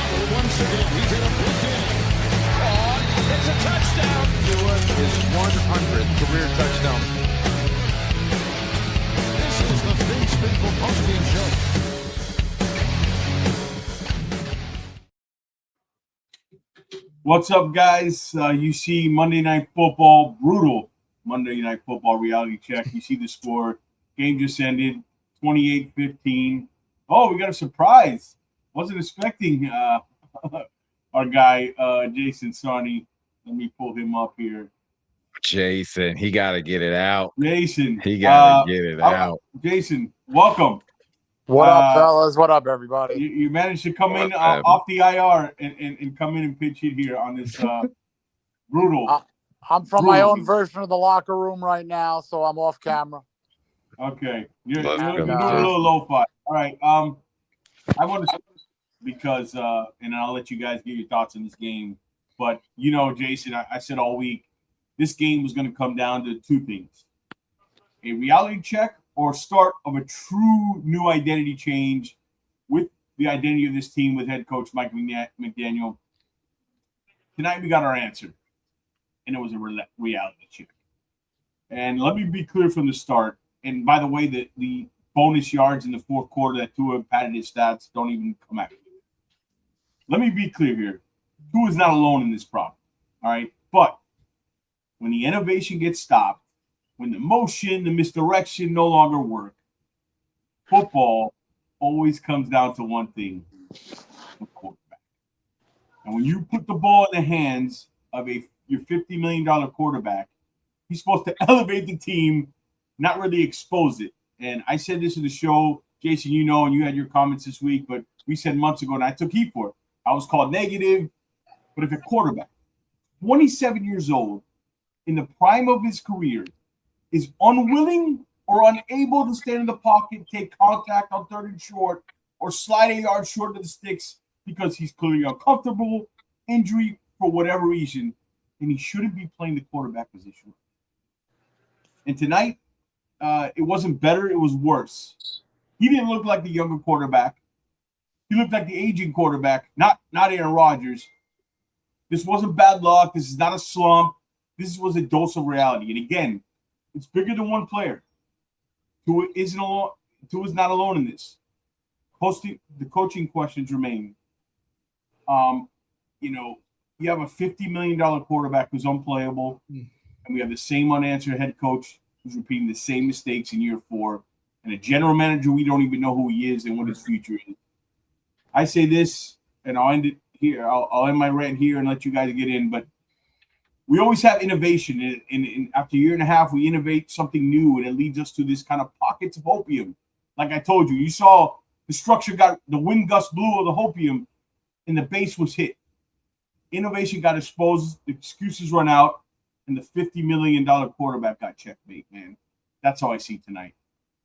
Once again, he's in a big game. Oh, it's a touchdown. His 100th career touchdown. This is the Vince Finkel postgame show. What's up, guys? You see Monday Night Football, brutal Monday Night Football reality check. You see the score. Game just ended, 28-15. Oh, we got a surprise. Wasn't expecting our guy, Jason Sarney. Let me pull him up here. Jason, he got to get it out. Jason. He got to get it out. Jason, welcome. What up, fellas? What up, everybody? You managed to come in off the IR and come in and pitch it here on this brutal. I'm from my own version of the locker room right now, so I'm off camera. Okay. You're doing a little lo-fi. All right. I want to because and I'll let you guys give your thoughts on this game. But, you know, Jason, I said all week, this game was going to come down to two things. A reality check or start of a true new identity change with the identity of this team with head coach Mike McDaniel. Tonight we got our answer, and it was a reality check. And let me be clear from the start. And by the way, the bonus yards in the fourth quarter that Tua padded his stats don't even come out. Let me be clear here. Tua is not alone in this problem, all right? But when the innovation gets stopped, when the motion, the misdirection no longer work, football always comes down to one thing, the quarterback. And when you put the ball in the hands of your $50 million quarterback, he's supposed to elevate the team, not really expose it. And I said this in the show, Jason, you know, and you had your comments this week, but we said months ago, and I took heat for it. I was called negative, but if a quarterback, 27 years old, in the prime of his career, is unwilling or unable to stand in the pocket, take contact on third and short, or slide a yard short of the sticks because he's clearly uncomfortable, injury, for whatever reason, then he shouldn't be playing the quarterback position. And tonight, it wasn't better, it was worse. He didn't look like the younger quarterback. He looked like the aging quarterback, not Aaron Rodgers. This wasn't bad luck. This is not a slump. This was a dose of reality. And again, it's bigger than one player. Tua is not alone in this. The coaching questions remain. You know, you have a $50 million quarterback who's unplayable, and we have the same unanswered head coach who's repeating the same mistakes in year 4, and a general manager we don't even know who he is and what his future is. I say this, and I'll end it here. I'll end my rant here and let you guys get in, but we always have innovation, and after a year and a half, we innovate something new, and it leads us to this kind of pockets of hopium. Like I told you saw the structure the wind gust blew of the hopium, and the base was hit. Innovation got exposed, the excuses run out, and the $50 million quarterback got checkmate, man. That's how I see tonight.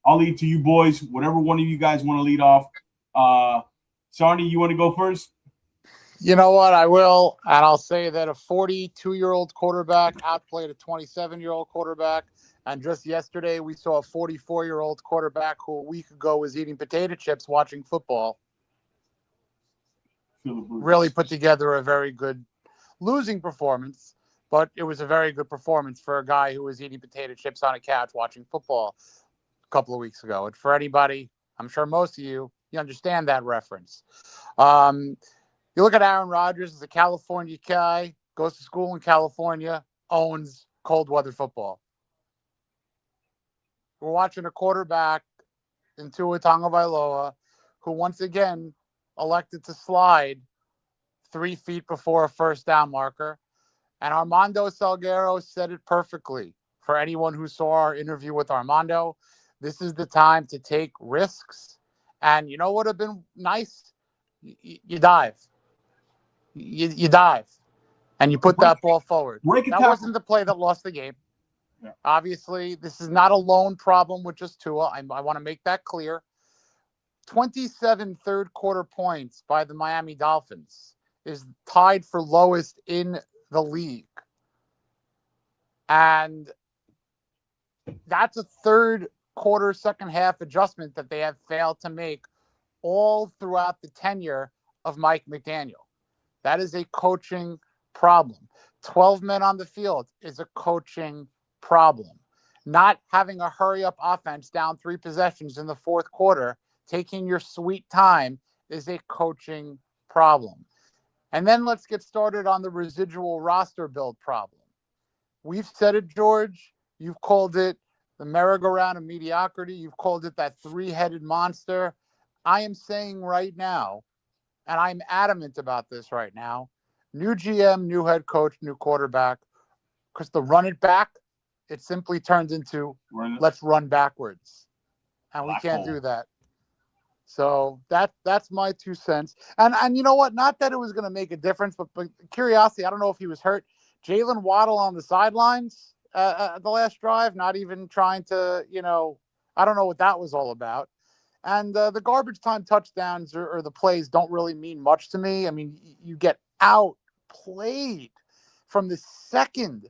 I'll lead to you boys, whatever one of you guys want to lead off. Sarney, you want to go first? You know what? I will, and I'll say that a 42-year-old quarterback outplayed a 27-year-old quarterback, and just yesterday we saw a 44-year-old quarterback who a week ago was eating potato chips watching football. Really put together a very good losing performance, but it was a very good performance for a guy who was eating potato chips on a couch watching football a couple of weeks ago. And for anybody, I'm sure most of you understand that reference. You look at Aaron Rodgers as a California guy, goes to school in California, owns cold weather football. We're watching a quarterback in Tua Tagovailoa who once again elected to slide 3 feet before a first down marker. And Armando Salguero said it perfectly. For anyone who saw our interview with Armando, this is the time to take risks. And you know what would have been nice? You dive. You dive, and you put that ball forward. That wasn't the play that lost the game. Yeah. Obviously, this is not a lone problem with just Tua. I want to make that clear. 27 third-quarter points by the Miami Dolphins is tied for lowest in the league. And that's a third-quarter, second-half adjustment that they have failed to make all throughout the tenure of Mike McDaniel. That is a coaching problem. 12 men on the field is a coaching problem. Not having a hurry-up offense down 3 possessions in the fourth quarter, taking your sweet time, is a coaching problem. And then let's get started on the residual roster build problem. We've said it, George. You've called it the merry-go-round of mediocrity. You've called it that 3-headed monster. I am saying right now, and I'm adamant about this right now, new GM, new head coach, new quarterback, because the run it back, it simply turns into let's run backwards. And we can't do that. So that's my 2 cents. And you know what? Not that it was going to make a difference, but curiosity, I don't know if he was hurt. Jalen Waddle on the sidelines at the last drive, not even trying to, I don't know what that was all about. And the garbage time touchdowns or the plays don't really mean much to me. I mean, you get outplayed from the second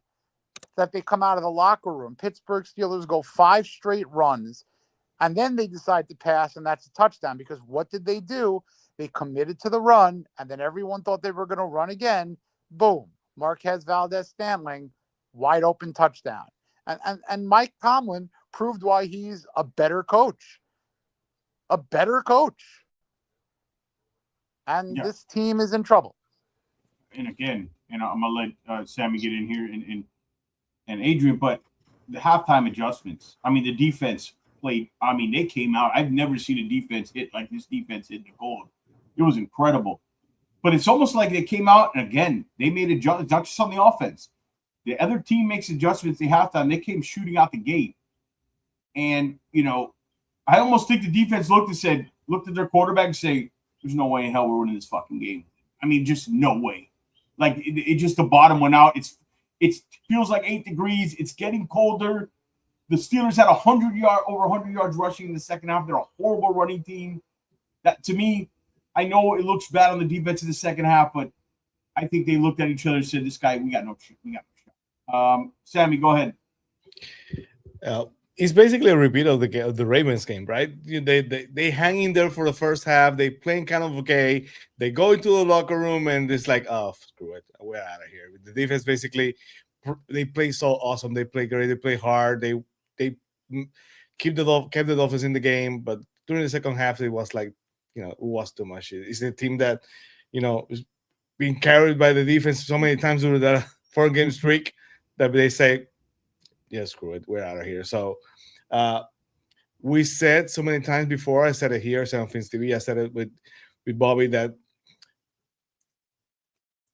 that they come out of the locker room. Pittsburgh Steelers go 5 straight runs, and then they decide to pass, and that's a touchdown. Because what did they do? They committed to the run, and then everyone thought they were going to run again. Boom. Marquez Valdez-Scantling, wide open touchdown. And Mike Tomlin proved why he's a better coach. A better coach. And this team is in trouble. And again, I'm going to let Sammy get in here and Adrian, but the halftime adjustments, I mean, the defense played, I mean, they came out. I've never seen a defense hit like this defense hit the goal. It was incredible. But it's almost like they came out, and again, they made adjustments, not just on the offense. The other team makes adjustments at halftime. They came shooting out the gate. And, I almost think the defense looked at their quarterback and say, there's no way in hell we're winning this fucking game. I mean, just no way. Like, it just, the bottom went out. It feels like 8 degrees. It's getting colder. The Steelers had over 100 yards rushing in the second half. They're a horrible running team. That, to me, I know it looks bad on the defense in the second half, but I think they looked at each other and said, "This guy, we got no shot." Sammy, go ahead. It's basically a repeat of the Ravens game, right? They hang in there for the first half. They playing kind of okay. They go into the locker room and it's like, oh, screw it, we're out of here. The defense basically, they play so awesome. They play great. They play hard. They kept the Dolphins in the game, but during the second half, it was like, it was too much. It's a team that, is being carried by the defense so many times during that 4-game streak that they say, yeah, screw it, we're out of here. So we said so many times before, I said it here, I said on Fins TV, I said it with Bobby, that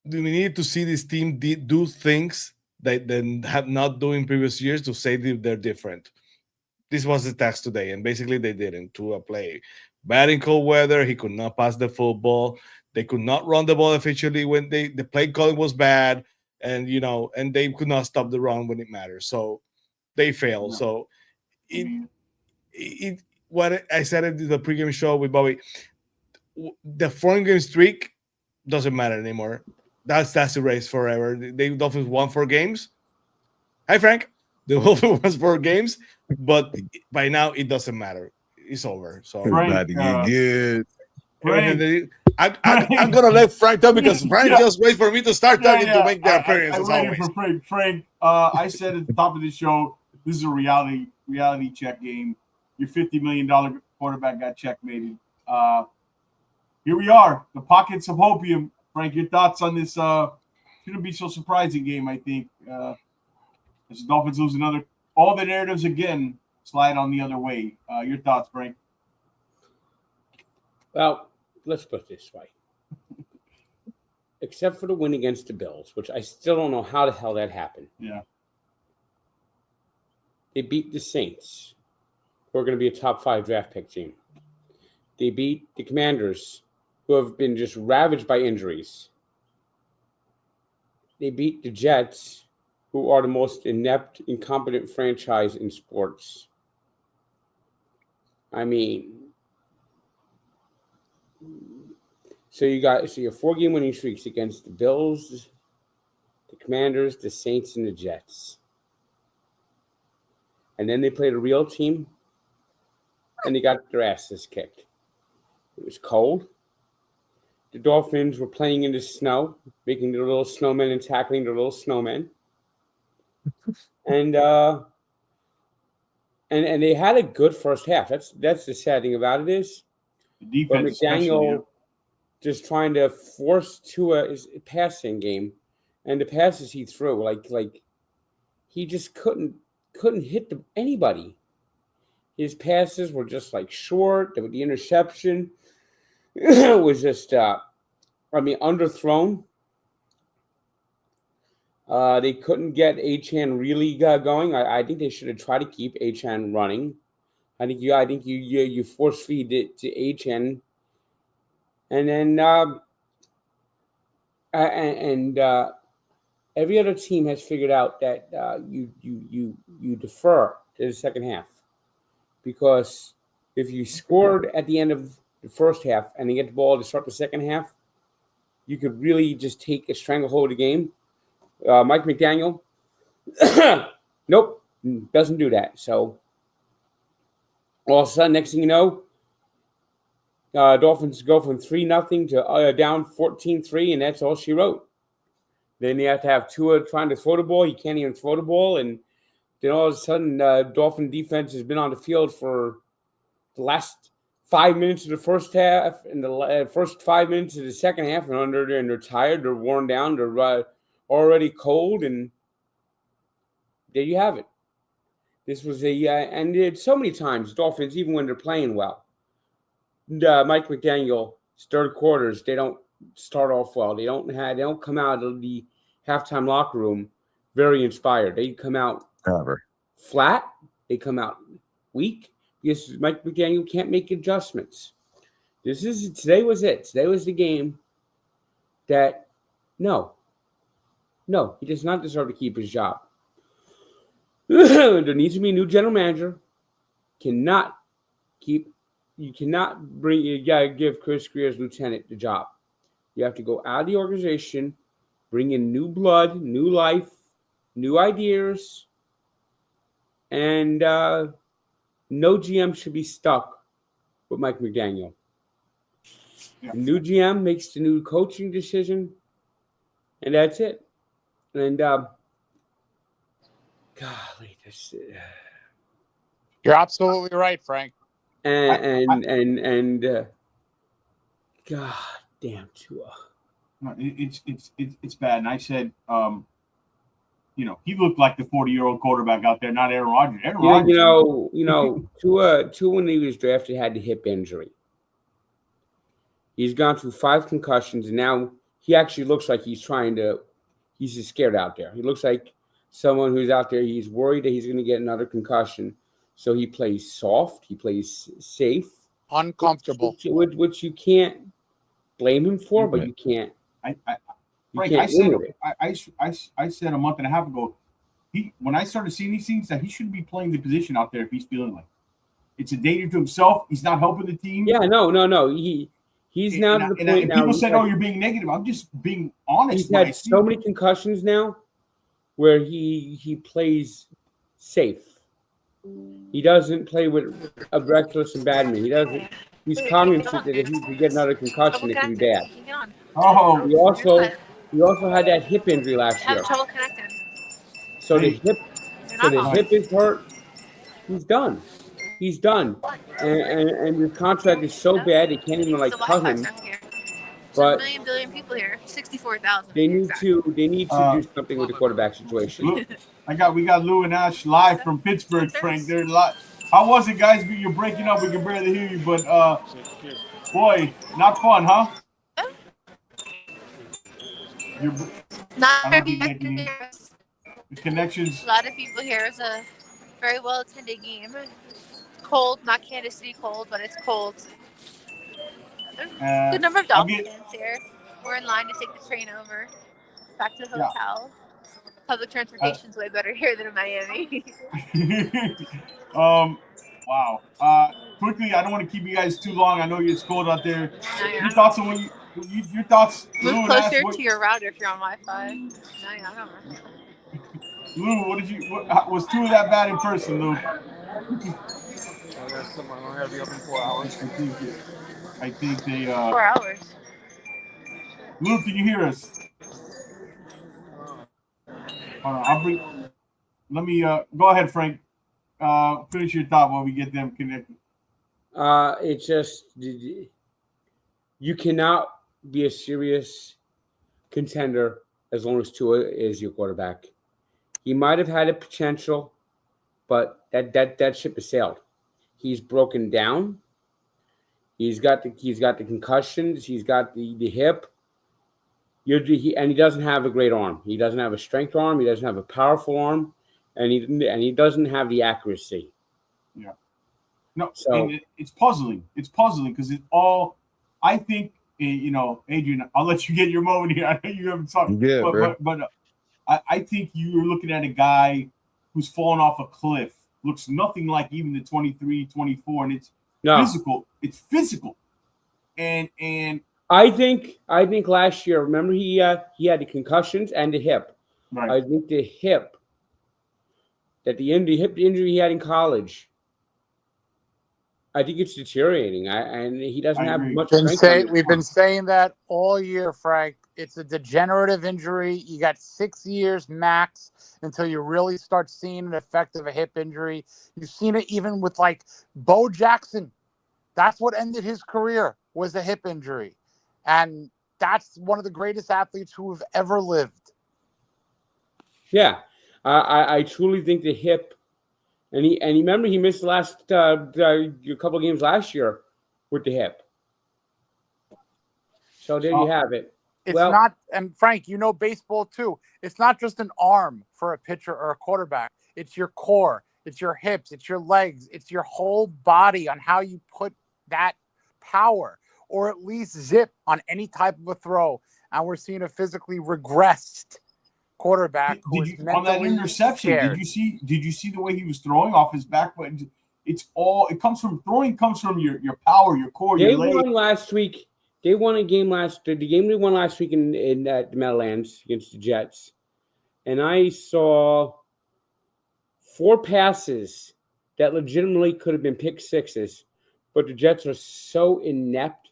we need to see this team do things that they have not done in previous years to say they're different. This was the task today, and basically they didn't. To play bad in cold weather, he could not pass the football. They could not run the ball efficiently when the play calling was bad, and and they could not stop the run when it matters. So they failed. No. So what I said in the pregame show with Bobby, the 4-game streak doesn't matter anymore. That's erased forever. The Dolphins won 4 games. Hi, Frank. The Dolphins won 4 games, but by now it doesn't matter. It's over. So Frank, good. Frank, I'm gonna let Frank talk because Frank just waits for me to start talking to make the appearance. I'm waiting for Frank. Frank, I said at the top of the show, this is a reality check game. Your $50 million quarterback got checkmated. Here we are, the pockets of hopium. Frank, your thoughts on this? Shouldn't be so surprising game, I think. As the Dolphins lose all the narratives again slide on the other way. Your thoughts, Frank? Well, let's put it this way. Except for the win against the Bills, which I still don't know how the hell that happened. Yeah. They beat the Saints, who are going to be a top 5 draft pick team. They beat the Commanders, who have been just ravaged by injuries. They beat the Jets, who are the most inept, incompetent franchise in sports. I mean, so you have 4-game winning streaks against the Bills, the Commanders, the Saints, and the Jets. And then they played a real team, and they got their asses kicked. It was cold. the Dolphins were playing in the snow, making their little snowmen and tackling their little snowmen. And they had a good first half. That's the sad thing about it is, The but defense, especially. McDaniel just trying to force Tua's passing game, and the passes he threw, like he just couldn't hit anybody. His passes were just like short. The interception was just, underthrown. They couldn't get Achane really going. I think they should have tried to keep Achane running. I think you force feed it to Achane, and then every other team has figured out that you defer to the second half, because if you scored at the end of the first half and then get the ball to start the second half, you could really just take a stranglehold of the game. Mike McDaniel, nope, doesn't do that. So all of a sudden, next thing you know, Dolphins go from 3-0 to down 14-3, and that's all she wrote. Then you have to have Tua trying to throw the ball. He can't even throw the ball. And then all of a sudden, Dolphin defense has been on the field for the last 5 minutes of the first half and the first 5 minutes of the second half, and they're tired, they're worn down, they're already cold, and there you have it. This was and it's so many times Dolphins, even when they're playing well, Mike McDaniel's third quarters, they don't start off well. They don't come out of the halftime locker room very inspired. They come out flat. They come out weak because Mike McDaniel can't make adjustments. Today was it. Today was the game that no, he does not deserve to keep his job. There needs to be a new general manager. You gotta give Chris Greer's lieutenant the job. You have to go out of the organization, bring in new blood, new life, new ideas, and no GM should be stuck with Mike McDaniel. Yeah. The new GM makes the new coaching decision, and that's it. And golly, this. You're absolutely right, Frank. And God damn Tua. It's bad. And I said, he looked like the 40-year-old quarterback out there, not Aaron Rodgers. Tua when he was drafted had the hip injury. He's gone through 5 concussions, and now he actually looks like he's just scared out there. He looks like someone who's out there. He's worried that he's going to get another concussion. So he plays soft. He plays safe. Uncomfortable. Which you can't blame him for, but you can't. Frank, I said a month and a half ago, when I started seeing these things, that he shouldn't be playing the position out there if he's feeling like it's a danger to himself. He's not helping the team. Yeah, no. He's now to the point now. People said, "Oh, you're being negative." I'm just being honest. He's had so many concussions now, where he plays safe. He doesn't play with a reckless abandonment. He doesn't. He's cognizant that if he could get another concussion, it could be bad. Oh, He also had that hip injury last year. Trouble connecting. So the hip is hurt. He's done. And his contract is so bad they can't even cut him. But a billion people here. 64,000. They need to do something with the quarterback situation. we got Lou and Ash live from Pittsburgh, Frank. They're live. How was it, guys? You're breaking up. We can barely hear you, but boy, not fun, huh? Not everybody can hear us. The connections. A lot of people here. It's a very well attended game. Cold, not Kansas City cold, but it's cold. There's a good number of Dolphins fans here. We're in line to take the train over back to the hotel. Public transportation's way better here than in Miami. Wow. Quickly, I don't want to keep you guys too long. I know it's cold out there. Your thoughts on your thoughts? Move closer to your router if you're on Wi-Fi. No, I don't know. Lou, what was Tua that bad in person, Lou? I'm gonna have you up in 4 hours. I think they 4 hours. Luke, can you hear us? Let me go ahead, Frank. Finish your thought while we get them connected. It's just you cannot be a serious contender as long as Tua is your quarterback. He might have had a potential, but that ship has sailed. He's broken down. He's got the concussions. He's got the hip. And he doesn't have a great arm. He doesn't have a strength arm. He doesn't have a powerful arm, and he doesn't have the accuracy. Yeah. No, so it's puzzling. It's puzzling because it's all. I think Adrian. I'll let you get your moment here. I know you haven't talked. Yeah, but I think you're looking at a guy who's fallen off a cliff. Looks nothing like even the 23, 24, and it's physical. It's physical, and I think last year. Remember, he had the concussions and the hip. Right. I think the hip. At the end, the hip injury he had in college. I think it's deteriorating, and he doesn't have much strength. We've been saying that all year, Frank. It's a degenerative injury. You got 6 years max until you really start seeing an effect of a hip injury. You've seen it even with like Bo Jackson. That's what ended his career, was a hip injury. And that's one of the greatest athletes who have ever lived. Yeah, I truly think the hip. And remember he missed the last a couple of games last year with the hip. So there you have it. It's not, and Frank, you know baseball too. It's not just an arm for a pitcher or a quarterback. It's your core, it's your hips, it's your legs, it's your whole body on how you put that power or at least zip on any type of a throw. And we're seeing a physically regressed quarterback on that interception. Scared. Did you see the way he was throwing off his back foot? It comes from throwing, comes from your power, your core, your leg. They won last week. They won a game the game they won last week in the Meadowlands against the Jets. And I saw 4 passes that legitimately could have been pick sixes, but the Jets are so inept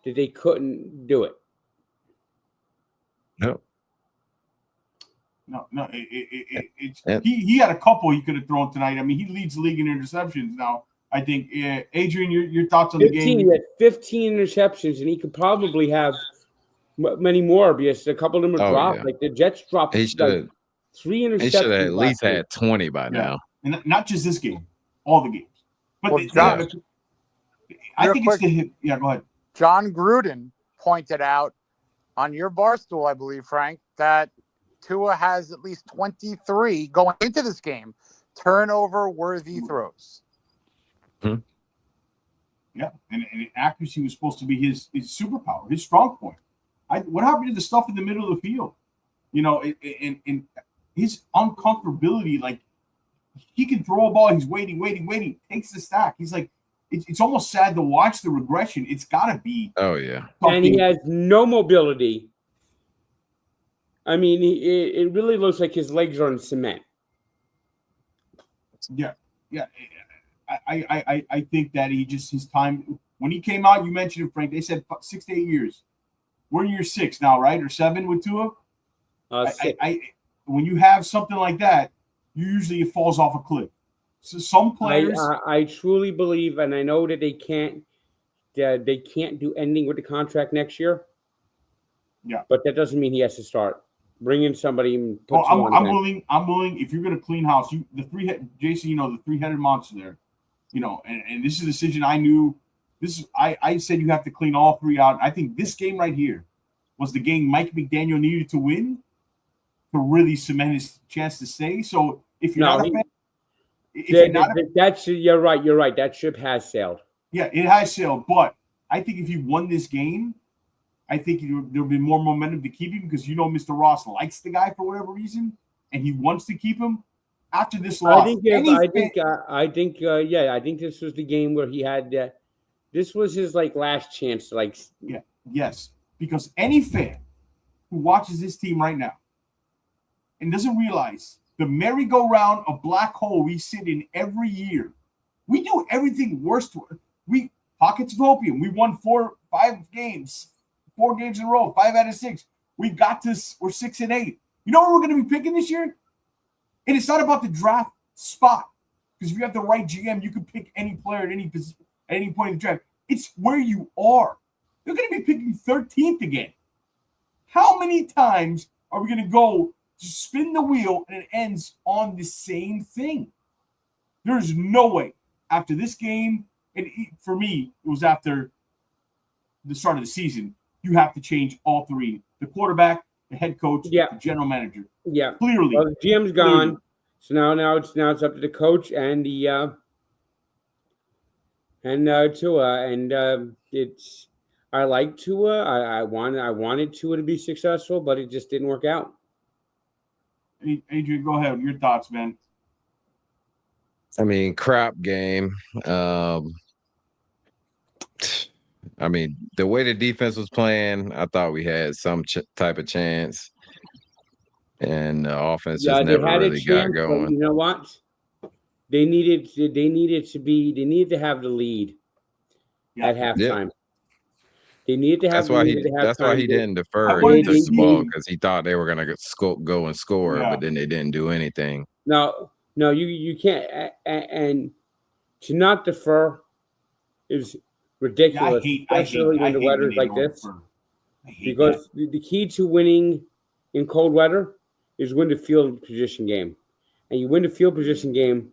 that they couldn't do it. No. No. He had a couple he could have thrown tonight. I mean, he leads the league in interceptions now. I think, Adrian, your thoughts on the game? He had 15 interceptions, and he could probably have many more because a couple of them are dropped. Yeah. Like the Jets dropped 3 interceptions. He should have at least had 20 by now. And not just this game, all the games. But I think it's the hit. Yeah, go ahead. John Gruden pointed out on your Barstool, I believe, Frank, that Tua has at least 23 going into this game turnover-worthy throws. Hmm. Yeah, and accuracy was supposed to be his superpower, his strong point. What happened to the stuff in the middle of the field? And his uncomfortability, like he can throw a ball, he's waiting, takes the sack. He's like, it's almost sad to watch the regression. It's got to be. Oh, yeah. And he has no mobility. I mean, it really looks like his legs are in cement. Yeah. I think that his time when he came out, you mentioned it, Frank. They said 6 to 8 years. We're in year 6 now, right? Or 7 with Tua. When you have something like that, usually it falls off a cliff. So some players, I truly believe, and I know that they can't do anything with the contract next year. Yeah, but that doesn't mean he has to start. Bring in somebody and put I'm willing. If you're going to clean house, Jason, the 3-headed monster there, and this is a decision I knew. I said you have to clean all 3 out. I think this game right here was the game Mike McDaniel needed to win to really cement his chance to stay. So if you're not a fan, you're right. That ship has sailed. Yeah, it has sailed. But I think if he won this game, I think there'll be more momentum to keep him because Mr. Ross likes the guy for whatever reason, and he wants to keep him. After this loss, I think this was the game where he had. This was his last chance. Yes, because any fan who watches this team right now and doesn't realize the merry-go-round of black hole we sit in every year, we do everything worse to it. We pockets of opium. We won 4-5 games. 4 games in a row, 5 out of 6. We got this. We're 6-8. You know what we're going to be picking this year? And it's not about the draft spot. Because if you have the right GM, you can pick any player at any point in the draft. It's where you are. They're going to be picking 13th again. How many times are we going to go to spin the wheel and it ends on the same thing? There's no way. After this game, and for me, it was after the start of the season, you have to change all 3. The quarterback, the head coach, the general manager. Yeah. Clearly. Well, the GM's gone. So now it's up to the coach and the Tua. And it's I like Tua. I wanted Tua to be successful, but it just didn't work out. Adrian, go ahead. Your thoughts, man. I mean, crap game. I mean, the way the defense was playing, I thought we had some type of chance. And the offense just never really got going. But you know what? They needed to have the lead at halftime. They needed to have. That's why he didn't defer. He took the ball because he thought they were going to go and score, but then they didn't do anything. No, you can't. And to not defer is ridiculous, especially when the weather's like this. Because the key to winning in cold weather is win the field position game. And you win the field position game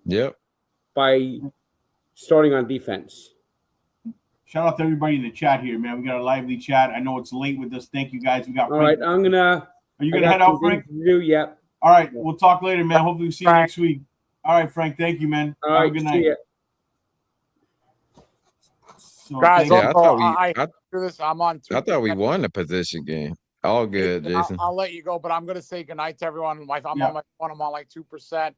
by starting on defense. Shout out to everybody in the chat here, man. We got a lively chat. I know it's late with us. Thank you, guys. We got All right, I'm going to – Are you going to head out, Frank? Yeah. All right, we'll talk later, man. Hopefully we see you next week. All right, Frank. Thank you, man. All right, have a good night. So, guys, I thought we won the position game. All good, Jason. I'll let you go, but I'm going to say goodnight to everyone. I'm on my phone. I'm on like 2%.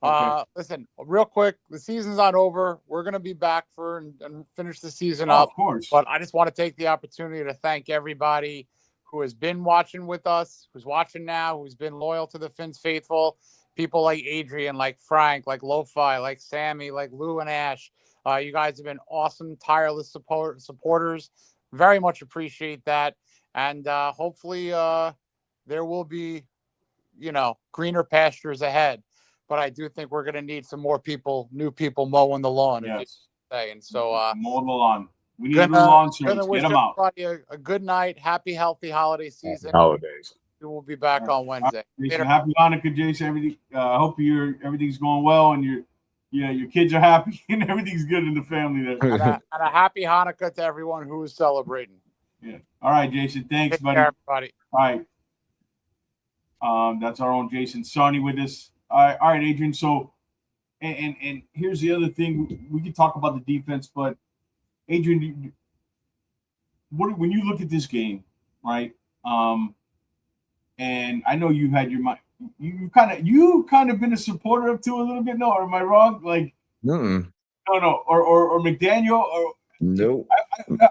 Okay. Listen, real quick, the season's not over. We're going to be back and finish the season up. Of course. But I just want to take the opportunity to thank everybody who has been watching with us, who's watching now, who's been loyal to the Fins faithful. People like Adrian, like Frank, like Lo-Fi, like Sammy, like Lou and Ash. You guys have been awesome, tireless supporters. Very much appreciate that. And hopefully there will be, greener pastures ahead. But I do think we're going to need some more people, new people mowing the lawn. Yes. And so mow the lawn. We need new lawn service. Get them out. A good night. Happy, healthy holiday season. Holidays. We will be back on Wednesday. Happy Hanukkah, Jason. Everything. I hope everything's going well and your kids are happy and everything's good in the family there. And a happy Hanukkah to everyone who is celebrating. Yeah. All right, Jason. Thanks, Take buddy. care, everybody. All right. That's our own Jason Sonny with us. All right, Adrian. So, and here's the other thing. We could talk about the defense, but Adrian, when you look at this game, right? And I know you had your mind. You kind of been a supporter of Tua a little bit. No, or am I wrong? Like, no, or McDaniel, or no.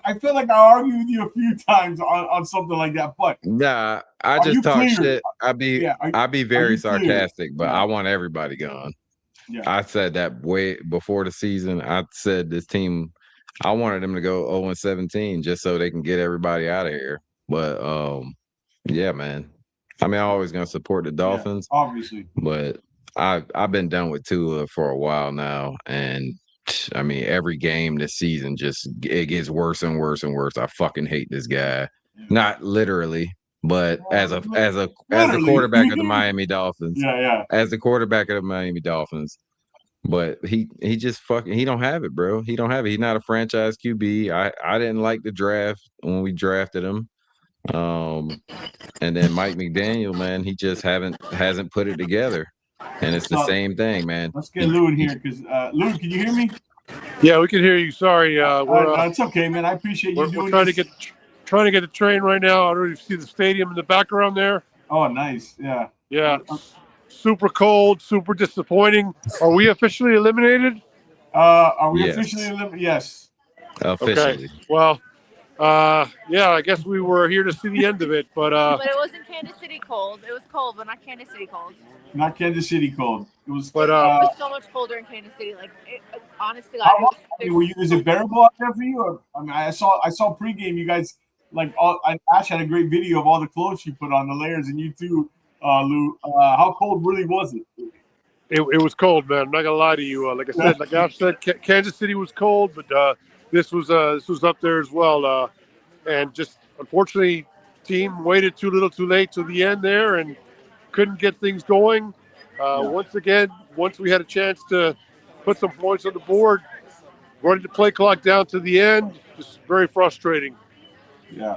I feel like I argued with you a few times on something like that, but nah, I just talk shit. I'd be very sarcastic, but I want everybody gone. Yeah. I said that way before the season. I said this team, I wanted them to go 0-17 just so they can get everybody out of here. But yeah, man. I mean, I'm always gonna support the Dolphins, obviously, but I've been done with Tua for a while now, and I mean, every game this season it gets worse and worse and worse. I fucking hate this guy. Yeah. Not literally, but as a quarterback of the Miami Dolphins. Yeah. As the quarterback of the Miami Dolphins. But he just he don't have it, bro. He don't have it. He's not a franchise QB. I didn't like the draft when we drafted him. And then Mike McDaniel, man, he just hasn't put it together. And it's the same thing, man. Let's get Lou in here because Lou, can you hear me? Yeah, we can hear you. Sorry, it's okay, man. I appreciate you doing. We're trying to get the train right now. I don't know if you see the stadium in the background there. Oh, nice. Yeah. Yeah. Super cold, super disappointing. Are we officially eliminated? Are we officially eliminated? Yes. Officially. Okay. Well, yeah, I guess we were here to see the end of it, but it wasn't Kansas City cold. It was cold, but not Kansas City cold. Not Kansas City cold. It was. But it was so much colder in Kansas City. Like, honestly, is it bearable out there for you? Or, I mean, I saw pregame. You guys Ash had a great video of all the clothes she put on, the layers, and you too, Lou. How cold really was it? It was cold, man. I'm not gonna lie to you. Like I said, like Ash said, Kansas City was cold, but this was up there as well. And just unfortunately, team waited too little, too late to the end there, and couldn't get things going. Once we had a chance to put some points on the board, running the play clock down to the end, just very frustrating. Yeah.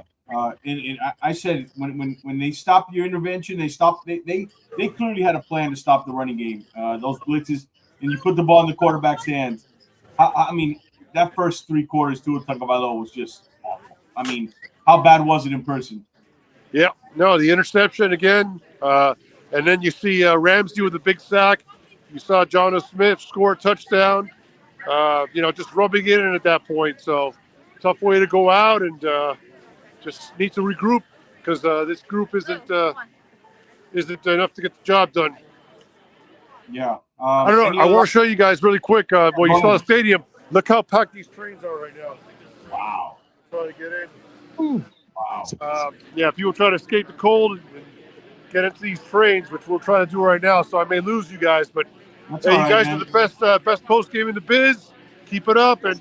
And I said when they stopped your intervention, they clearly had a plan to stop the running game. Those blitzes, and you put the ball in the quarterback's hands. I mean, that first 3 quarters Tua Tagovailoa was just awful. I mean, how bad was it in person? Yeah, no, the interception again, and then you see Ramsey with a big sack. You saw John O. Smith score a touchdown. Just rubbing it in at that point. So tough way to go out, and just need to regroup because this group isn't enough to get the job done. Yeah. I don't know. I want to show you guys really quick. You saw the stadium. Look how packed these trains are right now. Wow. Trying to get in. Ooh. Wow. People try to escape the cold and get into these trains, which we're trying to do right now. So I may lose you guys, but That's hey, you right, guys man. are the best post game in the biz. Keep it up, and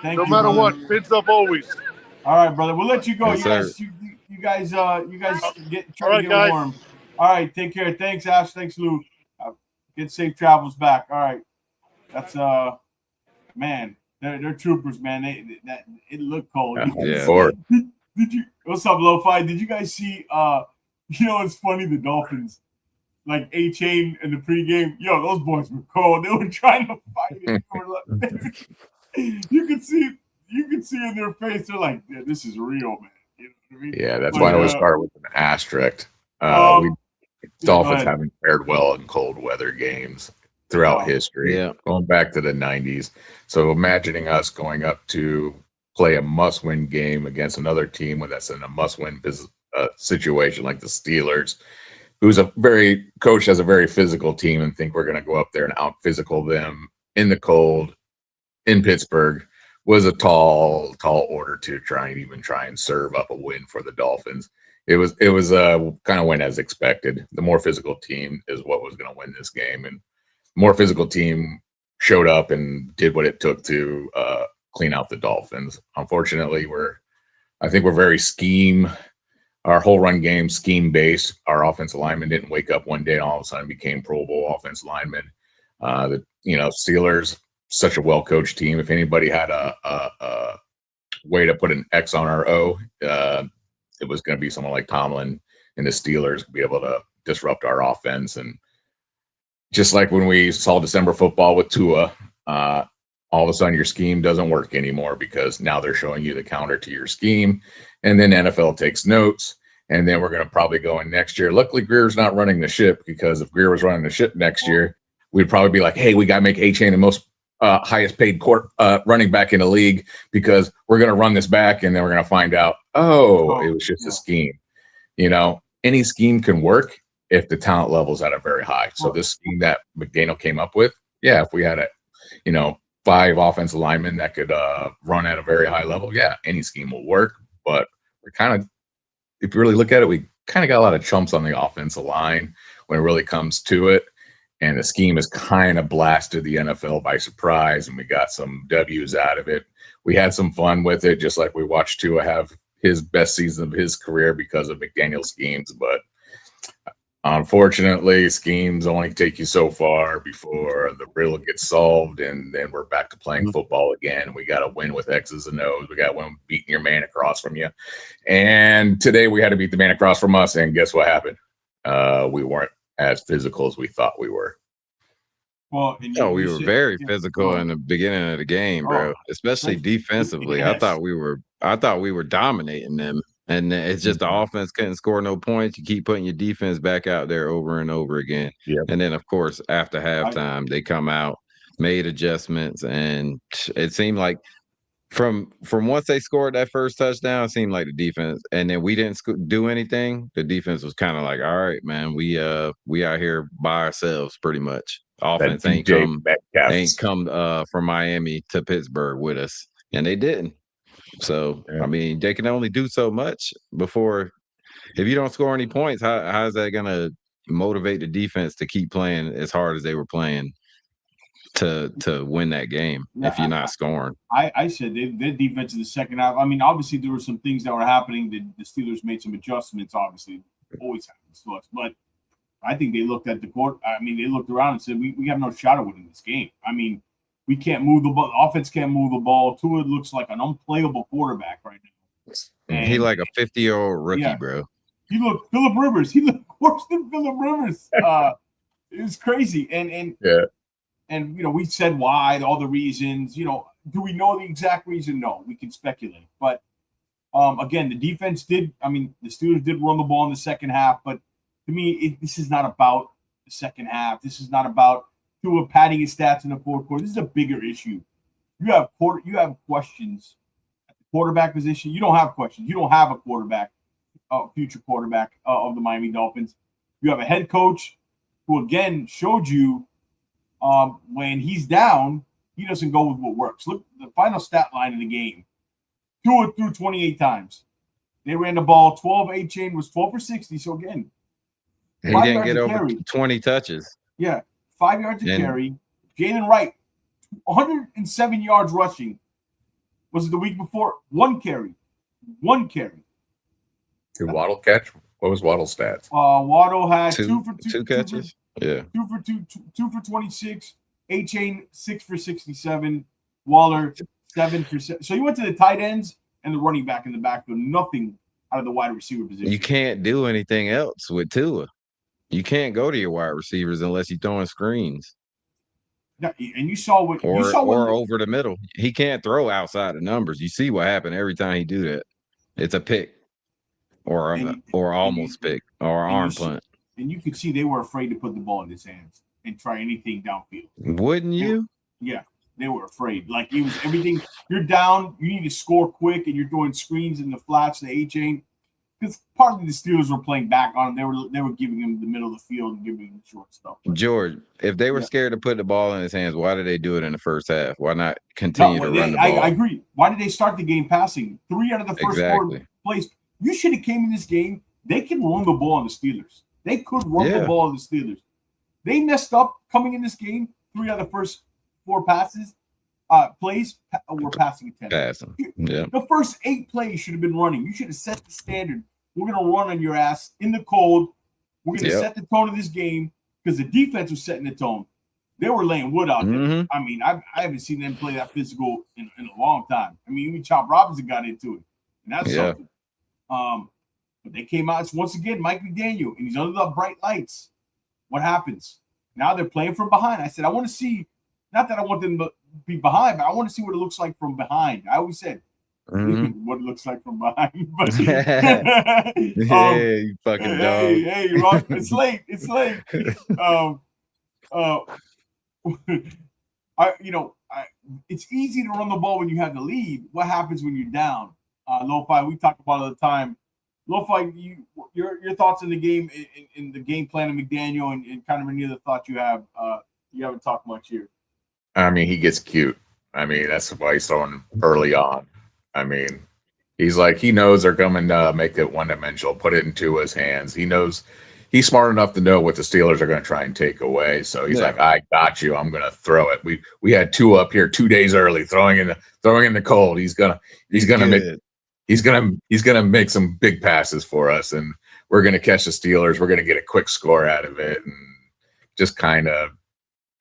no matter what, fins up always. All right, brother. We'll let you go. Yes, You guys try to get guys. warm. All right, take care. Thanks, Ash. Thanks, Lou. Get safe travels back. All right. That's man. They're troopers, man. It looked cold. Yeah. Did you? What's up, Lo-Fi? Did you guys see? It's funny. The Dolphins, like A-Chain in the pregame. Yo, those boys were cold. They were trying to fight it. You could see in their face. They're like, yeah, "This is real, man." You know what I mean? Yeah, that's why I always start with an asterisk. Dolphins haven't fared well in cold weather games throughout history, going back to the 90s. So imagining us going up to play a must-win game against another team when that's in a must-win situation like the Steelers, who's coach has a very physical team, and think we're going to go up there and out-physical them in the cold in Pittsburgh was a tall order to try and serve up a win for the Dolphins. It was kind of went as expected. The more physical team is what was going to win this game, and the more physical team showed up and did what it took to clean out the Dolphins. Unfortunately, I think we're very scheme. Our whole run game scheme based. Our offensive linemen didn't wake up one day and all of a sudden became Pro Bowl offensive linemen. Steelers, such a well coached team. If anybody had a way to put an X on our O, it was going to be someone like Tomlin and the Steelers be able to disrupt our offense. And just like when we saw December football with Tua, all of a sudden your scheme doesn't work anymore because now they're showing you the counter to your scheme. And then NFL takes notes. And then we're going to probably go in next year. Luckily, Greer's not running the ship, because if Greer was running the ship next year, we'd probably be like, hey, we got to make A-Chain the most highest paid running back in the league, because we're going to run this back and then we're going to find out, it was just a scheme. Any scheme can work if the talent level's at a very high. So this scheme that McDaniel came up with, if we had 5 offensive linemen that could run at a very high level, any scheme will work. But we're kind of, if you really look at it, we kind of got a lot of chumps on the offensive line when it really comes to it. And the scheme has kind of blasted the NFL by surprise, and we got some W's out of it. We had some fun with it, just like we watched Tua have his best season of his career because of McDaniel's schemes. But unfortunately, schemes only take you so far before the riddle gets solved, and then we're back to playing football again. We got to win with X's and O's. We got to win beating your man across from you. And today we had to beat the man across from us, and guess what happened? We weren't as physical as we thought we were. Well, we were very physical in the beginning of the game, bro. Especially defensively. Yes. I thought we were dominating them, and it's just the offense couldn't score no points. You keep putting your defense back out there over and over again. Yep. And then, of course, after halftime, they come out, made adjustments, and it seemed like from once they scored that first touchdown, it seemed like the defense, and then we didn't do anything. The defense was kind of like, all right, man, we out here by ourselves pretty much. Offense ain't come from Miami to Pittsburgh with us, and they didn't. So, I mean, they can only do so much before. If you don't score any points, how is that going to motivate the defense to keep playing as hard as they were playing to win that game if you're not scoring? I said their defense in the second half. I mean, obviously there were some things that were happening. The Steelers made some adjustments. Obviously, always happens to us. But I think they looked at the court. I mean, they looked around and said, "We have no shot of winning this game." I mean, we can't move the ball. The offense can't move the ball. Tua looks like an unplayable quarterback right now. And he like a 50-year-old rookie, bro. He looked Phillip Rivers. He looked worse than Phillip Rivers. It was crazy. And you know, we said why, all the reasons. You know, do we know the exact reason? No, we can speculate. But again, the defense did. I mean, the Steelers did run the ball in the second half. But to me, this is not about the second half. This is not about Tua padding his stats in the fourth quarter. This is a bigger issue. You have questions at the quarterback position. You don't have questions. You don't have a quarterback. Future quarterback of the Miami Dolphins. You have a head coach who, again, showed you when he's down, he doesn't go with what works. Look, the final stat line in the game. Tua threw 28 times. They ran the ball 12. A-Chain was 12 for 60. So, again, he didn't get over 20 touches. Yeah, 5 yards of carry. Jalen Wright, 107 yards rushing. Was it the week before? One carry. Did Waddle catch? What was Waddle's stats? Waddle had two catches. Two for 26. A-Chain 6 for 67. Waller 7 for 7. So you went to the tight ends and the running back in the backfield. Nothing out of the wide receiver position. You can't do anything else with Tua. You can't go to your wide receivers unless you're throwing screens. Yeah, and you saw what or over the middle. He can't throw outside the numbers. You see what happened every time he do that. It's a pick. Or almost pick, or arm punt. And you could see they were afraid to put the ball in his hands and try anything downfield. Wouldn't you? Yeah, they were afraid. Like, it was everything. You're down, you need to score quick, and you're doing screens in the flats, the A-Chain. Because partly the Steelers were playing back on him. They were giving him the middle of the field and giving him short stuff. George, if they were scared to put the ball in his hands, why did they do it in the first half? Why not continue to run the ball? I agree. Why did they start the game passing? 3 out of the first 4 plays. You should have came in this game. They can run the ball on the Steelers. They could run the ball on the Steelers. They messed up coming in this game. 3 out of the first 4 plays were passing attempts. The first 8 plays should have been running. You should have set the standard. We're going to run on your ass in the cold. We're going to set the tone of this game because the defense was setting the tone. They were laying wood out there. I mean, I haven't seen them play that physical in a long time. I mean, even Chop Robinson got into it. And that's something. But they came out once again, Mike McDaniel, and he's under the bright lights. What happens? Now they're playing from behind. I said, I want to see, not that I want them to be behind, but I want to see what it looks like from behind. I always said what it looks like from behind. But, hey, you fucking dog. Hey, Rock, it's late. It's late. It's easy to run the ball when you have the lead. What happens when you're down? Lo-Fi, we talk about it all the time. Lo-Fi, your thoughts in the game, in the game plan of McDaniel, and kind of any other thoughts you have. You haven't talked much here. I mean, he gets cute. I mean, that's why he's throwing early on. I mean, he's like, he knows they're coming to make it one-dimensional, put it into his hands. He knows he's smart enough to know what the Steelers are going to try and take away. So he's like, I got you. I'm going to throw it. We had 2 up here 2 days early, throwing in the cold. He's gonna make some big passes for us, and we're gonna catch the Steelers. We're gonna get a quick score out of it, and just kind of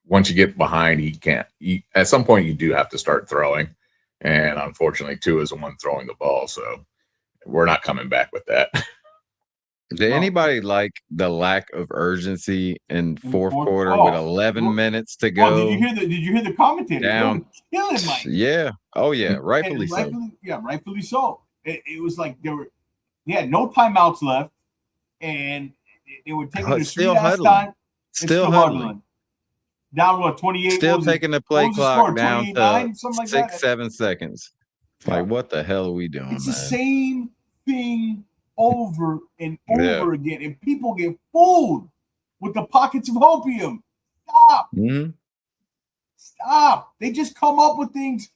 once you get behind, he can't. At some point, you do have to start throwing, and unfortunately, Tua is the one throwing the ball, so we're not coming back with that. Did anybody like the lack of urgency in fourth quarter with 11 minutes to go? Did you hear the commentator? Down. Killing Mike. Yeah. Oh yeah. Rightfully so. Yeah, rightfully so. It was like they had no timeouts left, and they were taking the still huddling. Still huddling. Down 28? Still taking the play clock down to 6-7 seconds. It's like, what the hell are we doing? It's the same thing over and over again, and people get fooled with the pockets of opium. Stop. Stop. They just come up with things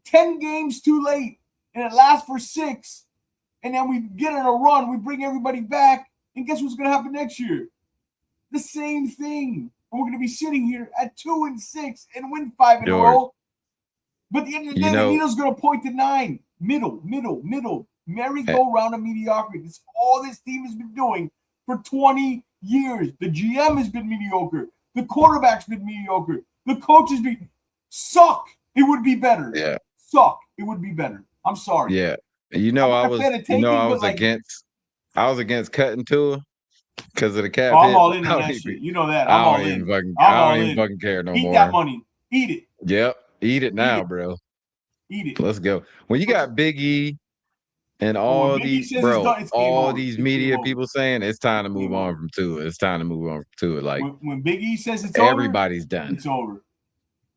10 games too late. and it lasts for 6, and then we get on a run, we bring everybody back, and guess what's going to happen next year? The same thing. And we're going to be sitting here at 2-6 and win 5 in a row. But at the end of the day, the needle's going to point to 9. Middle. Merry-go-round of mediocrity. That's all this team has been doing for 20 years. The GM has been mediocre. The quarterback's been mediocre. The coach has been suck. It would be better. Yeah. Suck. It would be better. I'm sorry. Yeah. I was against cutting Tua because of the cap. I'm all in on that shit. You know that. I don't even fucking care no more. more. Eat that money. Eat it. Yep. Eat it now, bro. Eat it. Let's go. When you got Big E and all these media people saying it's time to move on from Tua. It's time to move on from Tua. Like when Big E says it's everybody's done. It's over.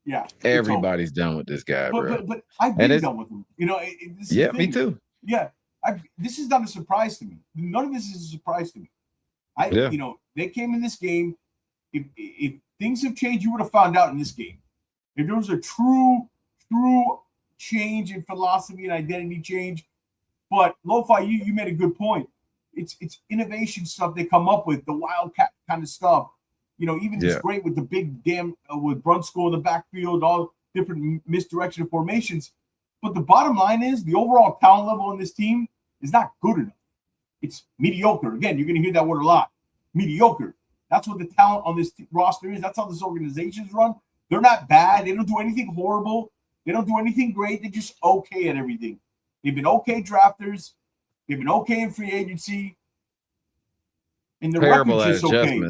Yeah. Everybody's done with this guy, bro. But I've been done with him. Me too. Yeah. This is not a surprise to me. None of this is a surprise to me. They came in this game. If things have changed, you would have found out in this game. If there was a true change in philosophy and identity change. But Lo-Fi, you made a good point. It's innovation stuff they come up with, the wildcat kind of stuff. It's great with the big damn with Brunskill in the backfield, all different misdirection formations. But the bottom line is the overall talent level on this team is not good enough. It's mediocre. Again, you're going to hear that word a lot. Mediocre. That's what the talent on this roster is. That's how this organization's run. They're not bad. They don't do anything horrible. They don't do anything great. They're just okay at everything. They've been okay drafters. They've been okay in free agency. And the record's just okay.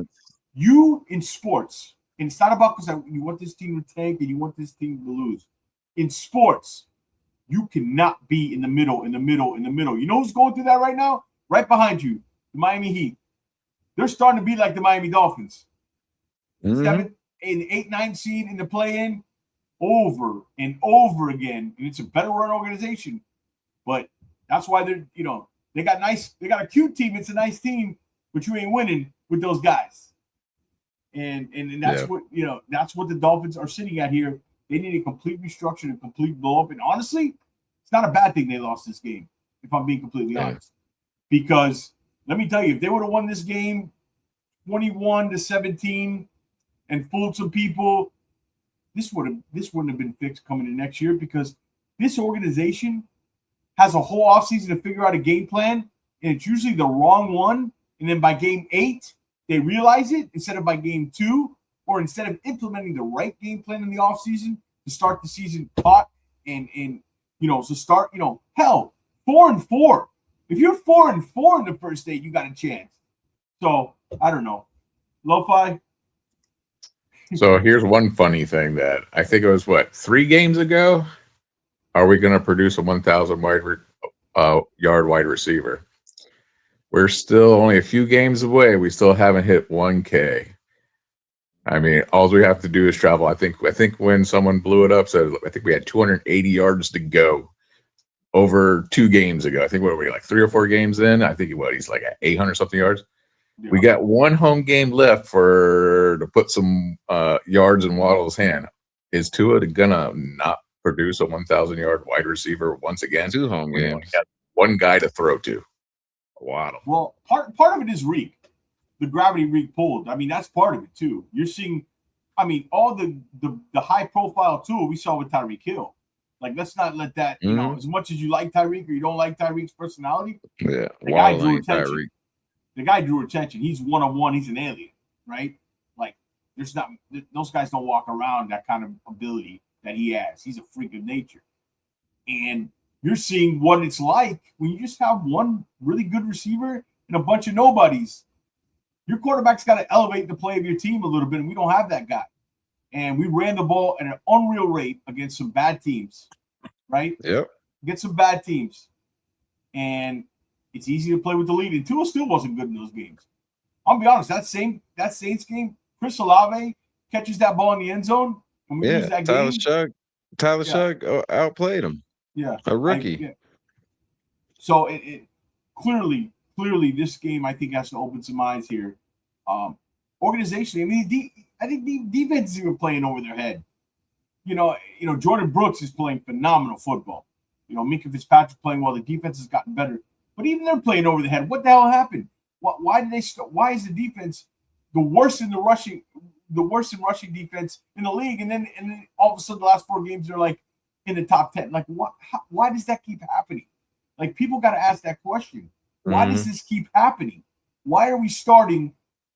You in sports, and it's not about because you want this team to tank and you want this team to lose. In sports, you cannot be in the middle. You know who's going through that right now? Right behind you, the Miami Heat. They're starting to be like the Miami Dolphins. 7th and 8-9 seed in the play-in over and over again. And it's a better run organization. But that's why they got a cute team. It's a nice team, but you ain't winning with those guys. And that's that's what the Dolphins are sitting at here. They need a complete restructure and complete blow up. And honestly, it's not a bad thing they lost this game, if I'm being completely honest. Because let me tell you, if they would have won this game 21-17 and fooled some people, this wouldn't have been fixed coming in next year, because this organization has a whole offseason to figure out a game plan, and it's usually the wrong one. And then by game 8, they realize it instead of by game 2, or instead of implementing the right game plan in the offseason to start the season hot and to start, hell, 4-4. If you're 4-4 in the first 8, you got a chance. So I don't know. Lo-Fi. So here's one funny thing that I think it was 3 games ago. Are we going to produce a 1,000 yard wide receiver? We're still only a few games away. We still haven't hit 1K. I mean, all we have to do is travel. I think when someone blew it up, said I think we had 280 yards to go over 2 games ago. I think what were we, like 3 or 4 games in? I think he's like at 800 something yards. Yeah. We got 1 home game left to put some yards in Waddle's hand. Is Tua gonna not produce a 1,000 yard wide receiver once again? 2 home games. We got 1 guy to throw to. Waddle. Well, part of it is Reek. The gravity Reek pulled. I mean, that's part of it too. You're seeing, all the high profile tool we saw with Tyreek Hill. Like, let's not let that, as much as you like Tyreek or you don't like Tyreek's personality. Yeah, the guy drew attention. Tyreek. The guy drew attention. He's 1-on-1. He's an alien, right? Like, those guys don't walk around that kind of ability that he has. He's a freak of nature. And you're seeing what it's like when you just have one really good receiver and a bunch of nobodies. Your quarterback's got to elevate the play of your team a little bit, and we don't have that guy. And we ran the ball at an unreal rate against some bad teams, right? Yep. Against some bad teams. And it's easy to play with the lead. And Tua still wasn't good in those games. I'll be honest, that Saints game, Chris Olave catches that ball in the end zone. And we lose that game. Tyler Shug outplayed him. Yeah. A rookie. So it clearly this game, I think, has to open some eyes here. Organizationally, I think the defense is even playing over their head. Jordan Brooks is playing phenomenal football. Minka Fitzpatrick playing well. The defense has gotten better, but even they're playing over the head. What the hell happened? Why did they? Why is the defense the worst in rushing defense in the league? And then all of a sudden, the last 4 games they're like in the top 10. Like what? Why does that keep happening? Like people got to ask that question. Why does this keep happening? Why are we starting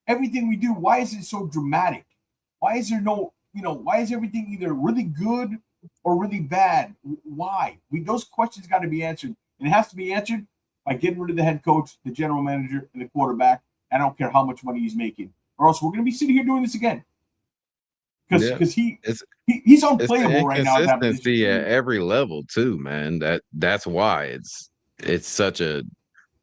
everything we do? Why is it so dramatic? Why is there no? Why is everything either really good or really bad? Why? Those questions got to be answered, and it has to be answered by getting rid of the head coach, the general manager, and the quarterback. I don't care how much money he's making, or else we're going to be sitting here doing this again. Because he's unplayable right now. Inconsistency at every level too, man. That's why it's such a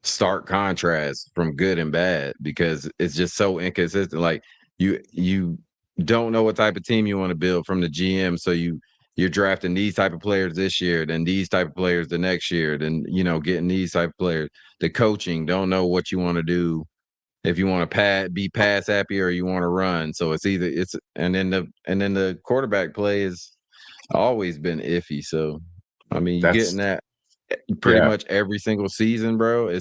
stark contrast from good and bad, because it's just so inconsistent. Like you don't know what type of team you want to build from the GM, so you're drafting these type of players this year, then these type of players the next year, then getting these type of players. The coaching don't know what you want to do, if you want to be pass happy or you want to run. So and then the quarterback play has always been iffy. So I mean, you're getting that pretty much every single season, bro.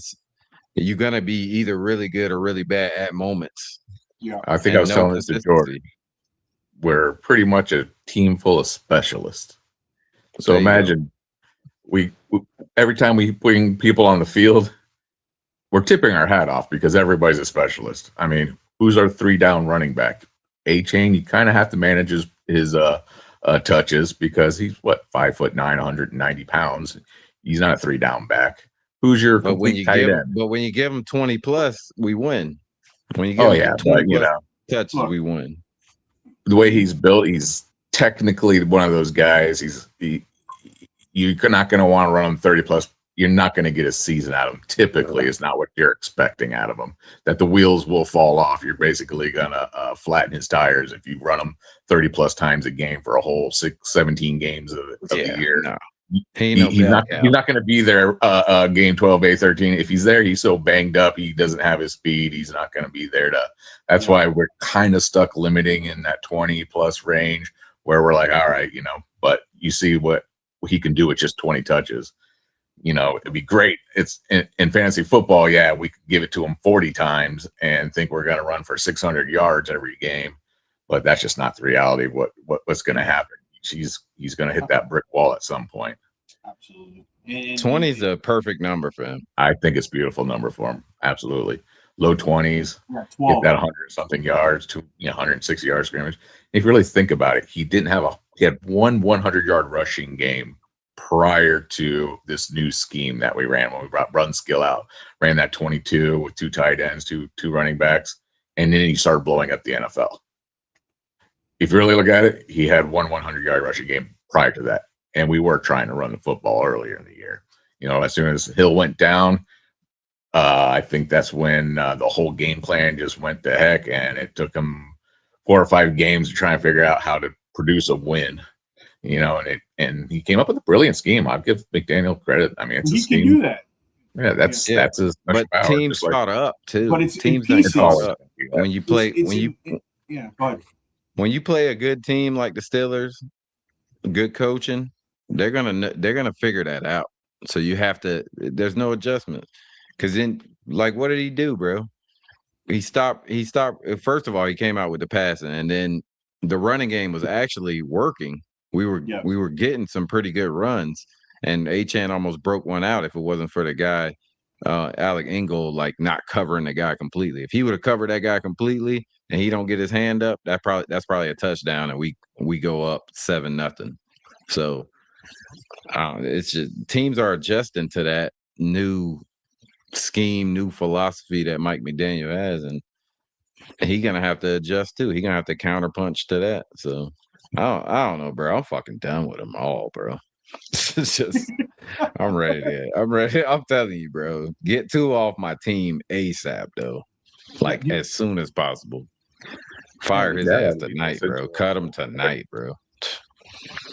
You're gonna be either really good or really bad at moments. Yeah, I think I was telling this to George. We're pretty much a team full of specialists. So imagine we every time we bring people on the field, we're tipping our hat off because everybody's a specialist. I mean, who's our 3-down running back? A-Chain, you kind of have to manage his touches because he's 5'9", 190 pounds. He's not a 3-down back. Who's your complete tight end? But when you give him 20 plus, we win. When you give him 20 plus touches, we win. The way he's built, he's technically one of those guys. You're not going to want to run him 30 plus. You're not going to get a season out of him. Typically, it's not what you're expecting out of him. That the wheels will fall off. You're basically going to flatten his tires if you run him 30 plus times a game for a whole 17 games of the year. No. He's not going to be there game 12, A13. If he's there, he's so banged up, he doesn't have his speed. He's not going to be there that's why we're kind of stuck limiting in that 20 plus range where we're like, all right, but you see what he can do with just 20 touches. It'd be great. It's in fantasy football. Yeah, we could give it to him 40 times and think we're going to run for 600 yards every game, but that's just not the reality of what's going to happen. He's going to hit that brick wall at some point. Absolutely. 20 is a perfect number for him. I think it's a beautiful number for him. Absolutely. Low 20s, get that 100 something yards to 160 yards scrimmage. If you really think about it, he had one 100-yard rushing game prior to this new scheme that we ran when we brought run skill out. Ran that 22 with 2 tight ends, two running backs, and then he started blowing up the NFL. If you really look at it, he had one 100-yard rushing game prior to that. And we were trying to run the football earlier in the year. As soon as Hill went down, I think that's when the whole game plan just went to heck. And it took him 4 or 5 games to try and figure out how to produce a win. And he came up with a brilliant scheme. I'll give McDaniel credit. I mean, it's a scheme. He can do that. Yeah, that's his. But power, teams caught up too. But it's teams caught up when you play go ahead. When you play a good team like the Steelers, good coaching, they're gonna figure that out. So you have to. There's no adjustment, because then, like, what did he do, bro? He stopped. First of all, he came out with the passing, and then the running game was actually working. We were getting some pretty good runs, and A-Chan almost broke one out if it wasn't for the guy, Alec Ingold, like not covering the guy completely. If he would have covered that guy completely and he don't get his hand up, that's probably a touchdown, and we go up 7-0. So it's just teams are adjusting to that new scheme, new philosophy that Mike McDaniel has, and he's gonna have to adjust too. He's gonna have to counterpunch to that. So I don't know, bro. I'm fucking done with them all, bro. It's just I'm ready. I'm telling you, bro. Get 2 off my team ASAP, though. Like as soon as possible. Fire his ass tonight, bro. Cut him tonight, bro.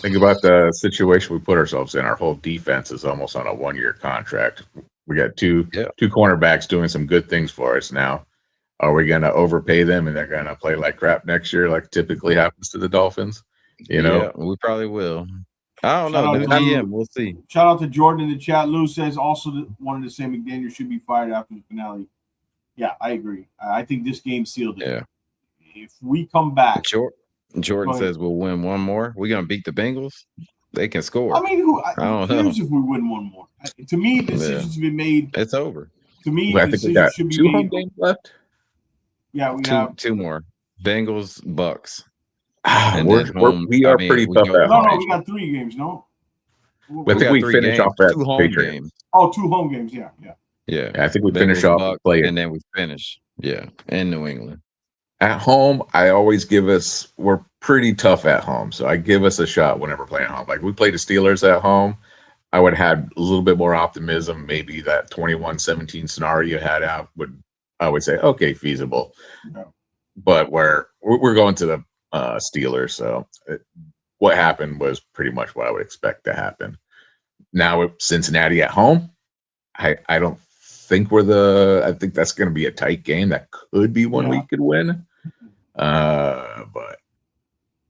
Think about the situation we put ourselves in. Our whole defense is almost on a 1-year contract. We got two cornerbacks doing some good things for us now. Are we going to overpay them and they're going to play like crap next year, like typically happens to the Dolphins? Yeah, we probably will. I don't know. New GM. We'll see. Shout out to Jordan in the chat. Lou says also wanted to say McDaniel should be fired after the finale. Yeah, I agree. I think this game sealed it. Yeah. If we come back, Jordan says we'll win one more. We're gonna beat the Bengals. They can score. I mean, who cares if we win one more? To me, decisions been made. It's over. To me, I think we got should be 2 made. home games left. Yeah, we have 2 more. Bengals, Bucks. We are pretty tough at home. No, we got 3 games. No, I think we finish off at 2 home Patriots. games. Oh, 2 home games. Yeah. Yeah, I think we Bengals, finish off Bucks, play and then we finish. Yeah, in New England. at home. I always we're pretty tough at home, so I give us a shot whenever playing at home. Like we played the Steelers at home, I would have had a little bit more optimism. Maybe that 21-17 scenario you had out I would say okay, feasible. Yeah. But we're going to the Steelers, so what happened was pretty much what I would expect to happen. Now with Cincinnati at home, I don't think I think that's going to be a tight game. That could be one we could win. But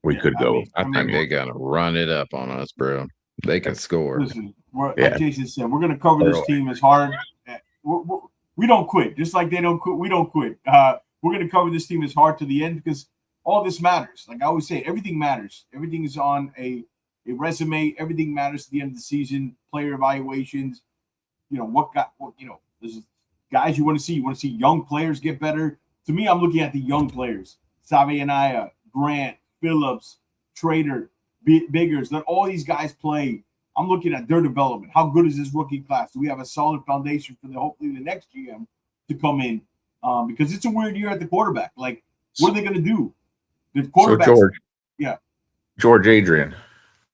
we could go. I think they're going to run it up on us, bro. They can score. Listen, like Jason said, we're going to cover this team as hard. We don't quit. Just like they don't quit, we don't quit. We're going to cover this team as hard to the end because all this matters. Like I always say, everything matters. Everything is on a resume. Everything matters at the end of the season. Player evaluations. There's guys you want to see. You want to see young players get better. To me, I'm looking at the young players. Savianaya, Grant, Phillips, Trader, Biggers. Let all these guys play. I'm looking at their development. How good is this rookie class? Do we have a solid foundation for hopefully the next GM to come in? Because it's a weird year at the quarterback. Like, what are they going to do? The quarterback. So George Adrian,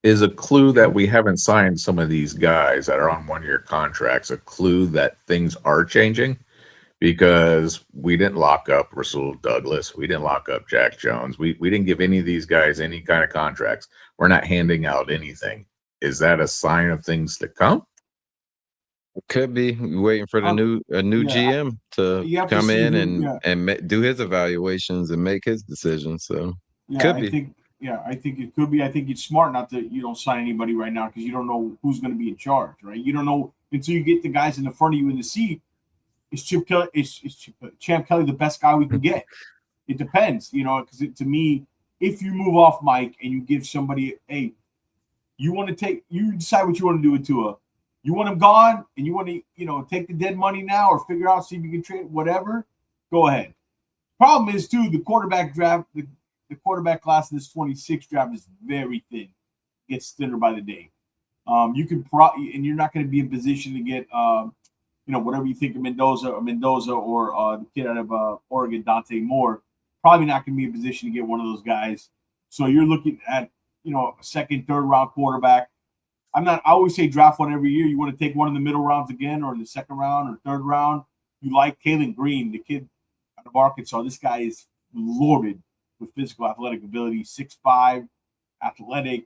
is a clue that we haven't signed some of these guys that are on 1-year contracts a clue that things are changing? Because we didn't lock up Rasul Douglas. We didn't lock up Jack Jones. We didn't give any of these guys any kind of contracts. We're not handing out anything. Is that a sign of things to come? Could be waiting for the new GM to come in and do his evaluations and make his decisions. So could be. I think it could be. I think it's smart not to sign anybody right now because you don't know who's going to be in charge, right? You don't know until you get the guys in the front of you in the seat. Is Chip Kelly? Is Champ Kelly the best guy we can get? It depends, because to me, if you move off Mike and you give somebody, hey, you decide what you want to do with Tua. You want him gone, and you want to, take the dead money now, or figure out see if you can trade whatever. Go ahead. Problem is too the quarterback draft. The quarterback class in this 26 draft is very thin. It gets thinner by the day. You can and you're not going to be in position to get, whatever you think of Mendoza or the kid out of Oregon, Dante Moore. Probably not going to be in position to get one of those guys. So you're looking at, a second, third round quarterback. I always say draft one every year. You want to take one in the middle rounds again, or in the second round or third round. You like Kalen Green, the kid out of Arkansas. This guy is loaded with physical athletic ability, 6'5", athletic,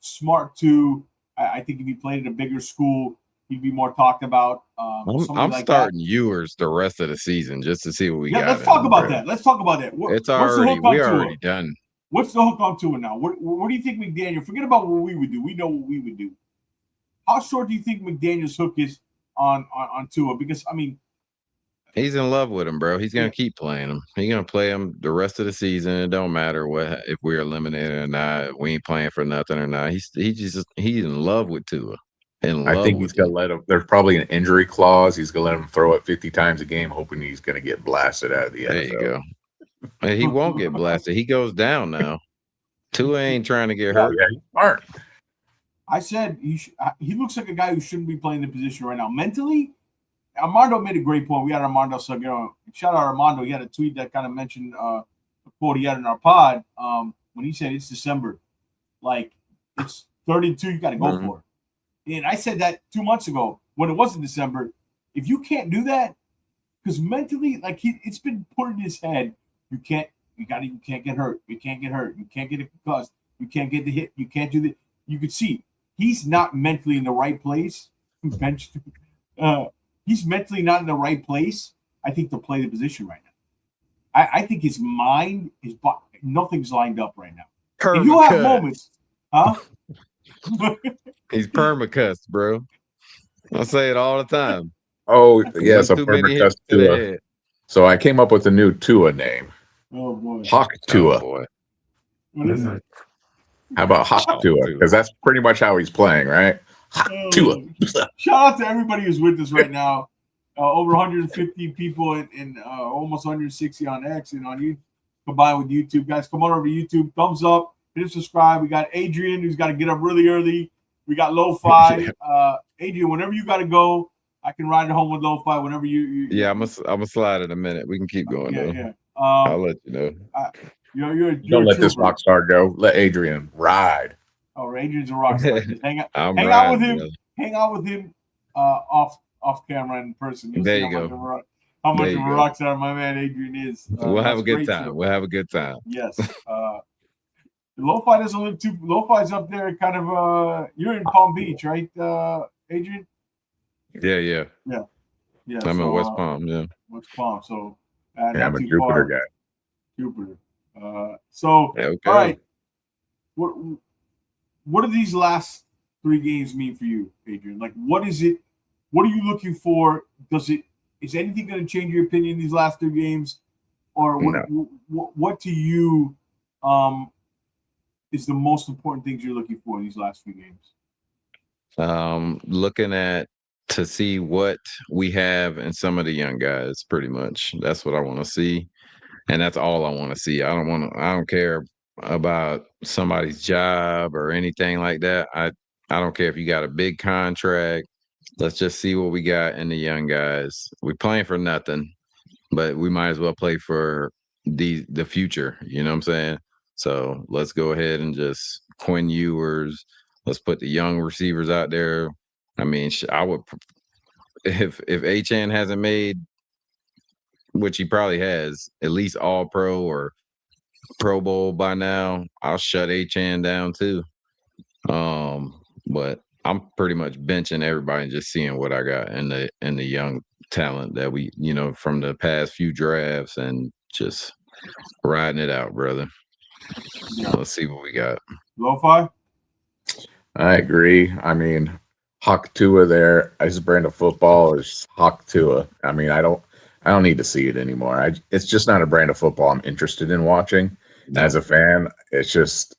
smart too. I think if he played at a bigger school, he'd be more talked about. I'm starting Ewers the rest of the season just to see what we got. Let's talk about that. We're already done. What's the hook on Tua now? What do you think McDaniel? Forget about what we would do. We know what we would do. How short do you think McDaniel's hook is on Tua? Because he's in love with him, bro. He's gonna keep playing him. He's gonna play him the rest of the season. It don't matter if we're eliminated or not. We ain't playing for nothing or not. He's in love with Tua. I think he's gonna let him. There's probably an injury clause. He's gonna let him throw it 50 times a game, hoping he's gonna get blasted out of the NFL. There you go. And he won't get blasted. He goes down now. Tua ain't trying to get hurt. Yeah, he's smart. I said he looks like a guy who shouldn't be playing the position right now. Mentally, Armando made a great point. We had Armando Salguero. Shout out Armando. He had a tweet that kind of mentioned a quote he had in our pod when he said it's December. Like, it's 32, you got to go for it. And I said that 2 months ago when it wasn't December. If you can't do that, because mentally, like it's been put in his head, you can't get hurt. You can't get hurt. You can't get concussed. You can't get the hit. You can't do the. You could see he's not mentally in the right place. He's mentally not in the right place, I think, to play the position right now. I think his mind, nothing's lined up right now. And you'll have moments, huh? He's permacussed, bro. I say it all the time. Oh, yes, a Too many permacuss hits to the Tua. head. So I came up with a new Tua name. Oh boy. Hawk Oh, Tua. boy. What is it? How about Hawk Tua? Because that's pretty much how he's playing, right? Hawk Tua. Shout out to everybody who's with us right now. Over 150 people and almost 160 on X and on you combined with YouTube. Guys, come on over to YouTube. Thumbs up. Hit subscribe. We got Adrian who's got to get up really early. We got Lo-Fi. Adrian, whenever you got to go, I can ride it home with Lo-Fi whenever you Yeah, I'm gonna slide in a minute. We can keep going though. Yeah. I'll let you know. You're Don't let this trooper. rock star go. Let Adrian ride. Oh, Adrian's a rock star. Just hang out I'm with riding, him. brother. Hang out with him off camera in person. You'll There see you go. how much There of you a go. rock star my man Adrian is. We'll have a good great time. show. We'll have a good time. Yes. Lo-Fi doesn't live too. Lo-Fi's up there, kind of. You're in Palm Beach, right, Adrian? Yeah. Yeah. I'm so, in West Palm. Yeah. West Palm. So Yeah, not I'm a too Jupiter far. guy. Jupiter. So Okay. all right. What do these last 3 games mean for you, Adrian? Like, what is it? What are you looking for? Is anything going to change your opinion in these last 3 games, or what to you is the most important things you're looking for in these last 3 games? Looking at to see what we have in some of the young guys. Pretty much, that's what I want to see, and that's all I want to see. I don't care about somebody's job or anything like that. I don't care if you got a big contract. Let's just see what we got in the young guys. We're playing for nothing, but we might as well play for the future. You know what I'm saying? So let's go ahead and just Quinn Ewers. Let's put the young receivers out there. I mean, I would if Achane hasn't made, which he probably has, at least All Pro or Pro Bowl by now, I'll shut Achane down too. But I'm pretty much benching everybody and just seeing what I got in the young talent that we, from the past few drafts and just riding it out, brother. Yeah. Let's see what we got. Lo-Fi? I agree. I mean, Hawk Tua there, his brand of football is Hawk Tua. I mean, I don't need to see it anymore. It's just not a brand of football I'm interested in watching. No. As a fan, it's just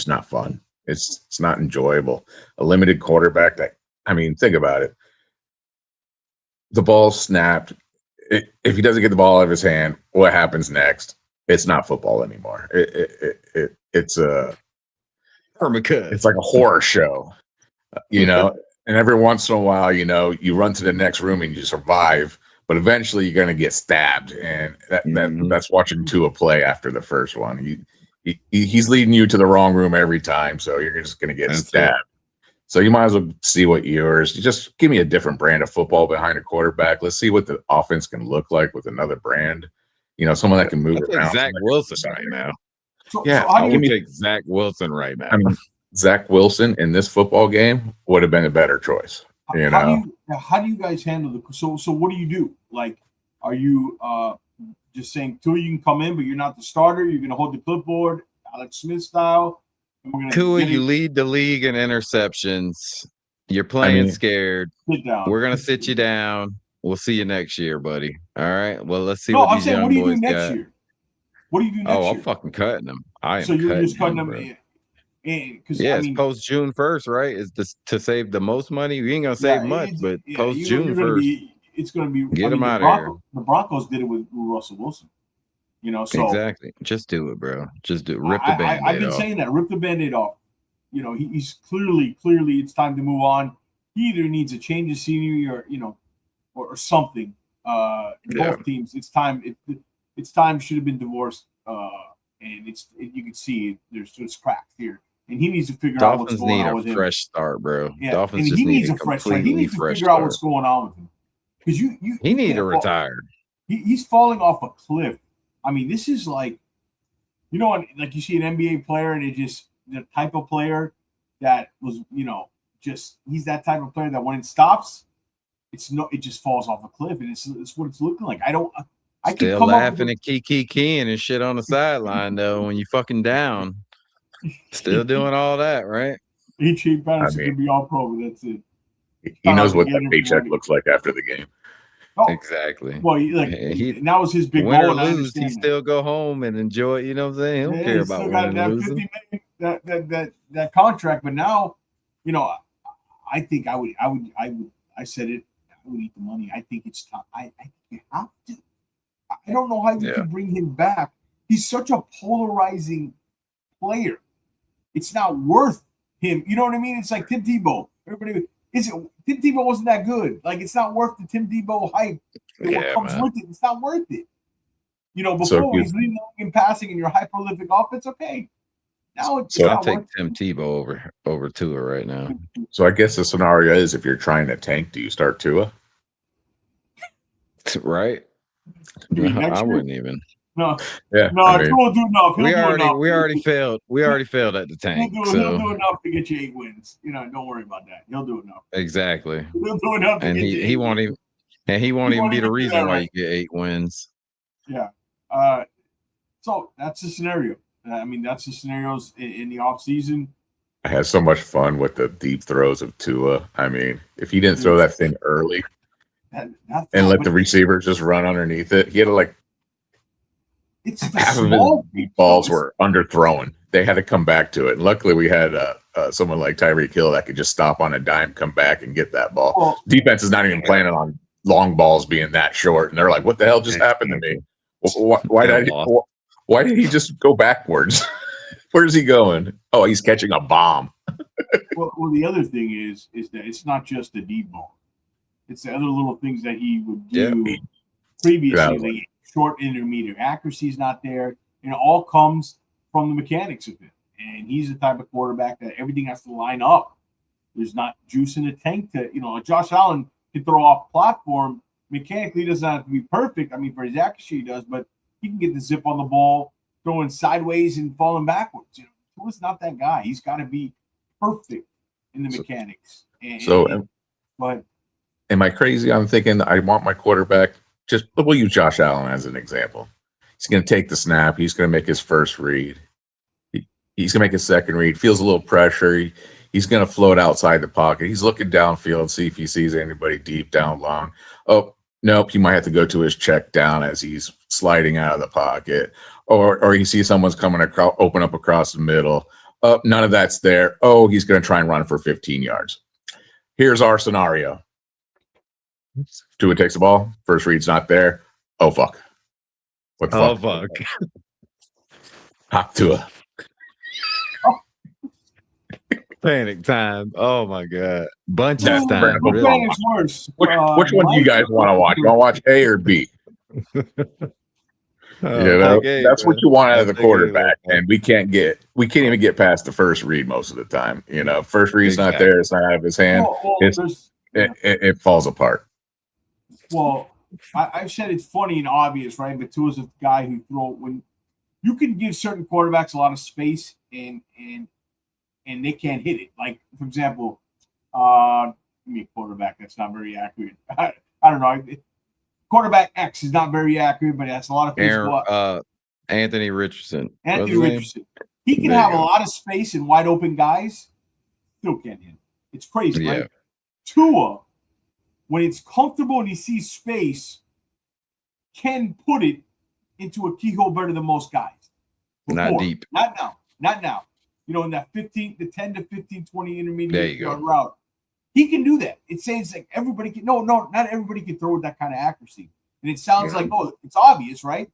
not fun. It's not enjoyable. A limited quarterback think about it. The ball snapped. If he doesn't get the ball out of his hand, what happens next? It's not football anymore. It's like a horror show, and every once in a while, you run to the next room and you survive, but eventually you're going to get stabbed. And that's watching Tua play after the first one. He's leading you to the wrong room every time, so you're just going to get stabbed. So you might as well see what yours. Just give me a different brand of football behind a quarterback. Let's see what the offense can look like with another brand. Someone that can move around. Like Zach Wilson right now. I would take Zach Wilson right now. I mean, Zach Wilson in this football game would have been a better choice. How do you guys handle the so what do you do? Like, are you just saying Tua, you can come in, but you're not the starter? You're going to hold the clipboard, Alex Smith style? Tua, you lead the league in interceptions. You're playing scared. Sit down. We're going to sit you down. We'll see you next year, buddy. All right. Well, let's see what these young what do you boys do next got. year? What do you do next year? I'm fucking cutting them. So you're just cutting them in. It's post June 1st, right? Is this to save the most money? We ain't gonna save much, but post June 1st, it's gonna be. Get them out of here. The Broncos did it with Russell Wilson. So exactly. Just do it, bro. Just do it. Rip the Band-Aid off. I've been saying that. Rip the Band-Aid off. He's clearly it's time to move on. He either needs a change of scenery or something. Both teams. It's time. It's time. Should have been divorced. And you can see there's cracks here, and he needs to figure out what's going on with him. Dolphins need a fresh start, bro. Yeah, Dolphins and just he needs need a fresh start. He needs to figure out what's going on with him, because he need to retire. He's falling off a cliff. I mean, this is like, like you see an NBA player, and the type of player that was, he's that type of player that when it stops, it just falls off a cliff, and it's what it's looking like. I Still laughing at keying and shit on the sideline though when you fucking down. Still doing all that, right? H.A. Patterson could be all pro, but that's it. He knows what that paycheck looks like after the game. Oh, exactly. Well, that was his big win goal. Or lose, he still go home and enjoy it. You know what I'm saying? He don't care about winning or losing. That contract, but now, I think I said it. I would eat the money. I think it's time. I think you have to. I don't know how you can bring him back. He's such a polarizing player. It's not worth him. You know what I mean? It's like Tim Tebow. Tim Tebow wasn't that good. Like, it's not worth the Tim Tebow hype. What comes with it, it's not worth it. Before he's leading the league in passing and your high prolific offense, okay. Now it's I'll take Tim Tebow over Tua right now. So I guess the scenario is, if you're trying to tank, do you start Tua? Right? I wouldn't even. No, yeah. Tua will do enough. We already failed. We already failed at the tank. He'll do enough to get you 8 wins. Don't worry about that. He'll do enough. Exactly. He'll do enough. And he won't even. And he won't even be the reason why you get 8 wins. Yeah. So that's the scenario. That's the scenarios in the offseason. I had so much fun with the deep throws of Tua. If he didn't throw that thing early and let the receivers just run underneath it, he had to half of his deep balls were underthrown. They had to come back to it. And luckily, we had someone like Tyreek Hill that could just stop on a dime, come back, and get that ball. Well, defense is not even planning on long balls being that short, and they're like, "What the hell just happened to me? Why did he just go backwards? Where's he going? Oh, he's catching a bomb." well, the other thing is that it's not just the deep ball; it's the other little things that he would do previously. Like short intermediate accuracy is not there. It all comes from the mechanics of it. And he's the type of quarterback that everything has to line up. There's not juice in the tank to, Josh Allen can throw off platform. Mechanically, doesn't have to be perfect. For his accuracy, he does, but he can get the zip on the ball, throwing sideways and falling backwards. Tua's not that guy. He's got to be perfect in the mechanics. But am I crazy? I'm thinking I want my quarterback. We'll use Josh Allen as an example. He's going to take the snap. He's going to make his first read. He's going to make his second read. Feels a little pressure. He's going to float outside the pocket. He's looking downfield, see if he sees anybody deep down long. Oh, nope. He might have to go to his check down as he's sliding out of the pocket. Or he sees someone's coming open up across the middle. Oh, none of that's there. Oh, he's going to try and run for 15 yards. Here's our scenario. Tua takes the ball. First read's not there. Oh, fuck. What the fuck? Oh, fuck. Hop Tua. Panic time. Oh, my God. Bunch of time. Really. Worse. Which one do you guys want to watch? You want to watch A or B? That's what you want out of the quarterback, and we can't even get past the first read most of the time. First read's not there. It's not out of his hand. It falls apart. Well, I've said it's funny and obvious, right? But Tua's a guy who when you can give certain quarterbacks a lot of space and they can't hit it. Like, for example, give me a quarterback that's not very accurate. I don't know. Quarterback X is not very accurate, but that's a lot of Anthony Richardson. Anthony Richardson. He can have a lot of space and wide open guys. Still can't hit. It's crazy, right? Tua, when it's comfortable and he sees space, can put it into a keyhole better than most guys. Before. Not deep. Not now. In that 10 to 15, 20 intermediate yard route. He can do that. It says like everybody can. No, not everybody can throw with that kind of accuracy. And it sounds like, it's obvious, right?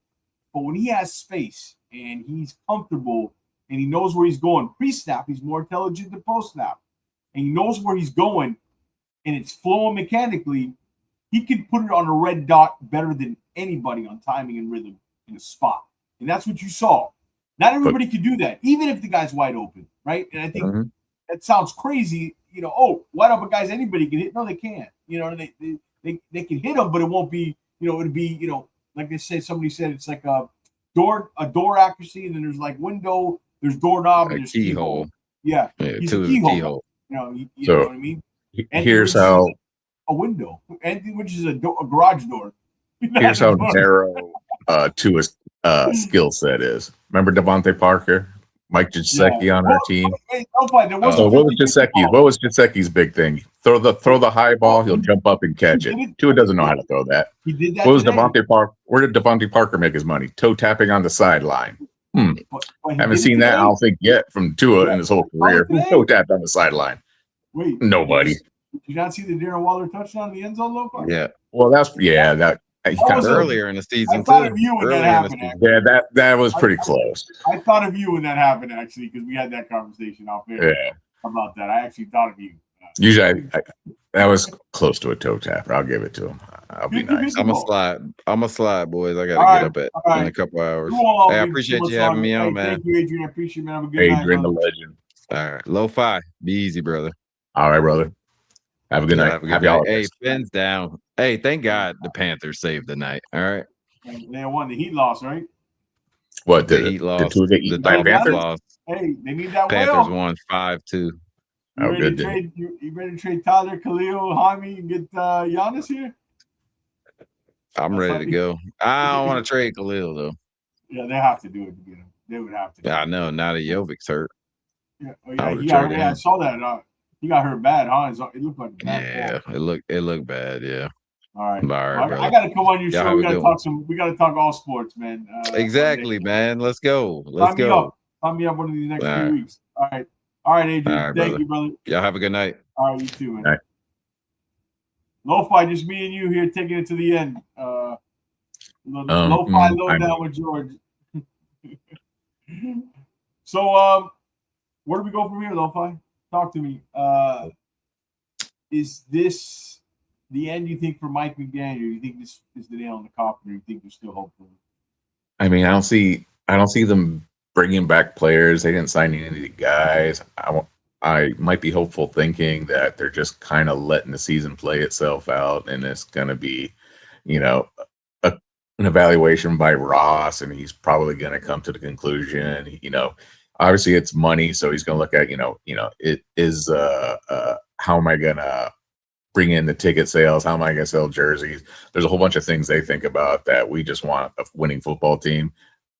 But when he has space and he's comfortable and he knows where he's going, pre-snap, he's more intelligent than post-snap. And he knows where he's going and it's flowing mechanically, he can put it on a red dot better than anybody on timing and rhythm in a spot. And that's what you saw. Not everybody can do that, even if the guy's wide open, right? And I think that sounds crazy. Wide open guys anybody can hit. No, they can't. They can hit them, but it won't be. It'd be like they say. Somebody said it's like a door accuracy, and then there's like window, there's doorknob, and there's keyhole. Yeah, he's a keyhole. You know what I mean. Here's how a window, which is a garage door. Here's how narrow Tua's skill set is. Remember Devontae Parker? Mike Gesicki on our team. So what was Gesicki's big thing? Throw the high ball, he'll jump up and catch it. Tua doesn't know how to throw that. He did that. What was Devontae Parker? Where did Devontae Parker make his money? Toe tapping on the sideline. Haven't seen that, I don't think, yet from Tua in his whole career. Who toe tapped on the sideline? Wait, nobody. Did you not see the Darren Waller touchdown in the end zone, Loco? Yeah. Well, that earlier in the season. I thought of you when that happened. Yeah, that was pretty close. I thought of you when that happened, actually, because we had that conversation off air about that. I actually thought of you. Usually, that was close to a toe tapper. I'll give it to him. I'll be nice. I'm a slide, boys. I gotta get up in a couple hours. Hey, I appreciate you having me on, man. Thank you, Adrian. I appreciate it, man. Have a good night. Adrian, the legend. All right, Lo-Fi. Be easy, brother. All right, brother. Have a good night. Happy holidays. Hey, Finn's down. Hey, thank God the Panthers saved the night. All right. They won. The Heat lost, right? What the Heat lost? The Dolphins lost. Hey, they need that. Panthers won 5-2. You ready to trade Tyler, Khalil, Jaime, and get Giannis here? I'm ready to go. I don't want to trade Khalil though. Yeah, they have to do it to get him. They would have to. I know. Now that Jovic's hurt. Yeah, I saw that. He got hurt bad, huh? It looked like a bad fall. it looked bad. Yeah. All right, brother. I got to come on your show. We got to talk all sports, man. Exactly, man. Let's go. Sign me up one of these next few weeks. All right, Adrian. Thank you, brother. Y'all have a good night. All right, you too, man. Right. Lo-Fi, just me and you here taking it to the end. Lo-Fi, low down with George. So, where do we go from here, Lo-Fi? Talk to me. Is this the end, you think, for Mike McDaniel? You think this is the nail in the coffin, or you think there's still hope for him? I mean, I don't see them bringing back players. They didn't sign any of the guys. I might be hopeful thinking that they're just kind of letting the season play itself out, and it's going to be, an evaluation by Ross, and he's probably going to come to the conclusion, obviously it's money, so he's going to look at, it is how am I going to bring in the ticket sales? How am I going to sell jerseys? There's a whole bunch of things they think about that we just want a winning football team,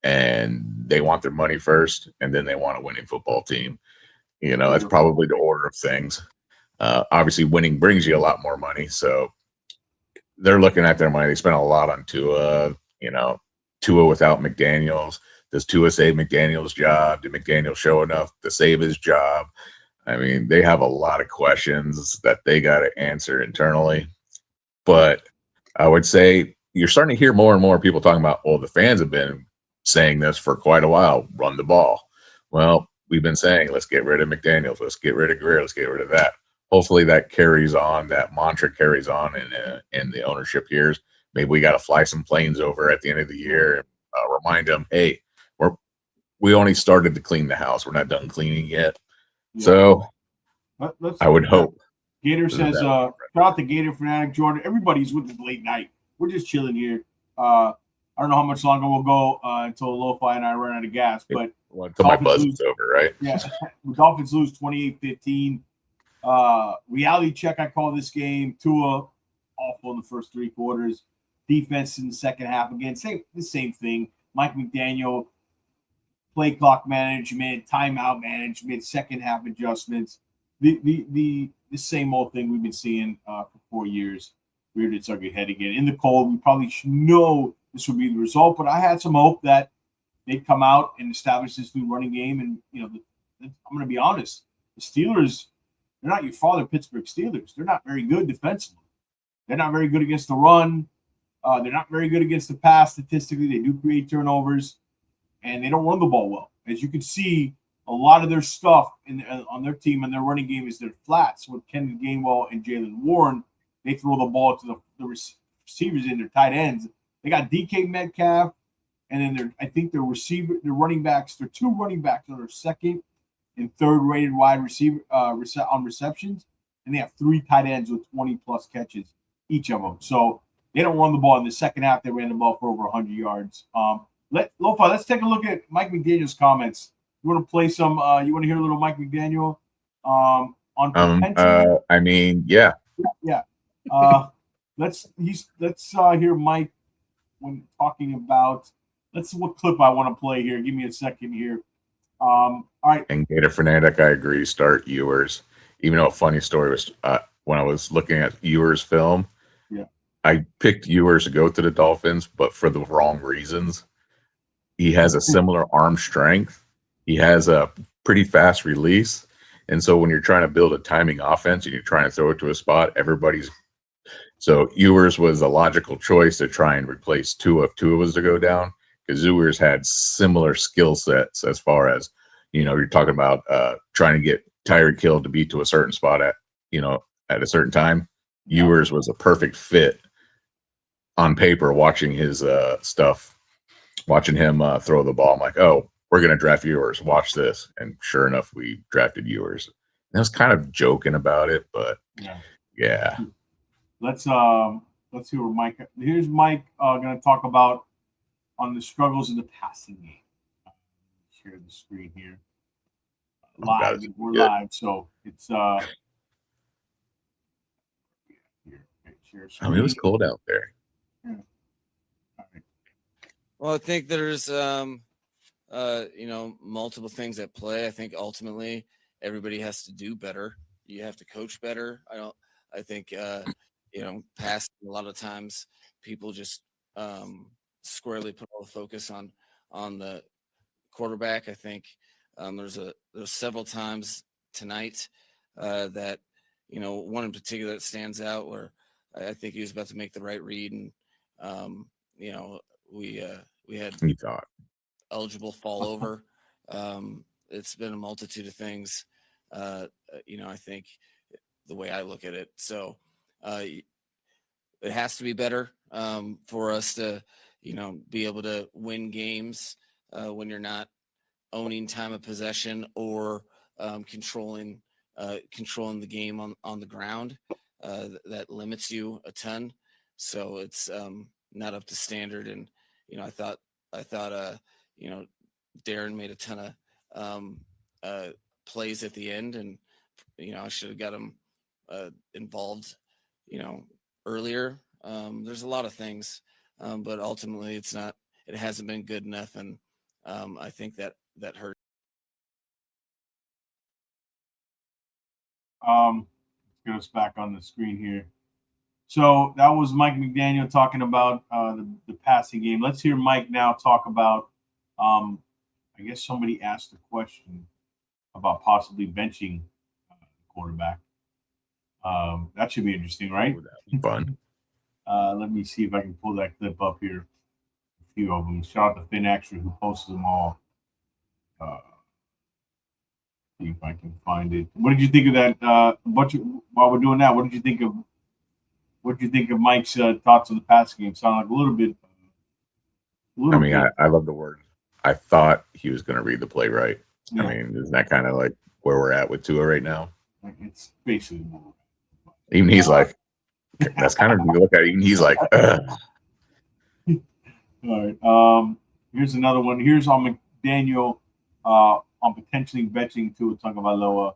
and they want their money first, and then they want a winning football team. That's probably the order of things. Obviously, winning brings you a lot more money, so they're looking at their money. They spent a lot on Tua. Tua without McDaniels. Does Tua save McDaniels' job? Did McDaniels show enough to save his job? I mean, they have a lot of questions that they got to answer internally. But I would say you're starting to hear more and more people talking about, the fans have been saying this for quite a while, run the ball. Well, we've been saying, let's get rid of McDaniels. Let's get rid of Greer. Let's get rid of that. Hopefully that carries on. That mantra carries on in the ownership years. Maybe we got to fly some planes over at the end of the year and remind them, hey, we only started to clean the house. We're not done cleaning yet. Yeah. So I would hope. Gator says, shout out to Gator Fanatic Jordan. Everybody's with us late night. We're just chilling here. I don't know how much longer we'll go until Lo-Fi and I run out of gas, but until my buzz is over, right? Yeah. The Dolphins lose 28-15. Reality check, I call this game. Tua awful in the first three quarters. Defense in the second half again. The same thing. Mike McDaniel, play clock management, timeout management, second half adjustments. The same old thing we've been seeing for 4 years. Reared its ugly head again. In the cold, we probably should know this would be the result, but I had some hope that they'd come out and establish this new running game. And, I'm going to be honest, the Steelers, they're not your father Pittsburgh Steelers. They're not very good defensively. They're not very good against the run. They're not very good against the pass statistically. They do create turnovers, and they don't run the ball well. As you can see, a lot of their stuff on their team and their running game is their flats with Kenneth Gainwell and Jalen Warren. They throw the ball to the receivers in their tight ends. They got DK Metcalf, and then their running backs. Their two running backs are their second and third rated wide receiver on receptions, and they have three tight ends with 20-plus catches, each of them. So they don't run the ball. In the second half, they ran the ball for over 100 yards. Lo-Fi, let's take a look at Mike McDaniel's comments. You want to play some? You want to hear a little Mike McDaniel on potential? I mean, yeah. Yeah. Let's hear Mike when talking about. What clip I want to play here. Give me a second here. All right. And Gator Fanatic, I agree. Start Ewers. Even though a funny story was when I was looking at Ewers' film, I picked Ewers to go to the Dolphins, but for the wrong reasons. He has a similar arm strength. He has a pretty fast release. And so when you're trying to build a timing offense and you're trying to throw it to a spot, so Ewers was a logical choice to try and replace Tua if Tua was to go down, because Ewers had similar skill sets as far as, you're talking about trying to get Tyreek Hill to be to a certain spot at a certain time. Ewers was a perfect fit on paper, watching his stuff, watching him throw the ball. I'm like, oh, we're going to draft Ewers. Watch this. And sure enough, we drafted Ewers. And I was kind of joking about it, but yeah. Let's see where Mike. Here's Mike going to talk about on the struggles of the passing game. Share the screen here. Live. We're live, so it's here. I mean, it was cold out there. Yeah. All right. Well, I think there's multiple things at play. I think ultimately everybody has to do better. You have to coach better. I think passing a lot of times people just squarely put all the focus on the quarterback. I think there's several times tonight that one in particular that stands out where I think he was about to make the right read, and we had eligible fall over. It's been a multitude of things. I think the way I look at it, so it has to be better for us to be able to win games when you're not owning time of possession or controlling the game on the ground. That limits you a ton. So it's not up to standard. And I thought Darren made a ton of plays at the end, and I should have got him involved earlier. There's a lot of things, but ultimately it hasn't been good enough, and I think that hurt. Get us back on the screen here. So that was Mike McDaniel talking about the passing game. Let's hear Mike now talk about. I guess somebody asked a question about possibly benching the quarterback. That should be interesting, right? Fun. Let me see if I can pull that clip up here. A few of them. Shout out to Finn Extra who posted them all. See if I can find it. What did you think of that? While we're doing that, what did you think of Mike's thoughts on the passing game? Sound like a little bit. I love the word. I thought he was going to read the play right. Yeah. I mean, isn't that kind of like where we're at with Tua right now? It's basically. Even he's like, that's kind of, you look at it, even he's like, ugh. All right. Here's another one. Here's on McDaniel on potentially benching Tua Tagovailoa.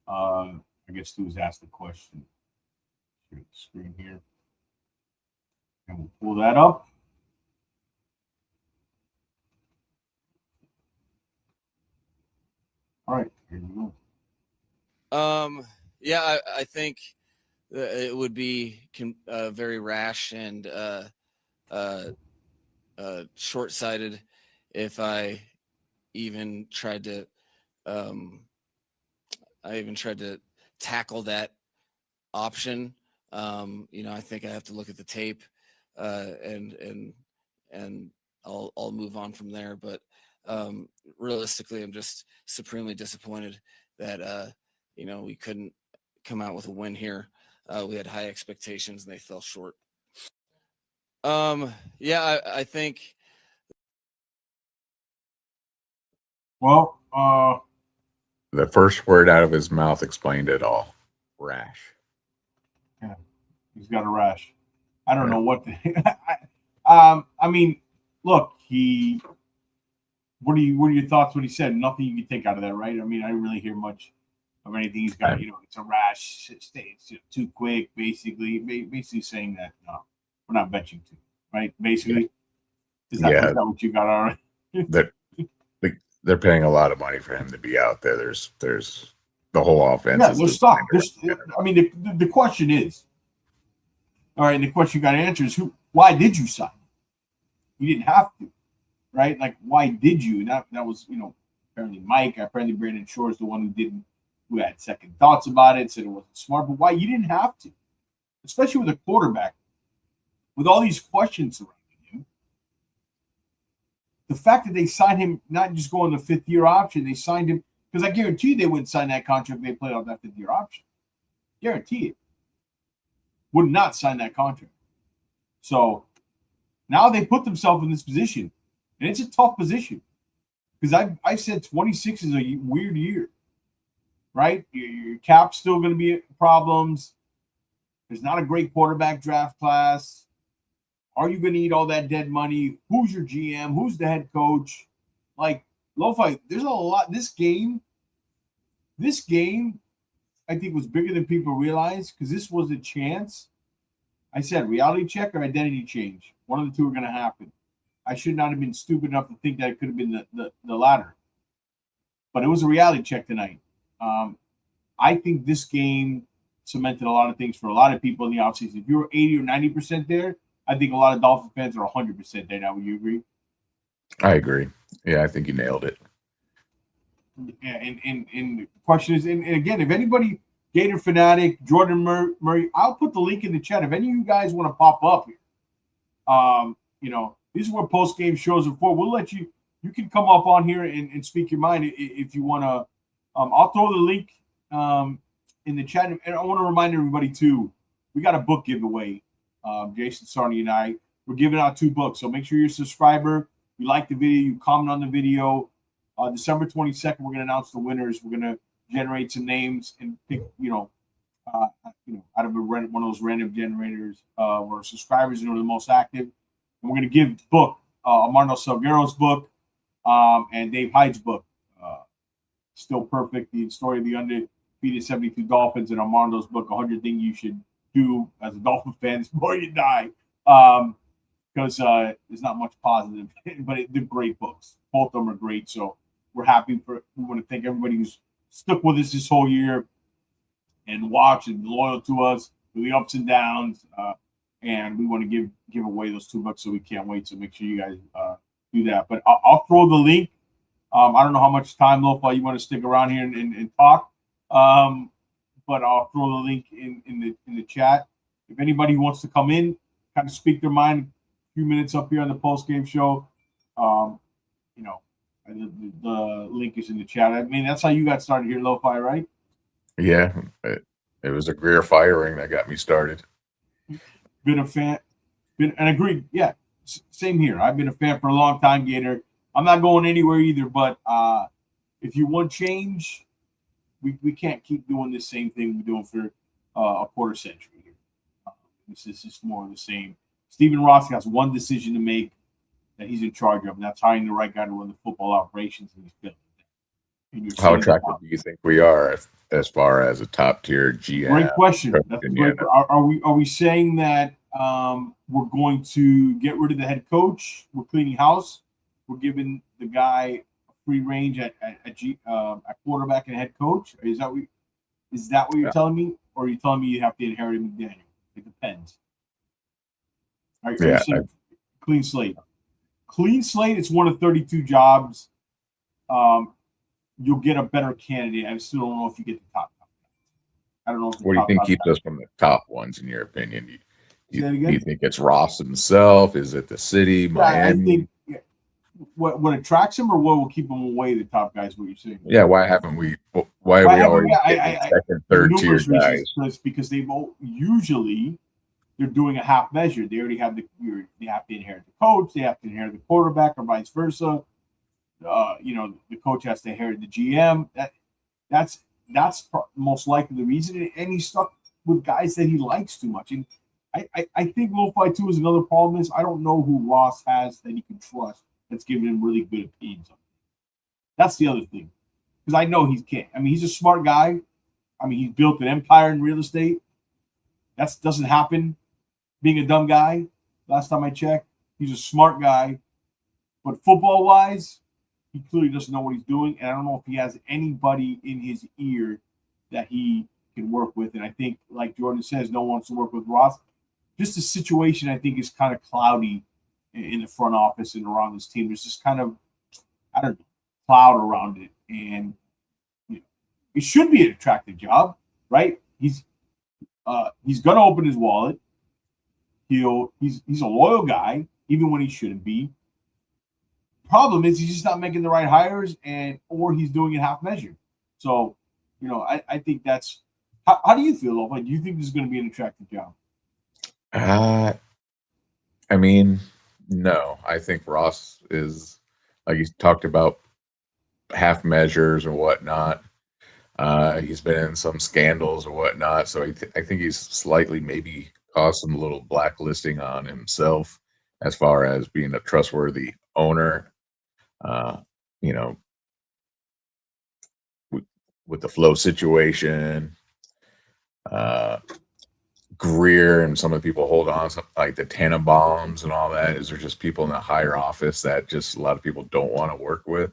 I guess Tua was asked the question. Share the screen here. And we'll pull that up. All right, here you go. Yeah, I think it would be very rash and short-sighted if I even tried to tackle that option. I think I have to look at the tape and I'll move on from there. But realistically, I'm just supremely disappointed that we couldn't come out with a win here. We had high expectations and they fell short. I think. Well, the first word out of his mouth explained it all. Rash. Yeah, he's got a rash. I don't know what I mean, look, what are your thoughts when he said? Nothing you can take out of that, right? I mean, I didn't really hear much of anything he's got. It's a rash. It's too quick, basically saying that no, we're not benching too, right? Basically, is that what you got already? they're paying a lot of money for him to be out there. There's the whole offense. Yeah, they're stuck. I mean, the question is, all right, and the question you got to answer is why did you sign him? You didn't have to, right? Like, why did you? And that was, apparently Mike, apparently Brandon Shore is the one who had second thoughts about it, said it wasn't smart, but why? You didn't have to, especially with a quarterback, with all these questions surrounding him. The fact that they signed him, not just going the fifth-year option, they signed him, because I guarantee you they wouldn't sign that contract if they played off that fifth-year option. Guarantee it. Would not sign that contract. So now they put themselves in this position, and it's a tough position because I said 26 is a weird year, right? Your cap's still going to be problems. There's not a great quarterback draft class. Are you going to eat all that dead money? Who's your GM? Who's the head coach? Like, Lo-Fi, there's a lot. This game, I think, was bigger than people realize because this was a chance. I said reality check or identity change. One of the two are going to happen. I should not have been stupid enough to think that it could have been the latter. But it was a reality check tonight. I think this game cemented a lot of things for a lot of people in the offseason. If you were 80 or 90% there, I think a lot of Dolphin fans are 100% there now. Would you agree? I agree. Yeah, I think you nailed it. Yeah, and the question is, and again, if anybody, Gator Fanatic, Jordan Murray, I'll put the link in the chat. If any of you guys want to pop up here, these are what post-game shows are for. We'll let you can come up on here and speak your mind if you want to. I'll throw the link in the chat. And I want to remind everybody, too, we got a book giveaway. Jason Sarney and I, we're giving out 2 books. So make sure you're a subscriber. You like the video, you comment on the video. December 22nd, we're going to announce the winners. We're going to generate some names and pick, out of one of those random generators where subscribers are the most active. And we're going to give book, Armando Salguero's book, and Dave Hyde's book, Still Perfect, the story of the undefeated 72 Dolphins, and Armando's book, 100 Things You Should Do as a Dolphin fan before you die. Because there's not much positive, but they're great books. Both of them are great. So we're happy we want to thank everybody who's stuck with us this whole year and watched and loyal to us through the ups and downs. And we want to give away those 2 books, so we can't wait. So make sure you guys do that. But I'll throw the link. I don't know how much time, Lo-Fi, you want to stick around here and talk. But I'll throw the link in the chat. If anybody wants to come in, kind of speak their mind, a few minutes up here on the post-game show, the link is in the chat. I mean, that's how you got started here, Lo-Fi, right? Yeah, it was a Greer firing that got me started. Been a fan, and agreed. Yeah, same here. I've been a fan for a long time, Gator. I'm not going anywhere either, but if you want change, we can't keep doing the same thing we've been doing for a quarter century here. This is just more of the same. Stephen Ross has one decision to make that he's in charge of, and that's hiring the right guy to run the football operations in this building. How attractive do you think we are as far as a top tier GM? Great question. That's great. Are we saying that we're going to get rid of the head coach? We're cleaning house. We're giving the guy free range at quarterback and head coach. Is that what you're telling me, or are you telling me you have to inherit McDaniel? It depends. All right, yeah, clean slate. Clean slate. It's one of 32 jobs. You'll get a better candidate. I still don't know if you get the top. I don't know. What do you think keeps us from the top ones, in your opinion? Do you think it's Ross himself? Is it the city, Miami? I think what attracts him, or what will keep him away, the top guys? What you're saying? Yeah. Why haven't we? Why are we always second, third tier guys? Because they've usually they're doing a half measure. They already have they have to inherit the coach. They have to inherit the quarterback, or vice versa. The coach has to inherit the GM. That's most likely the reason. And he's stuck with guys that he likes too much. And I think Lo-Fi too is another problem. Is I don't know who Ross has that he can trust that's giving him really good opinions. That's the other thing, because I know he can't. I mean, he's a smart guy. I mean, he's built an empire in real estate. That doesn't happen. Being a dumb guy. Last time I checked, he's a smart guy. But football-wise, he clearly doesn't know what he's doing, and I don't know if he has anybody in his ear that he can work with. And I think, like Jordan says, no one wants to work with Ross. Just the situation, I think, is kind of cloudy in the front office and around this team. There's just kind of, I don't know, cloud around it, and it should be an attractive job, right? He's going to open his wallet. He's a loyal guy, even when he shouldn't be. Problem is, he's just not making the right hires, or he's doing it half measured. So, I think that's. How do you feel? Like, do you think this is going to be an attractive job? I mean, no. I think Ross is, like you talked about, half measures or whatnot. He's been in some scandals or whatnot, so I think he's slightly maybe caused some little blacklisting on himself as far as being a trustworthy owner. With the flow situation, Greer and some of the people hold on, like the Tannenbaums and all that. Is there just people in the higher office that just a lot of people don't want to work with?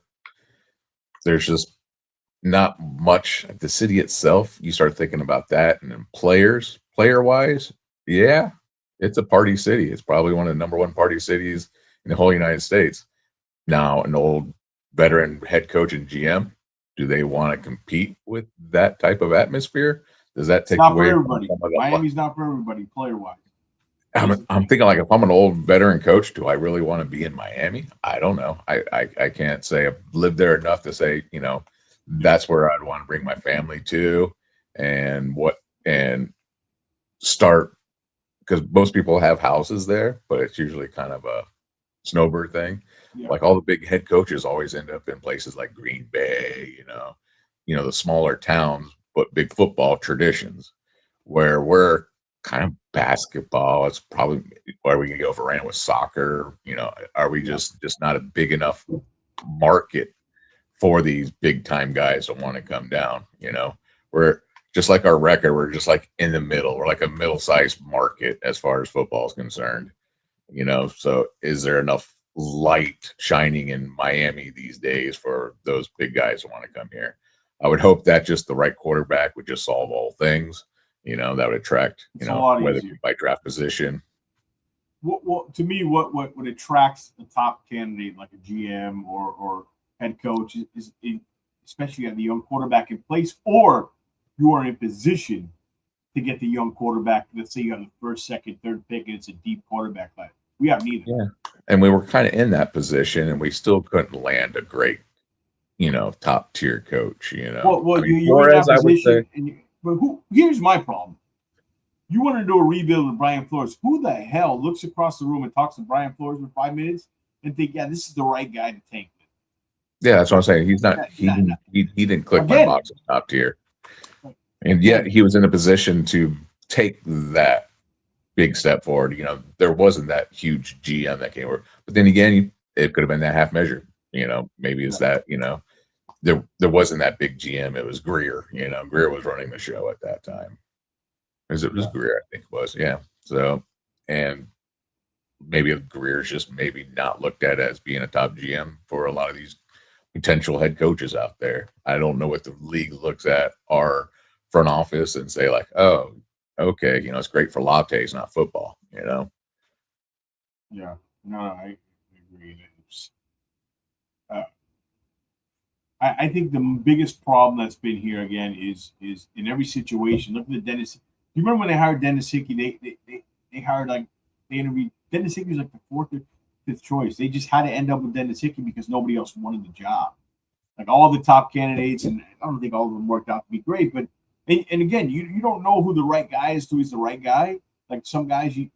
There's just not much. The city itself, you start thinking about that, and then player-wise, yeah, it's a party city. It's probably one of the number one party cities in the whole United States. Now, an old veteran head coach and GM, do they want to compete with that type of atmosphere? Does that take away? Not for everybody. Miami's not for everybody, player-wise. I'm thinking, like, if I'm an old veteran coach, do I really want to be in Miami? I don't know. I can't say I've lived there enough to say, that's where I'd want to bring my family to, and start, because most people have houses there, but it's usually kind of a snowbird thing. Yeah. Like, all the big head coaches always end up in places like Green Bay, the smaller towns, but big football traditions, where we're kind of basketball. It's probably where we can go for ran with soccer. Are we just not a big enough market for these big time guys that want to come down? We're just like our record. We're just like in the middle. We're like a middle-sized market as far as football is concerned. So is there enough light shining in Miami these days for those big guys who want to come here? I would hope that just the right quarterback would just solve all things. That would attract, whether it be by draft position. Well, to me, what attracts the top candidate, like a GM or head coach, is especially at the young quarterback in place, or you are in position to get the young quarterback. Let's say you have the first, second, third pick, and it's a deep quarterback class. We have neither. Yeah, and we were kind of in that position, and we still couldn't land a great, top tier coach. Well, you're in that position. But here's my problem. You want to do a rebuild with Brian Flores. Who the hell looks across the room and talks to Brian Flores for 5 minutes and think, yeah, this is the right guy to tank with? Yeah, that's what I'm saying. He's not. He didn't click my box as top tier, and yet he was in a position to take that big step forward. There wasn't that huge GM that came over, but then again, it could have been that half measure. Maybe it's that. There wasn't that big GM. It was Greer. Greer was running the show at that time. It was Greer, I think it was. Yeah. So, and maybe Greer's just maybe not looked at as being a top GM for a lot of these potential head coaches out there. I don't know what the league looks at our front office and say, like, oh, okay, it's great for lattes, not football. Yeah. No, I agree. I think the biggest problem that's been here again is in every situation. Look at the Dennis. You remember when they hired Dennis Hickey? They hired, they interviewed Dennis Hickey was like the fourth or fifth choice. They just had to end up with Dennis Hickey because nobody else wanted the job. Like, all the top candidates, and I don't think all of them worked out to be great. But and again, you don't know who the right guy is. Who is the right guy? Like, some guys you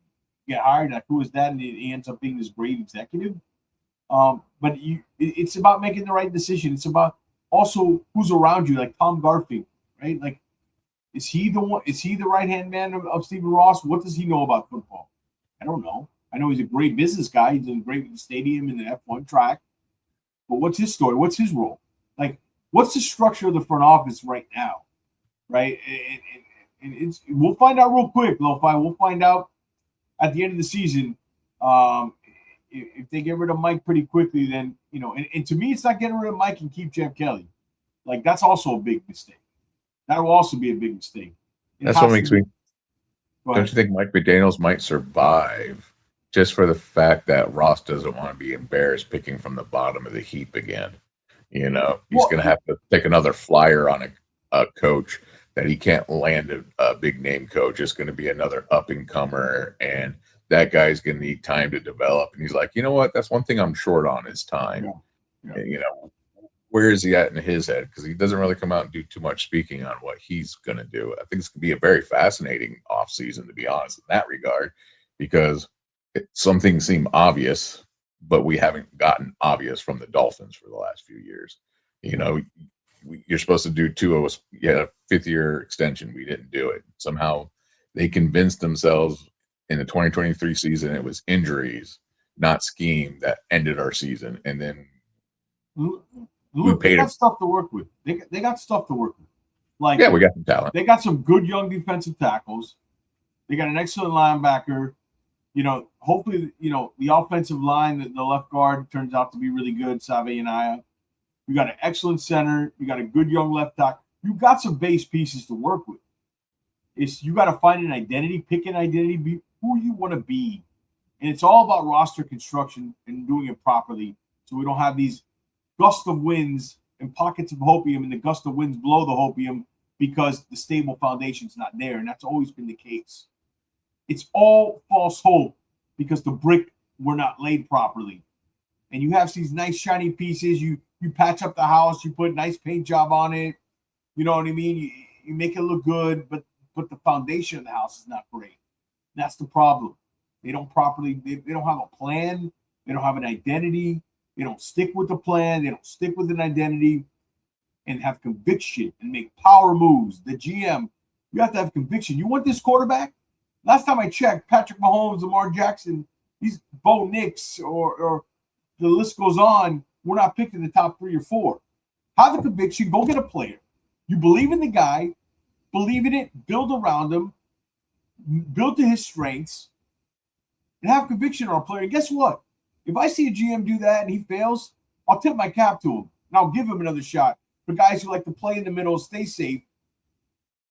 get hired, like, who is that? And he ends up being this great executive. But it's about making the right decision. It's about also who's around you, like Tom Garfinkel, right? Like, is he the one? Is he the right-hand man of Stephen Ross? What does he know about football? I don't know. I know he's a great business guy. He's doing great with the stadium and the F1 track. But what's his story? What's his role? Like, what's the structure of the front office right now, right? And we'll find out real quick, Lo-Fi. We'll find out at the end of the season if they get rid of Mike pretty quickly, then and to me, it's not getting rid of Mike and keep Jeff Kelly. Like that's also a big mistake. That will also be a big mistake. That's what makes me. Don't you think Mike McDaniels might survive just for the fact that Ross doesn't want to be embarrassed picking from the bottom of the heap again? He's going to have to take another flyer on a coach that he can't land a big name coach. It's going to be another up and comer, and that guy's going to need time to develop. And he's like, you know what? That's one thing I'm short on is time. Yeah. And, where is he at in his head? Because he doesn't really come out and do too much speaking on what he's going to do. I think it's going to be a very fascinating offseason, to be honest, in that regard, because some things seem obvious, but we haven't gotten obvious from the Dolphins for the last few years. You're supposed to do Tua, a fifth-year extension. We didn't do it. Somehow they convinced themselves in the 2023 season it was injuries, not scheme, that ended our season. And then they got stuff to work with. They got stuff to work with. We got some talent. They got some good young defensive tackles. They got an excellent linebacker. Hopefully, the offensive line, the left guard turns out to be really good, Save Anaya. You got an excellent center. You got a good young left tackle. You got some base pieces to work with. You got to find an identity, pick an identity, be who you want to be. And it's all about roster construction and doing it properly so we don't have these gusts of winds and pockets of hopium, and the gust of winds blow the hopium because the stable foundation's not there, and that's always been the case. It's all false hope because the brick were not laid properly. And you have these nice shiny pieces. You patch up the house. You put a nice paint job on it. You know what I mean? You make it look good, but the foundation of the house is not great. That's the problem. They don't properly. They don't have a plan. They don't have an identity. They don't stick with the plan. They don't stick with an identity and have conviction and make power moves. The GM, you have to have conviction. You want this quarterback? Last time I checked, Patrick Mahomes, Lamar Jackson, these Bo Nix, or the list goes on. We're not picking the top 3 or 4. Have the conviction. Go get a player. You believe in the guy. Believe in it. Build around him. Build to his strengths. And have conviction on a player. And guess what? If I see a GM do that and he fails, I'll tip my cap to him. And I'll give him another shot. For guys who like to play in the middle, stay safe,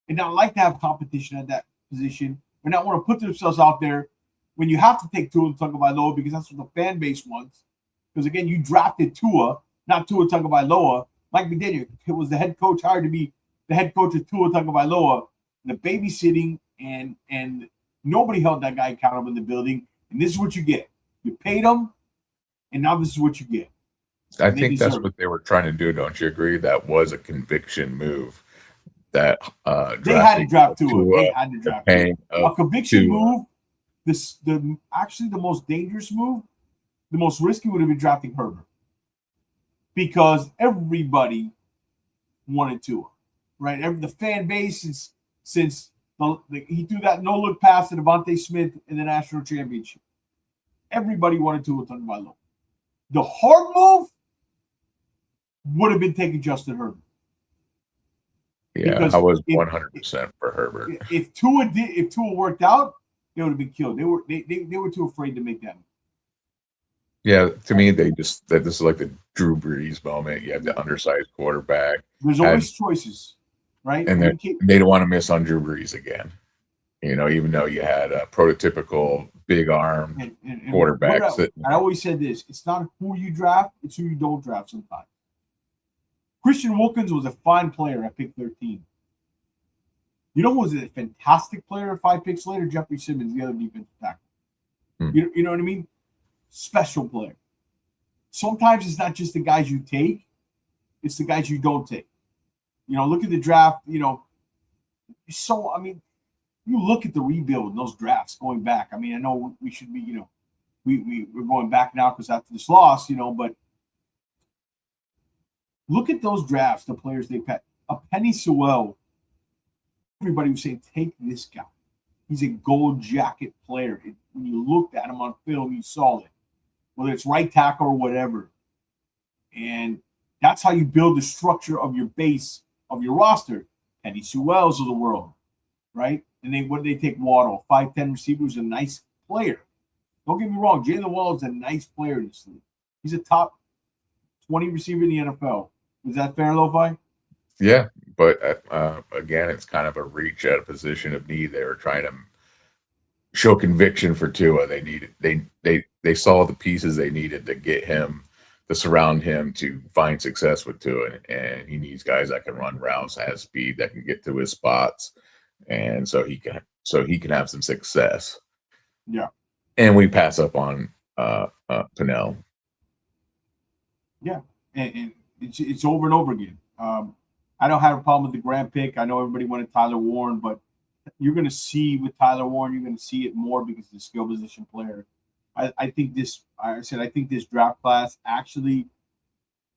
and not like to have competition at that position, or not want to put themselves out there when you have to take Tua Tagovailoa because that's what the fan base wants. Because, again, you drafted Tua, not Tua Tagovailoa. Mike McDaniel was the head coach hired to be the head coach of Tua Tagovailoa. The babysitting, and nobody held that guy accountable in the building. And this is what you get. You paid him, and now this is what you get. I think that's what they were trying to do. Don't you agree? That was a conviction move. That they had to draft Tua. They had to draft Tua. A conviction move. The most dangerous move, the most risky would have been drafting Herbert, because everybody wanted Tua, right? The fan base since he threw that no look pass to Devontae Smith in the national championship. Everybody wanted Tua Tagovailoa. The hard move would have been taking Justin Herbert. Yeah, because I was 100% for Herbert. If Tua worked out, they would have been killed. They were too afraid to make that move. Yeah, to me, this is like the Drew Brees moment. You have the undersized quarterback. There's always choices, right? And they don't want to miss on Drew Brees again. Even though you had a prototypical big arm quarterback. I always said this: it's not who you draft; it's who you don't draft. Sometimes. Christian Wilkins was a fine player at pick 13. You know who was a fantastic player 5 picks later? Jeffrey Simmons, the other defensive tackle. You know what I mean? Special player. Sometimes it's not just the guys you take, it's the guys you don't take. Look at the draft, you look at the rebuild in those drafts going back. I know we should be, we're going back now because after this loss, but look at those drafts, the players they picked. A Penny Sewell, everybody was saying, take this guy. He's a gold jacket player. When you looked at him on film, you saw it, whether it's right tackle or whatever. And that's how you build the structure of your base of your roster. Penny Sewells of the world, right? And what did they take? Waddle, 5'10" receiver, was a nice player. Don't get me wrong. Jalen Waddle is a nice player in this league. He's a top 20 receiver in the NFL. Is that fair, Lo-Fi? Yeah, but again, it's kind of a reach at a position of need. They were trying to show conviction for Tua. They saw the pieces they needed to get him, to surround him, to find success with Tua, and he needs guys that can run routes, has speed, that can get to his spots, and so he can have some success. Yeah. And we pass up on Pinnell. Yeah, and it's over and over again. I don't have a problem with the Grant pick. I know everybody wanted Tyler Warren, but you're going to see with Tyler Warren, you're going to see it more because he's a skill position player. I think this draft class actually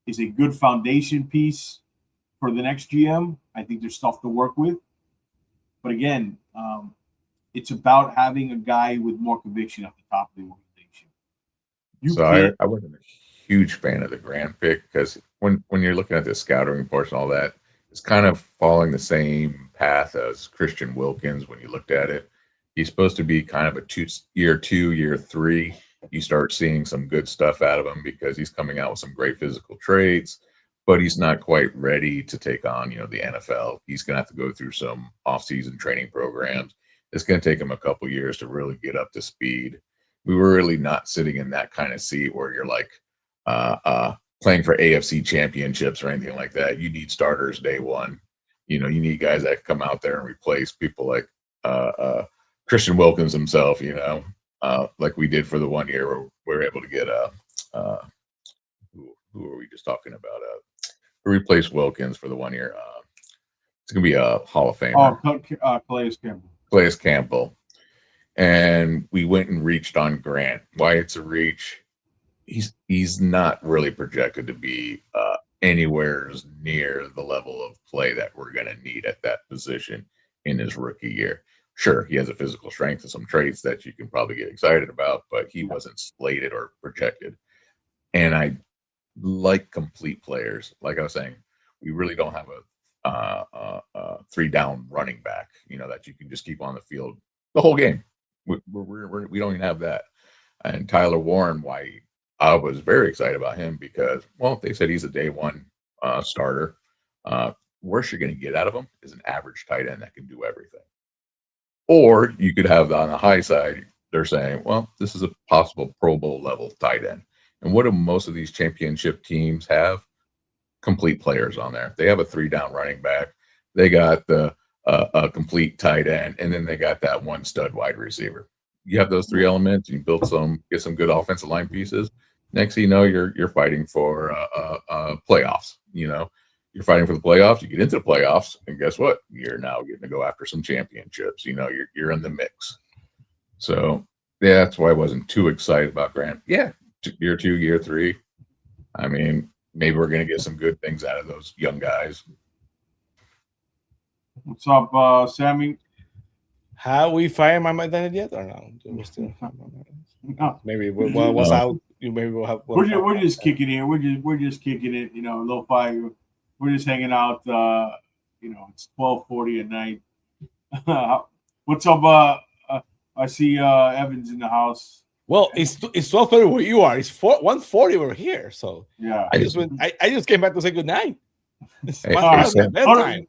is a good foundation piece for the next GM. I think there's stuff to work with. But again, it's about having a guy with more conviction at the top of the organization. I wasn't a huge fan of the Grant pick because when you're looking at the scouting reports and all that, it's kind of following the same path as Christian Wilkins when you looked at it. He's supposed to be kind of a year 2, year 3. You start seeing some good stuff out of him because he's coming out with some great physical traits, but he's not quite ready to take on, the NFL. He's going to have to go through some off-season training programs. It's going to take him a couple years to really get up to speed. We were really not sitting in that kind of seat where you're like playing for AFC championships or anything like that. You need starters day one. You need guys that come out there and replace people like Christian Wilkins himself, like we did for the 1 year where we were able to get who were we just talking about? Replace Wilkins for the 1 year. It's going to be a Hall of Famer. Calais Campbell. And we went and reached on Grant. Why it's a reach? He's not really projected to be anywhere near the level of play that we're going to need at that position in his rookie year. Sure, he has a physical strength and some traits that you can probably get excited about, but he wasn't slated or projected. And I like complete players. Like I was saying, we really don't have a 3-down running back, that you can just keep on the field the whole game. We don't even have that. And Tyler Warren, why I was very excited about him because, well, they said he's a day one starter. Worst you're going to get out of him is an average tight end that can do everything. Or you could have on the high side, they're saying, well, this is a possible Pro Bowl level tight end. And what do most of these championship teams have? Complete players on there. They have a 3-down running back. They got a complete tight end, and then they got that one stud wide receiver. You have those 3 elements. You get some good offensive line pieces. Next thing you know, you're fighting for playoffs. You're fighting for the playoffs. You get into the playoffs, and guess what? You're now getting to go after some championships. You're in the mix. So yeah, that's why I wasn't too excited about Grant. Yeah, year 2, year 3. I mean, maybe we're going to get some good things out of those young guys. What's up, Sammy? Have we fired my identity yet or no? We're still no. Maybe what's out. Maybe we'll have. We're just kicking it. We're just kicking it. Lo-fi. We're just hanging out. It's 12:40 at night. What's up? I see Evans in the house. Well, it's 12:30 where you are. It's 1:40 over here. So yeah, I just came back to say good night. Bedtime.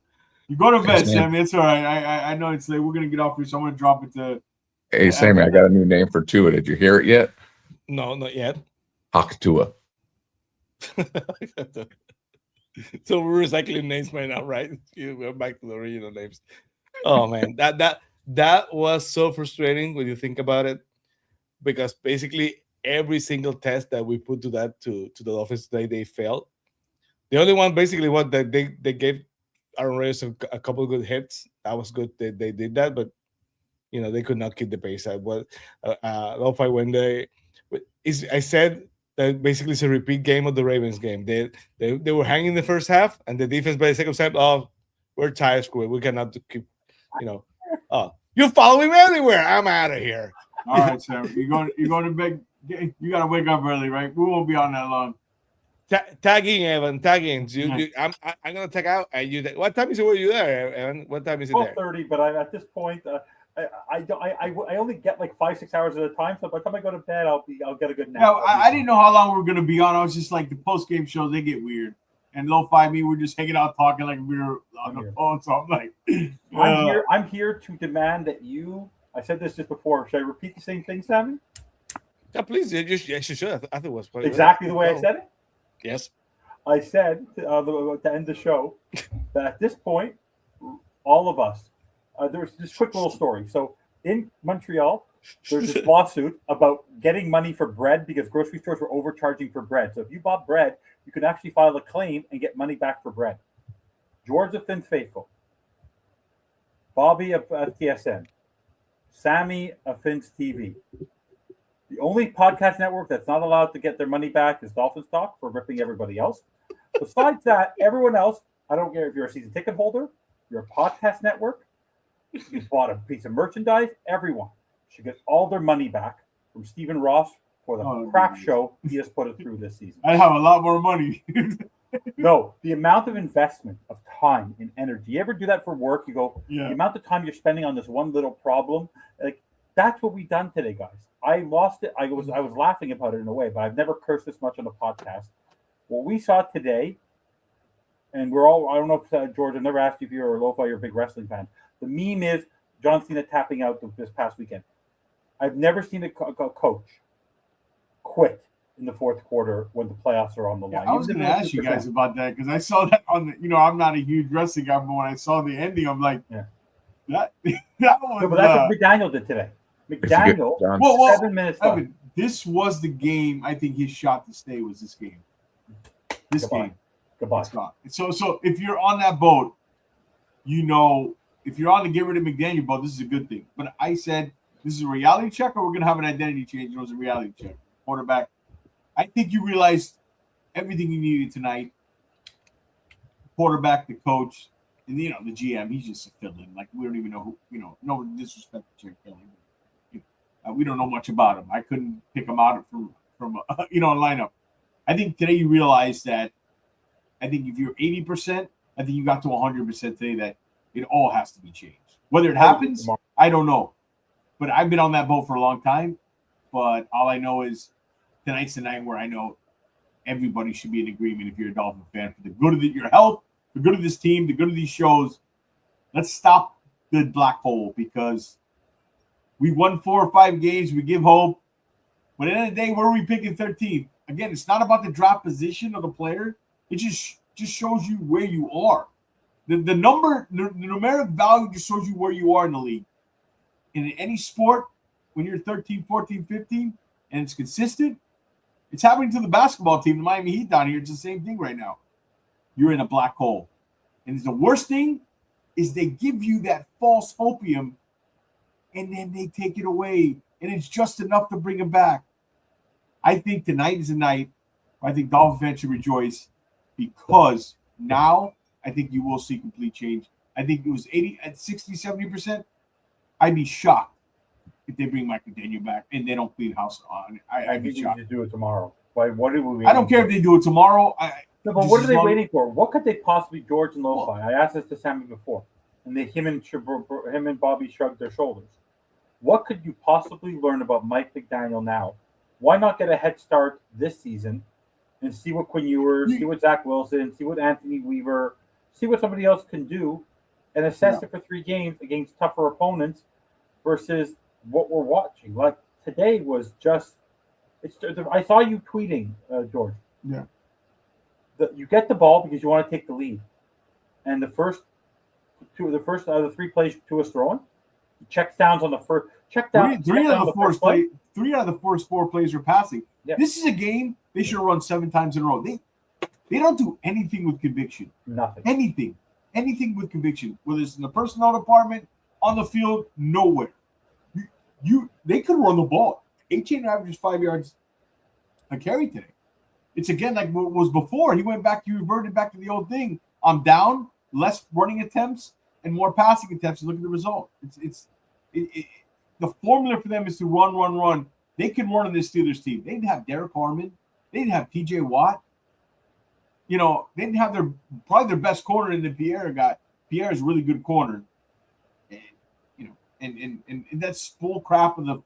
You go to bed, Sammy. It's all right. I know it's late. We're gonna get off here, so I'm gonna drop it to. Hey, Sammy, I got a new name for Tua. Did you hear it yet? No, not yet. Hawk Tua. So we're recycling names right now, right? We're back to the original names. Oh man, that was so frustrating when you think about it, because basically every single test that we put to the Dolphins today, they failed. The only one basically what that they gave Aaron Rodgers a couple of good hits. That was good. They did that, but they could not keep the pace. Lo-fi when I said that basically it's a repeat game of the Ravens game. They were hanging the first half, and the defense by the second half, oh, we're tired, screw it. We cannot keep, oh, you're following me everywhere. I'm out of here. All right, Sam. You're going to bed. You got to wake up early, right? We won't be on that long. Tagging, Evan. Tagging. I'm gonna tag out. And what time is it? Were you there, Evan? What time is it? 12:30. But at this point, I only get like 5-6 hours at a time. So by the time I go to bed, I'll get a good nap. Yeah, I didn't know how long we were gonna be on. I was just like the post game shows, they get weird. And Lo-Fi me, we're just hanging out talking like we were on the phone. So I'm like, I'm here to demand that you. I said this just before. Should I repeat the same thing, Sammy? Yeah, please. You should. I think it was exactly the way I said it. Yes. I said to end the show that at this point, all of us. There's this quick little story. So in Montreal, there's this lawsuit about getting money for bread because grocery stores were overcharging for bread. So if you bought bread, you could actually file a claim and get money back for bread. George of Finn Faithful, Bobby of FTSN, Sammy of Finn's TV. The only podcast network that's not allowed to get their money back is Dolphins Talk for ripping everybody else. Besides that, everyone else, I don't care if you're a season ticket holder, you're a podcast network, you bought a piece of merchandise, everyone should get all their money back from Stephen Ross for the crap show he has put it through this season. I have a lot more money. No, the amount of investment of time and energy. You ever do that for work? You go, the amount of time you're spending on this one little problem, like that's what we've done today, guys. I lost it. I was laughing about it in a way, but I've never cursed this much on a podcast. What we saw today, and we're all, I don't know if George, I've never asked you if you're a Lo-Fi, you're a big wrestling fan. The meme is John Cena tapping out this past weekend. I've never seen a coach quit in the fourth quarter when the playoffs are on the line. I was going to ask you guys about that because I saw that on the, I'm not a huge wrestling guy, but when I saw the ending, I'm like, that was. No, but that's what McDaniel did today. McDaniel, 7 minutes left. This was the game. I think his shot to stay was this game. Goodbye. It's gone. So if you're on that boat, if you're on the get rid of McDaniel boat, this is a good thing. But I said, this is a reality check or we're going to have an identity change. It was a reality check. Quarterback. I think you realized everything you needed tonight. Quarterback, the coach, and the GM. He's just a fill-in. Like we don't even know who. No disrespect to Jerry Kelly. We don't know much about him. I couldn't pick him out from a lineup. I think today you realize that. I think if you're 80%, I think you got to 100% today that it all has to be changed. Whether it happens, I don't know. But I've been on that boat for a long time. But all I know is tonight's the night where I know everybody should be in agreement if you're a Dolphin fan for the good of your health, the good of this team, the good of these shows. Let's stop the black hole because we won 4 or 5 games. We give hope. But at the end of the day, where are we picking 13th? Again, it's not about the draft position of the player. It just shows you where you are. The numeric value just shows you where you are in the league. And in any sport, when you're 13, 14, 15, and it's consistent, it's happening to the basketball team, the Miami Heat down here. It's the same thing right now. You're in a black hole. And the worst thing is they give you that false hopium, and then they take it away. And it's just enough to bring them back. I think tonight is a night where I think Dolphin fans should rejoice because now I think you will see complete change. I think it was 60, 70%. I'd be shocked if they bring Mike McDaniel back and they don't clean house on it. I'd be shocked. They need to do it tomorrow. What are we? I don't care if they do it tomorrow. But what are they waiting for? What could they possibly, George and Lo-Fi? I asked this to Sammy before, and him and Bobby shrugged their shoulders. What could you possibly learn about Mike McDaniel now? Why not get a head start this season and see what Quinn Ewers, see what Zach Wilson, see what Anthony Weaver, see what somebody else can do, and assess it for 3 games against tougher opponents versus what we're watching. Like today was just, I saw you tweeting, George. Yeah. You get the ball because you want to take the lead, and the first out of the 3 plays Tua's throwing, he checks downs on the first. Three out of the first 4 plays are passing. Yeah. This is a game they should have run 7 times in a row. They don't do anything with conviction. Nothing. Anything with conviction. Whether it's in the personnel department, on the field, nowhere. They could run the ball. 18 averages 5 yards a carry today. It's again like what was before. He reverted back to the old thing. I'm down, less running attempts and more passing attempts. Look at the result. The formula for them is to run. They can run on this Steelers team. They didn't have Derek Harmon. They didn't have T.J. Watt. They didn't have probably their best corner in the Pierre guy. Pierre is a really good corner. And, and that's bull crap of the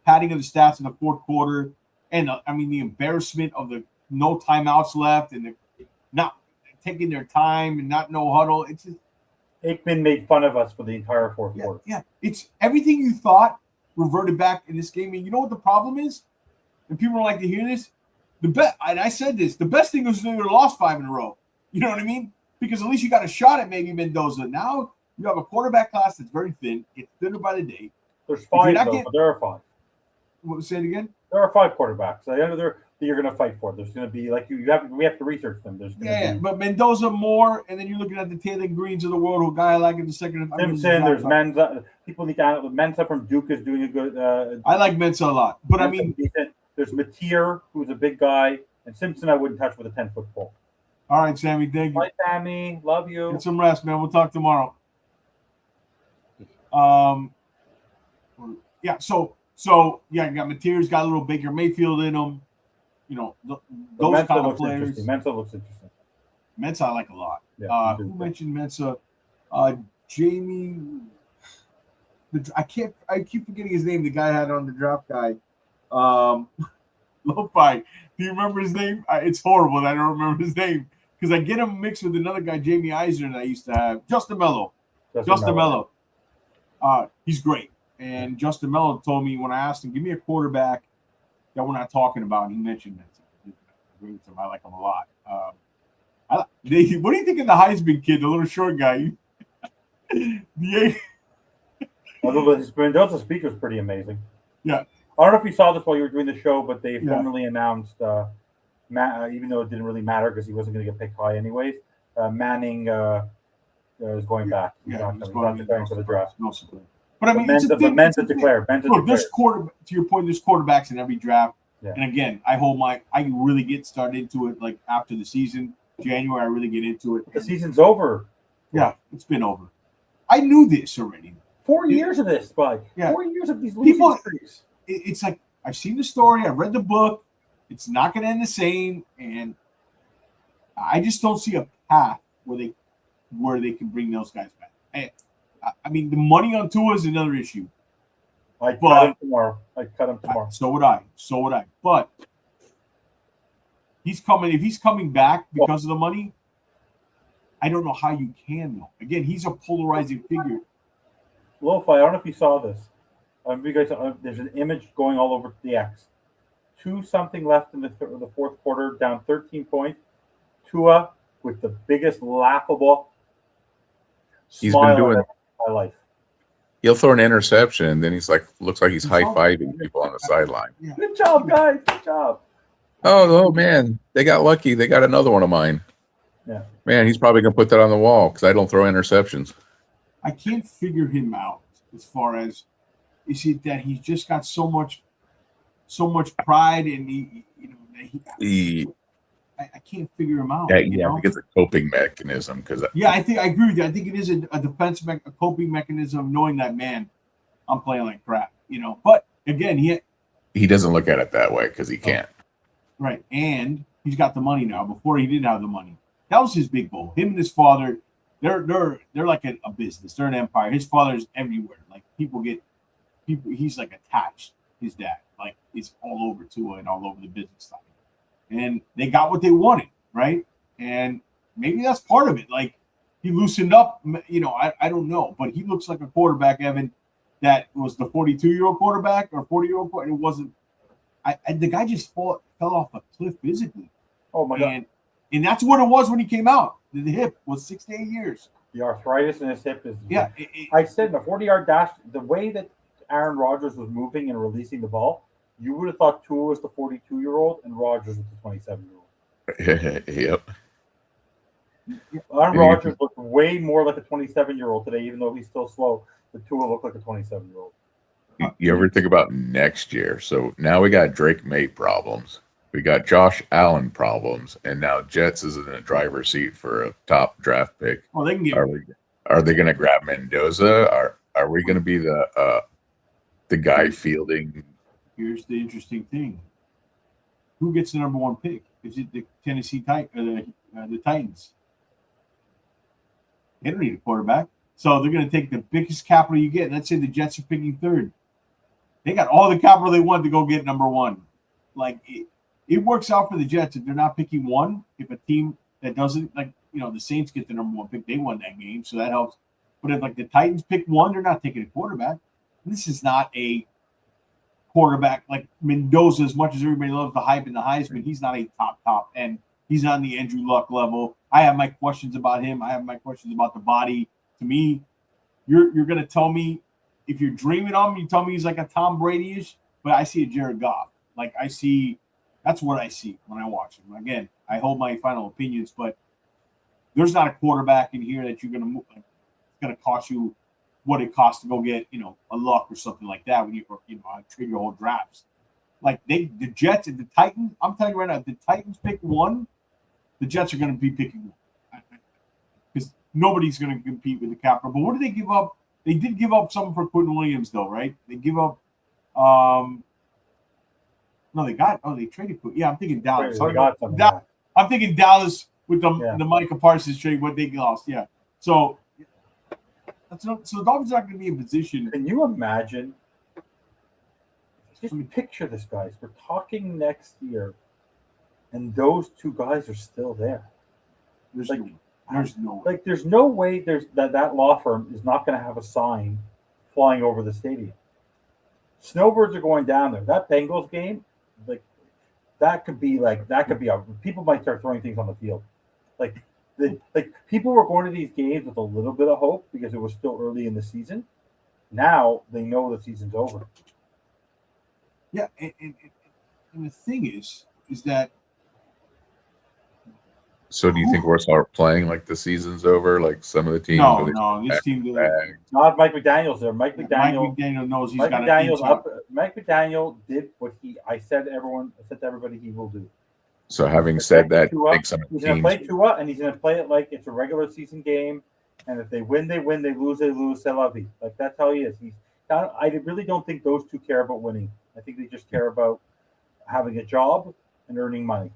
padding of the stats in the fourth quarter, and the embarrassment of the no timeouts left and the not taking their time and not no huddle. It's just, Aikman made fun of us for the entire fourth quarter. Yeah, it's everything you thought reverted back in this game. And you know what the problem is? And people don't like to hear this. And I said this. The best thing was they would have lost 5 in a row. You know what I mean? Because at least you got a shot at maybe Mendoza. Now you have a quarterback class that's very thin. It's thinner by the day. There's 5, but there are 5. Say it again. There are 5 quarterbacks. I know that you're going to fight for. There's going to be we have to research them. But Mendoza more, and then you're looking at the Taylor Greens of the world, who guy I like in the second. Simpson, there's Mensa. People need to. Mensa from Duke is doing a good. I like Mensa a lot, but there's Mateer, who's a big guy, and Simpson I wouldn't touch with a 10-foot pole. All right, Sammy, thank you. Bye, Sammy. Love you. Get some rest, man. We'll talk tomorrow. Yeah. So you got Mateer's got a little Baker Mayfield in him. You know, those kind of players. Mensa looks interesting. Mensa I like a lot. Yeah, who mentioned Mensa? Jamie. I keep forgetting his name. The guy I had on the draft guy. Lo-Fi. Do you remember his name? It's horrible that I don't remember his name because I get him mixed with another guy, Jamie Eisner, that I used to have. Justin Mello. He's great. And Justin Mello told me when I asked him, give me a quarterback that we're not talking about, and he mentioned that. I like him a lot. What do you think of the Heisman kid, the little short guy? His Mendoza speaker is pretty amazing. Yeah. I don't know if you saw this while you were doing the show, but they formally announced, even though it didn't really matter because he wasn't going to get picked high anyways, Manning is going back. He's not preparing for the draft. No support. But Mensa declared. Look, there's to your point, there's quarterbacks in every draft. Yeah. And again, I really get started into it like after the season. January, I really get into it. The season's over. Yeah, it's been over. I knew this already. 4 years of this, bud. Yeah. 4 years of these people. It's like I've seen the story, I've read the book. It's not going to end the same, and I just don't see a path where they can bring those guys back. And, the money on Tua is another issue. I'd cut him tomorrow. So would I. But he's coming. If he's coming back because of the money, I don't know how you can though. Again, he's a polarizing figure. Lo-Fi, I don't know if you saw this. You guys, there's an image going all over the X. 2-something left in the fourth quarter, down 13 points. Tua with the biggest laughable smile been doing of my life. He'll throw an interception, and then he's like, looks like he's high-fiving people on the sideline. Yeah. Good job, guys. Good job. Oh, man. They got lucky. They got another one of mine. Yeah. Man, he's probably going to put that on the wall because I don't throw interceptions. I can't figure him out as far as is it that he's just got so much pride and I can't figure him out. I think it's a coping mechanism because I agree with you. I think it is a defense a coping mechanism, knowing that man, I'm playing like crap, But again, he doesn't look at it that way because he can't. Right, and he's got the money now. Before he didn't have the money. That was his big goal. Him and his father, they're like a business. They're an empire. His father's everywhere. Like he's like attached. His dad, like it's all over Tua and all over the business side. And they got what they wanted, right? And maybe that's part of it. Like he loosened up, I don't know, but he looks like a quarterback, Evan, that was the 42-year-old quarterback or 40-year-old quarterback. It wasn't. The guy just fell off a cliff physically. Oh my God! And that's what it was when he came out. The hip was 6 to 8 years. The arthritis in his hip is. Yeah. I said in the 40-yard dash, the way that Aaron Rodgers was moving and releasing the ball, you would have thought Tua was the 42-year-old and Rodgers was the 27-year-old. Yep. Aaron Rodgers looked way more like a 27-year-old today, even though he's still slow. But Tua looked like a 27-year-old. You ever think about next year? So now we got Drake May problems. We got Josh Allen problems, and now Jets is in a driver's seat for a top draft pick. Well, they can get. Are they going to grab Mendoza? Are we going to be the guy fielding? Here's the interesting thing: who gets the number one pick? Is it the Tennessee the Titans? They don't need a quarterback. So they're going to take the biggest capital you get. Let's say the Jets are picking third. They got all the capital they want to go get number one. Like, it works out for the Jets if they're not picking one. If a team that doesn't, like, the Saints get the number one pick, they won that game, so that helps. But if, like, the Titans pick one, they're not taking a quarterback. This is not a quarterback like Mendoza, as much as everybody loves the hype and the Heisman. He's not a top, and he's on the Andrew Luck level. I have my questions about him. I have my questions about the body. To me, you're going to tell me, if you're dreaming on him, you tell me he's like a Tom Brady-ish, but I see a Jared Goff. Like, that's what I see when I watch him. Again, I hold my final opinions, but there's not a quarterback in here that you're going to move. Like, it's going to cost you what it costs to go get, a Luck or something like that when you trade your whole drafts. Like, the Jets and the Titans, I'm telling you right now, if the Titans pick one, the Jets are going to be picking one. Because nobody's going to compete with the capital. But what did they give up? They did give up something for Quentin Williams, though, right? They give up they traded. Yeah, I'm thinking Dallas. I'm thinking Dallas with the Micah Parsons trade, what they lost. Yeah. So the Dolphins are not going to be in position. Can you imagine? Just picture this, guys. We're talking next year, and those two guys are still there. There's no way that law firm is not going to have a sign flying over the stadium. Snowbirds are going down there. That Bengals game, that could be people might start throwing things on the field. People were going to these games with a little bit of hope because it was still early in the season. Now they know the season's over. Yeah, and the thing is that. So do you think we'll start playing like the season's over, like some of the teams? No, this team not Mike McDaniel's there. Mike McDaniel knows he's got Mike McDaniel did what I said to everybody he will do. So having said that, he's going to play Tua, and he's going to play it like it's a regular season game. And if they win, they win. They lose, they lose. C'est la vie. Like, that's how he is. I really don't think those two care about winning. I think they just care about having a job and earning money.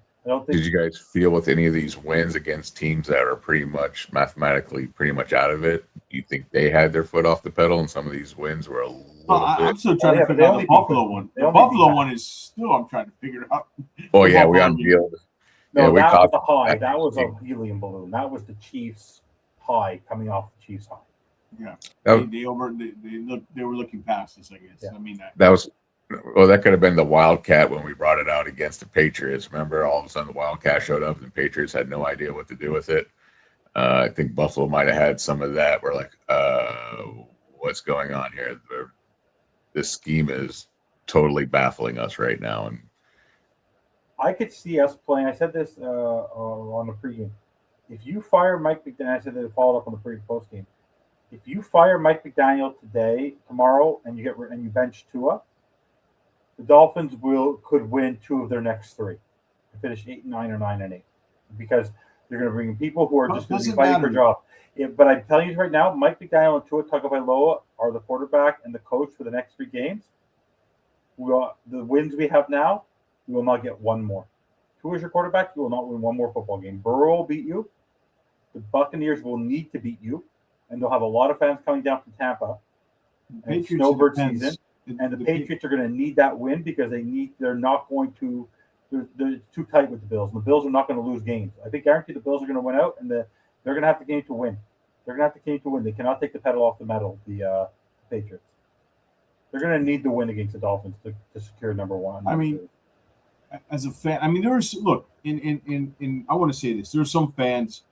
Did you guys feel with any of these wins against teams that are pretty much mathematically pretty much out of it? You think they had their foot off the pedal, and some of these wins were a little bit? I'm still trying to figure out the Buffalo one. The Buffalo one is still I'm trying to figure it out. Oh yeah, we unveiled. No, that was a high. That was a helium balloon. That was the Chiefs' high coming off the Chiefs' high. Yeah, they were looking past us, I guess. Yeah. I mean that could have been the Wildcat when we brought it out against the Patriots. Remember, all of a sudden the Wildcat showed up and the Patriots had no idea what to do with it. I think Buffalo might have had some of that. We're like, what's going on here? This scheme is totally baffling us right now. And I could see us playing. I said this on the pregame. If you fire Mike McDaniel, I said that it followed up on the post game. If you fire Mike McDaniel tomorrow, and you bench Tua, the Dolphins could win 2 of their next 3, to finish 8-9 or 9-8, because they're going to bring in people who are just going to be fighting for jobs. But I'm telling you right now, Mike McDaniel and Tua Tagovailoa are the quarterback and the coach for the next 3 games. The wins we have now, we will not get one more. Tua is your quarterback, you will not win one more football game. Burrow will beat you. The Buccaneers will need to beat you, and they'll have a lot of fans coming down from Tampa. And it's snowbird season. And the Patriots are going to need that win because they're not going to they're too tight with the Bills. And the Bills are not going to lose games. I think guaranteed the Bills are going to win out, and they're going to have the game to win. They're going to have the game to win. They cannot take the pedal off the metal, the Patriots. They're going to need the win against the Dolphins to secure number 1. I mean, as a fan, I want to say this. There are some fans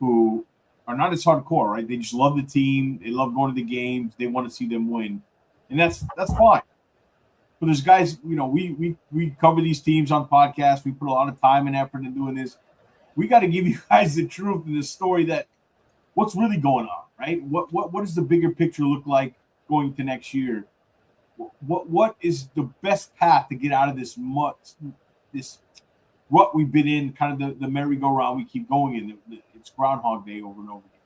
who are not as hardcore, right? They just love the team. They love going to the games. They want to see them win. And that's fine. But there's guys, we cover these teams on podcasts. We put a lot of time and effort in doing this. We got to give you guys the truth in the story that what's really going on, right? What does the bigger picture look like going to next year? What is the best path to get out of this rut we've been in, kind of the merry-go-round we keep going in? It's Groundhog Day over and over again.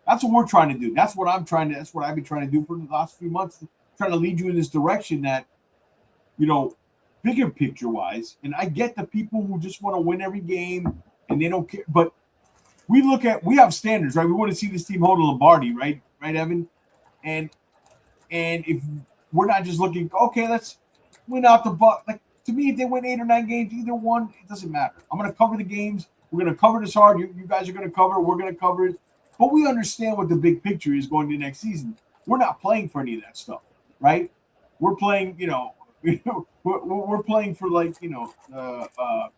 That's what we're trying to do. That's what I've been trying to do for the last few months, trying to lead you in this direction that, bigger picture wise. And I get the people who just want to win every game and they don't care. But we have standards, right? We want to see this team hold a Lombardi, right? right, Evan? And if we're not just looking, okay, let's win out the buck. Like, to me, if they win 8 or 9 games, either one, it doesn't matter. I'm going to cover the games. We're going to cover this hard. You guys are going to cover it. We're going to cover it. But we understand what the big picture is going to next season. We're not playing for any of that stuff, right? We're playing, we're playing for like, when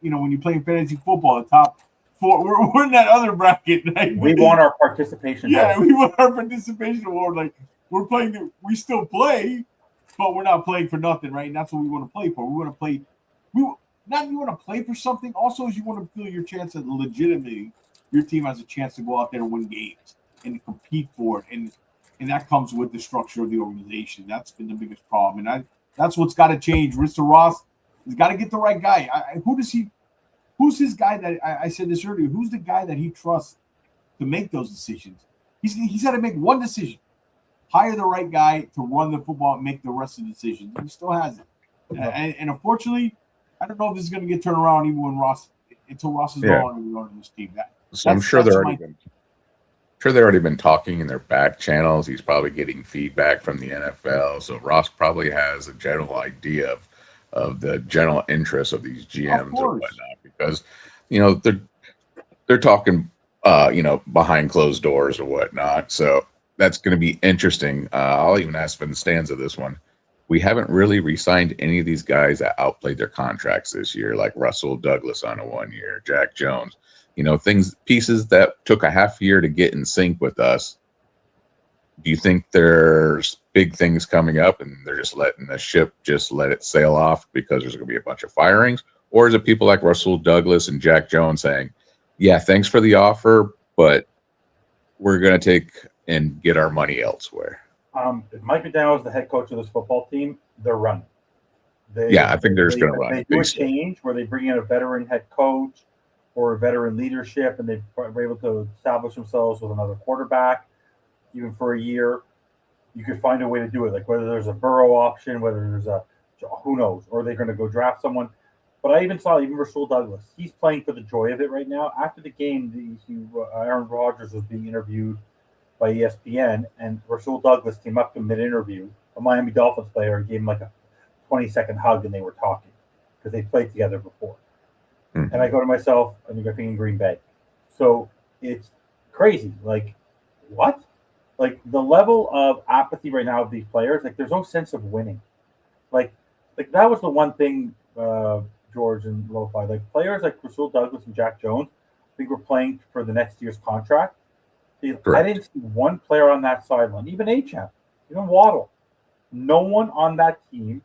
you're playing fantasy football, the top 4. We're in that other bracket. Right? We want our participation. Yeah, we want our participation award. Like, we're playing. We still play, but we're not playing for nothing, right? And that's what we want to play for. We want to play. You want to play for something. Also, is you want to feel your chance of legitimately, your team has a chance to go out there and win games and compete for it, and that comes with the structure of the organization. That's been the biggest problem, and that's what's got to change. Mr. Ross has got to get the right guy. Who's his guy that I said this earlier? Who's the guy that he trusts to make those decisions? He's got to make one decision. Hire the right guy to run the football and make the rest of the decisions. He still hasn't. And unfortunately, I don't know if this is going to get turned around even until Ross is gone and we run this team. So I'm sure they've already been talking in their back channels. He's probably getting feedback from the NFL. So Ross probably has a general idea of the general interests of these GMs or whatnot, because they're talking behind closed doors or whatnot. So that's going to be interesting. I'll even ask for the stands of this one. We haven't really re-signed any of these guys that outplayed their contracts this year, like Russell Douglas on a 1 year, Jack Jones, pieces that took a half year to get in sync with us. Do you think there's big things coming up and they're just letting the ship let it sail off because there's going to be a bunch of firings? Or is it people like Russell Douglas and Jack Jones saying, yeah, thanks for the offer, but we're going to take and get our money elsewhere? If Mike McDaniel is the head coach of this football team, they're running. I think they're just going to run. They do a change where they bring in a veteran head coach or a veteran leadership, and they were able to establish themselves with another quarterback, even for a year. You could find a way to do it, like whether there's a Burrow option, whether there's who knows, or they're going to go draft someone. But I even saw Russell Douglas. He's playing for the joy of it right now. After the game, Aaron Rodgers was being interviewed by ESPN, and Russell Douglas came up to mid-interview, a Miami Dolphins player, and gave him like a 20-second hug, and they were talking because they played together before. Mm-hmm. And I go to myself, I think I'm in Green Bay. So it's crazy. Like, what? Like, the level of apathy right now of these players, like, there's no sense of winning. Like that was the one thing, George and Lo-Fi, like, players like Russell Douglas and Jack Jones, I think were playing for the next year's contract. Correct. I didn't see one player on that sideline, even Acham, even Waddle. No one on that team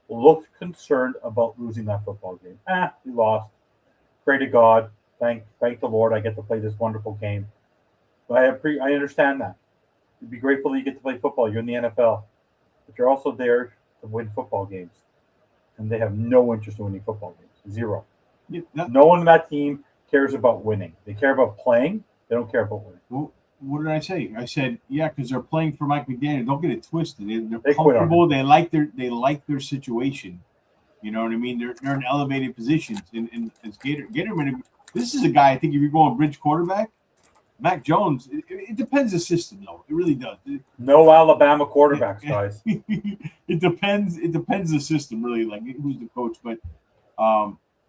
looked concerned about losing that football game. We lost. Pray to God. Thank the Lord I get to play this wonderful game. But I understand that. You'd be grateful that you get to play football. You're in the NFL. But you're also there to win football games. And they have no interest in winning football games. Zero. No one on that team cares about winning. They care about playing. They don't care about winning. Well, what did I say? I said, because they're playing for Mike McDaniel. Don't get it twisted. They're comfortable. They like their situation. You know what I mean? They're in elevated positions. And as Gatorman, this is a guy, I think if you're going bridge quarterback, Mac Jones, it depends the system, though. It really does. No Alabama quarterbacks, guys. It depends the system, really, like who's the coach. But,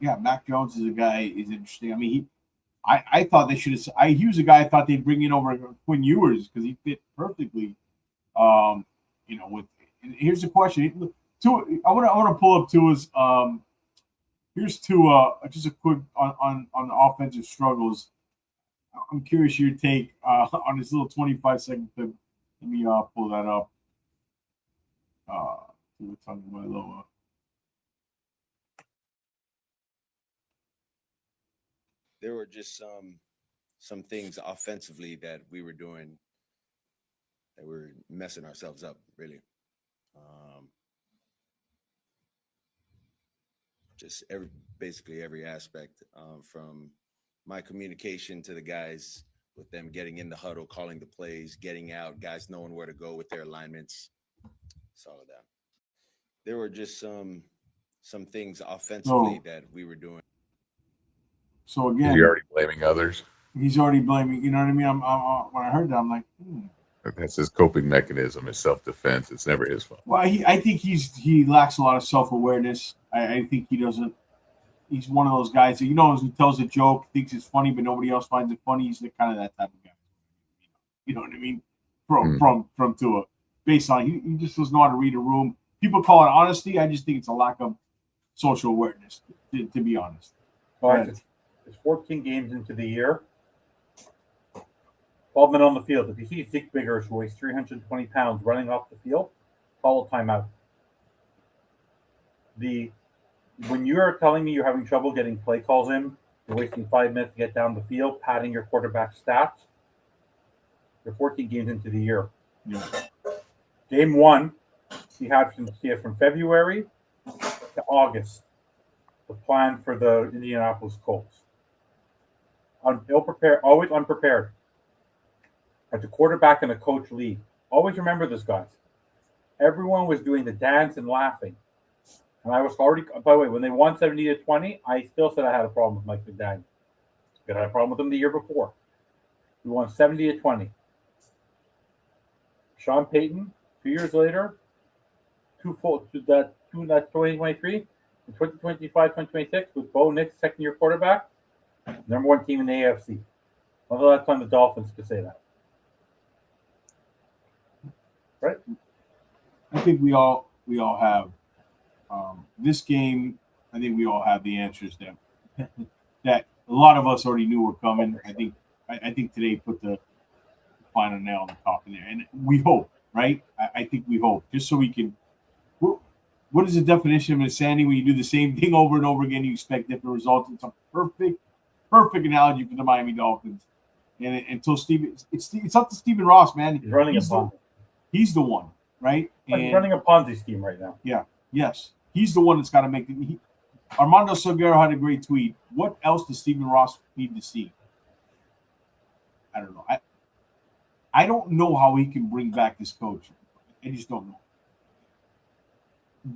Mac Jones is a guy is interesting. I mean, I thought they should have. He was a guy I thought they'd bring in over Quinn Ewers because he fit perfectly. With. And here's the question. I want to pull up Tua's. Here's Tua. Just a quick on the offensive struggles. I'm curious your take on this little 25-second clip. Let me pull that up. We're talking about Loa. There were just some things offensively that we were doing that we're messing ourselves up, really. Just basically every aspect, from my communication to the guys, with them getting in the huddle, calling the plays, getting out, guys knowing where to go with their alignments. It's all of that. There were just some things offensively that we were doing. So again, is he already blaming others? He's already blaming. You know what I mean? I'm when I heard that, I'm like, That's his coping mechanism, his self-defense. It's never his fault. Well, I think he lacks a lot of self-awareness. I think he doesn't. He's one of those guys that, who tells a joke, thinks it's funny, but nobody else finds it funny. He's kind of that type of guy. You know what I mean? From Tua, based on he just doesn't know how to read a room. People call it honesty. I just think it's a lack of social awareness. To be honest. All right, it's 14 games into the year. 12 men on the field. If you see Zeke Biggers, who weighs 320 pounds, running off the field, call a timeout. When you are telling me you're having trouble getting play calls in, you're wasting 5 minutes to get down the field, padding your quarterback stats, you're 14 games into the year. Yeah. Game 1, he had from February to August, the plan for the Indianapolis Colts. Ill-prepared, always unprepared. At the quarterback and a coach lead. Always remember this, guys. Everyone was doing the dance and laughing. And I was already, by the way, when they won 70-20, I still said I had a problem with Mike McDaniel. I had a problem with him the year before. We won 70-20. Sean Payton, 2 years later, that 2023, in 2025, 2026, with Bo Nix, second-year quarterback, number 1 team in the AFC. When was the last time the Dolphins could say that? Right? I think we all have this game. I think we all have the answers that a lot of us already knew were coming. I think today put the final nail on the coffin there, and we hope, right? I think we hope, just so we can. What is the definition of insanity when you do the same thing over and over again? You expect different results. It's a perfect analogy for the Miami Dolphins. And until it's up to Stephen Ross, man. He's running a Ponzi. He's the one, right? He's running a Ponzi scheme right now. Yeah. Yes. He's the one that's got to make it. Armando Salguero had a great tweet. What else does Stephen Ross need to see? I don't know. I don't know how he can bring back this coach. I just don't know.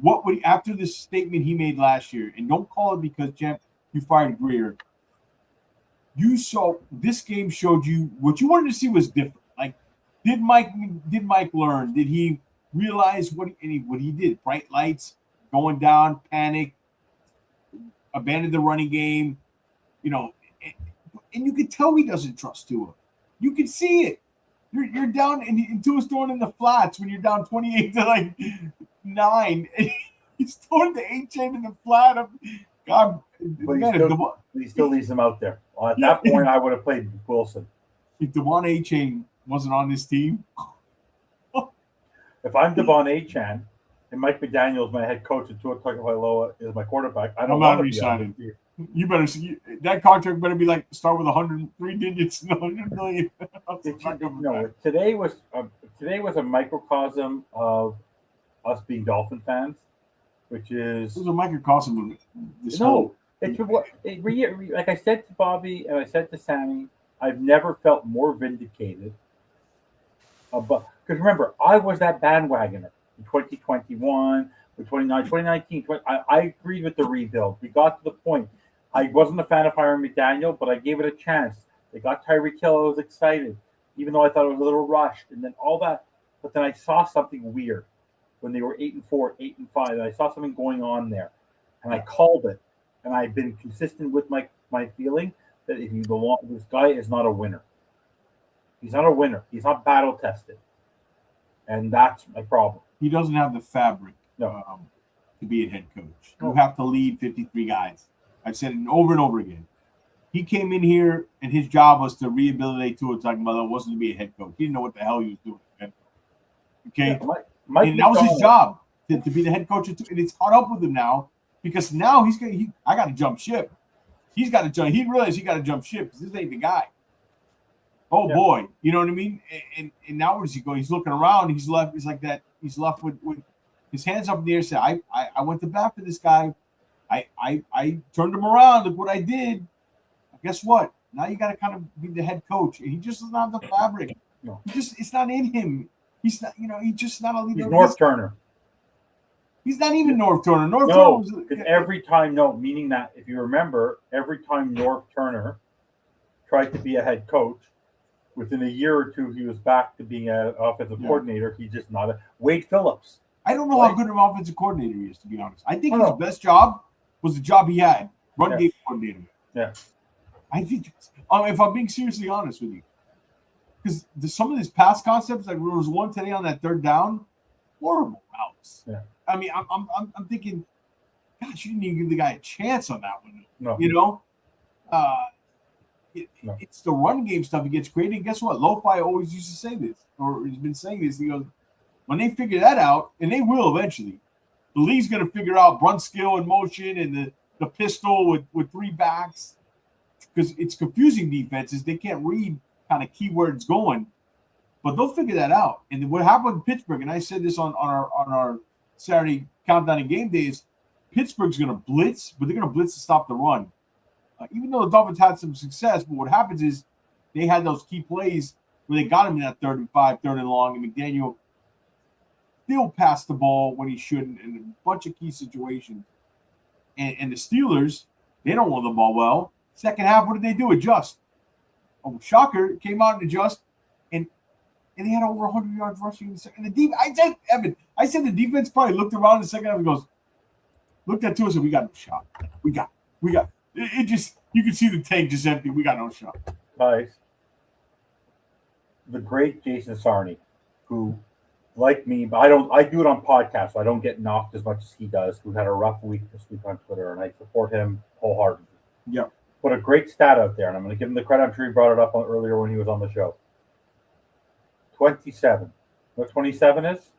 What would after this statement he made last year, and don't call it because Jeff, you fired Greer. You saw this game showed you what you wanted to see was different. Like, did Mike learn? Did he realize what he did? Bright lights, going down, panic, abandon the running game, and you could tell he doesn't trust Tua. You could see it. You're down, and Tua's throwing in the flats when you're down 28-9. He's throwing the A-chain in the flat. God, but he still leaves him out there. Well, at that point, I would have played Wilson. If Devon A-chain wasn't on this team. If I'm Devon A-chan and Mike McDaniel is my head coach and Tua Tagovailoa is my quarterback, I'm not resigning. You better see that contract better be like start with 103 digits, 100 million. Today was a microcosm of us being Dolphin fans, which is it was a microcosm of like I said to Bobby and I said to Sammy, I've never felt more vindicated about, because remember, I was that bandwagoner in 2021, 2019. I agreed with the rebuild. We got to the point. I wasn't a fan of hiring McDaniel, but I gave it a chance. They got Tyreek Hill. I was excited, even though I thought it was a little rushed, and then all that. But then I saw something weird when they were 8-4, 8-5, and I saw something going on there, and I called it. And I've been consistent with my feeling that if you belong, this guy is not a winner. He's not a winner. He's not battle tested, and that's my problem. He doesn't have the fabric to be a head coach. You have to lead 53 guys. I've said it over and over again. He came in here, and his job was to rehabilitate Tua Tagovailoa. It wasn't to be a head coach. He didn't know what the hell he was doing. Okay, and that was his job to be the head coach. And it's caught up with him now because now I got to jump ship. He's got to jump. He realized he got to jump ship because this ain't the guy. Oh boy, you know what I mean? And now where does he go? He's looking around. He's left. He's like that. He's left with his hands up in the air. Say, I went to bat for this guy. I turned him around. Look what I did. Guess what? Now you got to kind of be the head coach. He just doesn't have the fabric. No, it's not in him. He's not. He's just not a leader. He's North Turner. He's not even North Turner. Turner was every time. No, meaning that if you remember, every time North Turner tried to be a head coach, Within a year or two, he was back to being an offensive coordinator. He's just not a Wade Phillips. I don't know how good of an offensive coordinator he is, to be honest. I think his best job was the job he had, run game coordinator. Yeah. I think, if I'm being seriously honest with you, because some of these pass concepts, like there was one today on that third down, horrible routes. Yeah. I mean, I'm thinking, gosh, you didn't even give the guy a chance on that one. No. You know, it's the run game stuff that gets created. And guess what? Lo-Fi always used to say this, or has been saying this. He goes, when they figure that out, and they will eventually, the league's going to figure out run skill and motion and the pistol with three backs, because it's confusing defenses. They can't read kind of keywords going, but they'll figure that out. And what happened in Pittsburgh, and I said this on our Saturday countdown and game days, Pittsburgh's going to blitz, but they're going to blitz to stop the run. Even though the Dolphins had some success, but what happens is they had those key plays where they got him in that 3rd and 5, 3rd and long, and McDaniel still passed the ball when he shouldn't in a bunch of key situations. And the Steelers, they don't run the ball well. Second half, what did they do? Adjust. Oh, shocker, came out and adjust, and they had over 100 yards rushing in the second. And I said the defense probably looked around in the second half and goes, looked at us and we got no shot. We got. It just, you can see the tank just empty. We got no shot. Guys, the great Jason Sarney, who, like me, but I do it on podcasts, so I don't get knocked as much as he does, who had a rough week this week on Twitter, and I support him wholeheartedly. Yeah. Put a great stat out there, and I'm going to give him the credit. I'm sure he brought it up earlier when he was on the show. 27. What 27 is?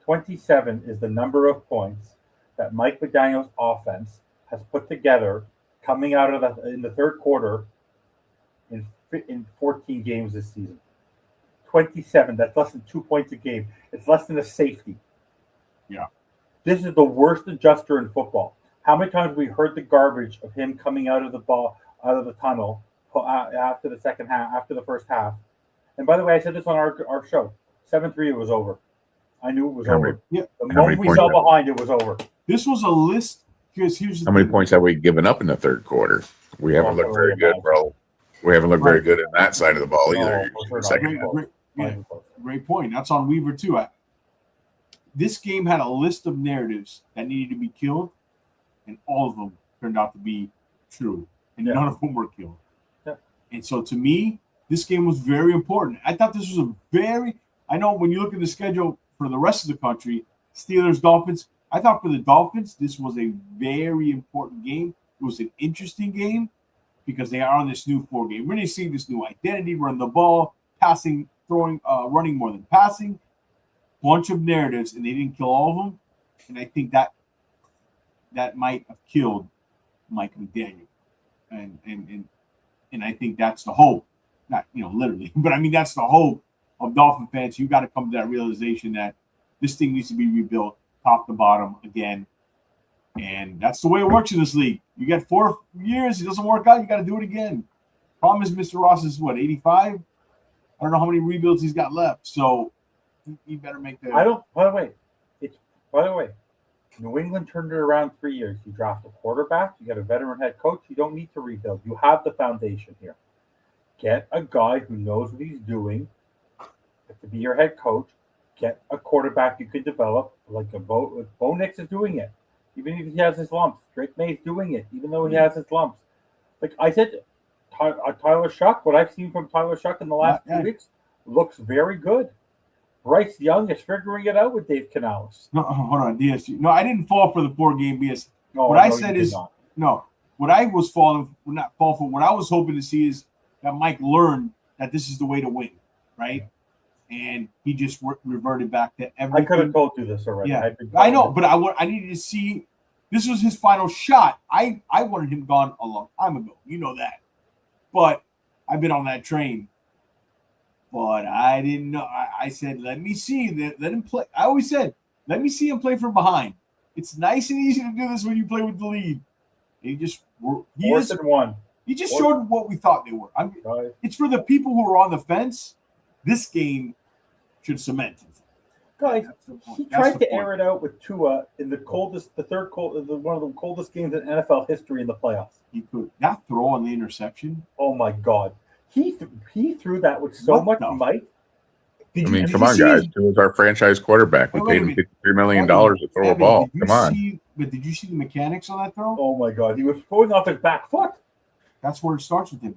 27 is the number of points that Mike McDaniel's offense has put together coming out of in the third quarter in 14 games this season. 27. That's less than 2 points a game. It's less than a safety. Yeah. This is the worst adjuster in football. How many times have we heard the garbage of him coming out of the tunnel after the second half, after the first half? And by the way, I said this on our show. 7-3, it was over. I knew it was over. The moment we fell behind, it was over. This was a list because here's how many points have we given up in the third quarter? We haven't looked very good, bro. We haven't looked very good in that side of the ball either. Great point. That's on Weaver too. This game had a list of narratives that needed to be killed, and all of them turned out to be true, and none of them were killed. Yeah. And so, to me, this game was very important. I thought this was I know when you look at the schedule for the rest of the country, Steelers, Dolphins, I thought for the Dolphins, this was a very important game. It was an interesting game because they are on this new 4 game. We're going to see this new identity, run the ball, passing, throwing, running more than passing. Bunch of narratives, and they didn't kill all of them. And I think that might have killed Mike McDaniel. And I think that's the hope. Not, literally, but I mean, that's the hope of Dolphin fans. You got to come to that realization that this thing needs to be rebuilt top to bottom again. And that's the way it works in this league. You get 4 years, it doesn't work out, you got to do it again. Problem is, Mr. Ross is 85? I don't know how many rebuilds he's got left. So he better make that. By the way, New England turned it around 3 years. You draft a quarterback, you get a veteran head coach, you don't need to rebuild. You have the foundation here. Get a guy who knows what he's doing to be your head coach. Get a quarterback you could develop, like Bo Nix is doing it. Even if he has his lumps. Drake May's doing it, even though he has his lumps. Like I said, Tyler Shuck, what I've seen from Tyler Shuck in the last 2 weeks looks very good. Bryce Young is figuring it out with Dave Canales. No, hold on, DSG. No, I didn't fall for the 4 game BS. What I was hoping to see is that Mike learned that this is the way to win, right? And he just reverted back to everything. I could have told you this already. Yeah, I know, but I needed to see. This was his final shot. I wanted him gone a long time ago. You know that. But I've been on that train. But I didn't know. I said, let me see. Let him play. I always said, let me see him play from behind. It's nice and easy to do this when you play with the lead. He just showed what we thought they were. It's for the people who are on the fence. This game should cement it. Guys, he tried to air it out with Tua in one of the coldest games in NFL history in the playoffs. He could. That throw on the interception. Oh my God! He threw that with so much might. I mean, come on, guys. He was our franchise quarterback. We paid him $53 million to throw a ball. Come on. But did you see the mechanics on that throw? Oh, my God. He was throwing off his back foot. That's where it starts with him.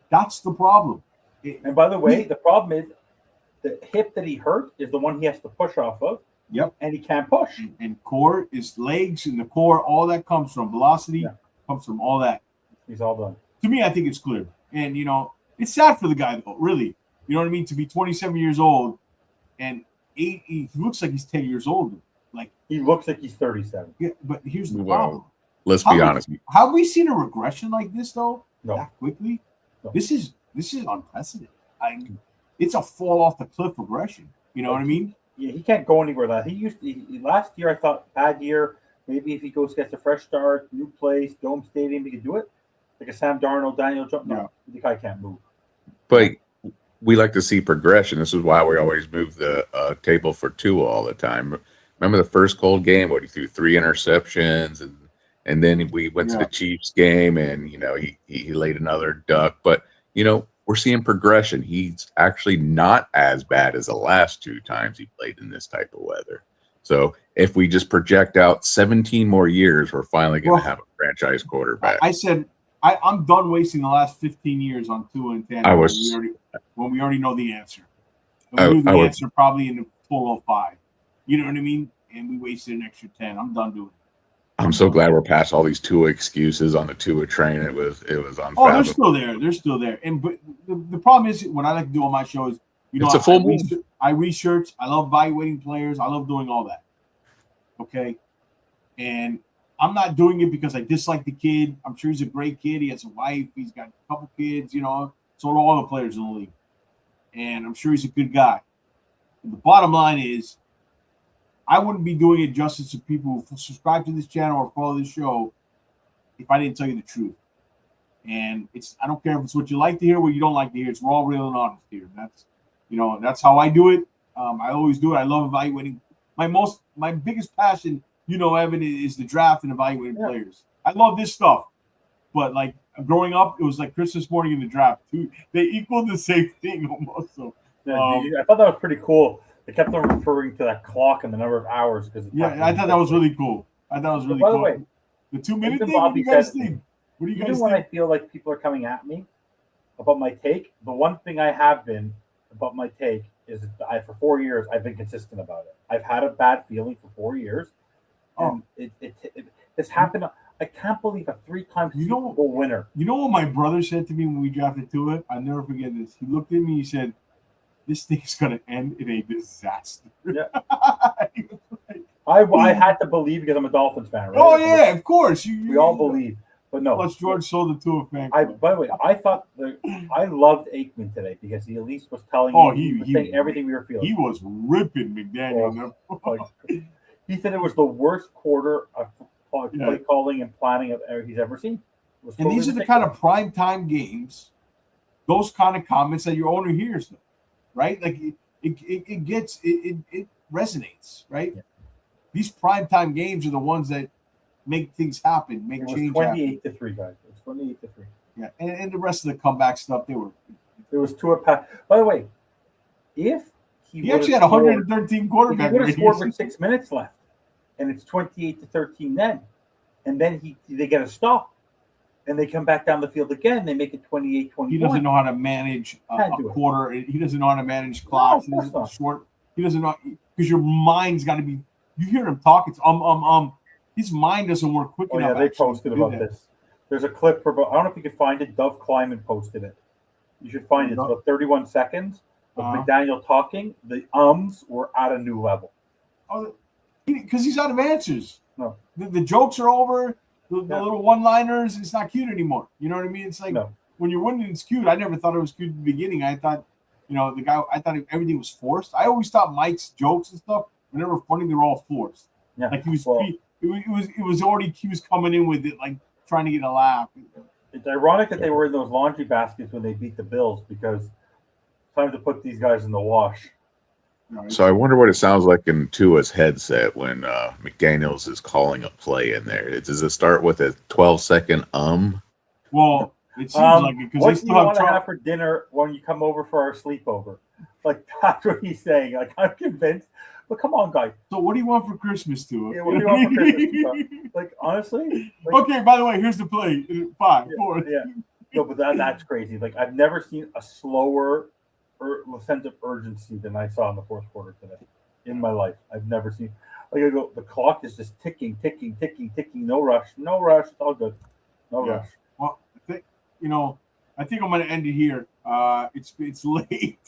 That's the problem. And by the way, the problem is the hip that he hurt is the one he has to push off of. Yep. And he can't push. And core is legs and the core, all that comes from velocity, comes from all that. He's all done. To me, I think it's clear. And, it's sad for the guy, though, really. You know what I mean? To be 27 years old and he looks like he's 10 years older. Like he looks like he's 37. Yeah, but here's the problem. Let's be honest. Have we seen a regression like this though? No. That quickly? No. This is unprecedented. It's a fall off the cliff regression. You know what I mean? Yeah, he can't go anywhere. Last year I thought bad year. Maybe if he gets a fresh start, new place, dome stadium, he could do it. Like a Sam Darnold, Daniel Jones. No, the guy can't move. But we like to see progression. This is why we always move the table for Tua all the time. Remember the first cold game where he threw 3 interceptions, and then we went to the Chiefs game, and he laid another duck. But we're seeing progression. He's actually not as bad as the last 2 times he played in this type of weather. So if we just project out 17 more years, we're finally going to have a franchise quarterback. I said I'm done wasting the last 15 years on Tua and Tannehill when we already know the answer. And we knew the answer probably in the total of 5. You know what I mean? And we wasted an extra 10. I'm done doing it. I'm so glad we're past all these Tua excuses on the Tua train. It was unfathomable. Oh, they're still there. They're still there. But the problem is what I like to do on my show is, it's a full moon. I research. I love evaluating players. I love doing all that. Okay. And I'm not doing it because I dislike the kid. I'm sure he's a great kid. He has a wife. He's got a couple kids, so do all the players in the league. And I'm sure he's a good guy. And the bottom line is, I wouldn't be doing it justice to people who subscribe to this channel or follow this show if I didn't tell you the truth. And I don't care if it's what you like to hear or what you don't like to hear. It's we're all real and honest here. That's how I do it. I always do it. I love evaluating. My biggest passion, Evan, is the draft and evaluating players. I love this stuff. But like growing up, it was like Christmas morning in the draft too. They equaled the same thing almost. So I thought that was pretty cool. They kept on referring to that clock and the number of hours I thought that was really cool. By the way, the 2-minute thing. What do you guys think? Even when I feel like people are coming at me about my take, the one thing I have been about my take is that for 4 years I've been consistent about it. I've had a bad feeling for 4 years. This happened. I can't believe a 3-time Super Bowl winner. You know what my brother said to me when we drafted Tua? I'll never forget this. He looked at me. He said, "This thing's gonna end in a disaster." Yeah. I had to believe because I'm a Dolphins fan, right? Oh yeah, of course. We all believe, but no. Plus George sold the Tua fan. By the way, I thought I loved Aikman today because he at least was telling saying everything we were feeling. He was ripping McDaniel. He said it was the worst quarter of play calling and planning he's ever seen. And these are the kind of primetime games, those kind of comments that your owner hears, right? Like it resonates, right? Yeah. These primetime games are the ones that make things happen, make change happen. 28-3, guys. It was 28-3. Yeah, and the rest of the comeback stuff, there was 2 pass. By the way, if he actually had 113 quarterback, he would have scored with 6 minutes left, and it's 28-13 then they get a stop, and they come back down the field again. They make it 28-21. He doesn't know how to manage a quarter. He doesn't know how to manage clocks. No, he doesn't know because your mind's got to be. You hear him talk. It's His mind doesn't work quick enough. Yeah, they posted about this. There's a clip for. I don't know if you can find it. Dove Kleiman posted it. You should find it. It's about 31 seconds of McDaniel talking. The ums were at a new level. Oh, because he's out of answers. No, the jokes are over. The little one-liners. It's not cute anymore. You know what I mean? It's like when you're winning, it's cute. I never thought it was cute at the beginning. I thought, the guy. I thought everything was forced. I always thought Mike's jokes and stuff were never funny. They were all forced. Yeah. Like he was. It was already. He was coming in with it, like trying to get a laugh. It's ironic that they were in those laundry baskets when they beat the Bills because it's time to put these guys in the wash. So I wonder what it sounds like in Tua's headset when McDaniels is calling a play in there. Does it start with a 12-second ? Well, It seems like it because they What do still you have want to trouble. have for dinner when you come over for our sleepover? Like that's what he's saying. Like I'm convinced. But come on, guys. So what do you want for Christmas, too? Yeah, what do you want for Christmas? Like honestly. Like, Okay. By the way, here's the play. 5, 4. Yeah. No, but that's crazy. Like I've never seen a slower sense of urgency than I saw in the fourth quarter today in my life. I've never seen. Like I go, the clock is just ticking. No rush. It's all good. No rush. Well, I think I'm going to end it here. It's late.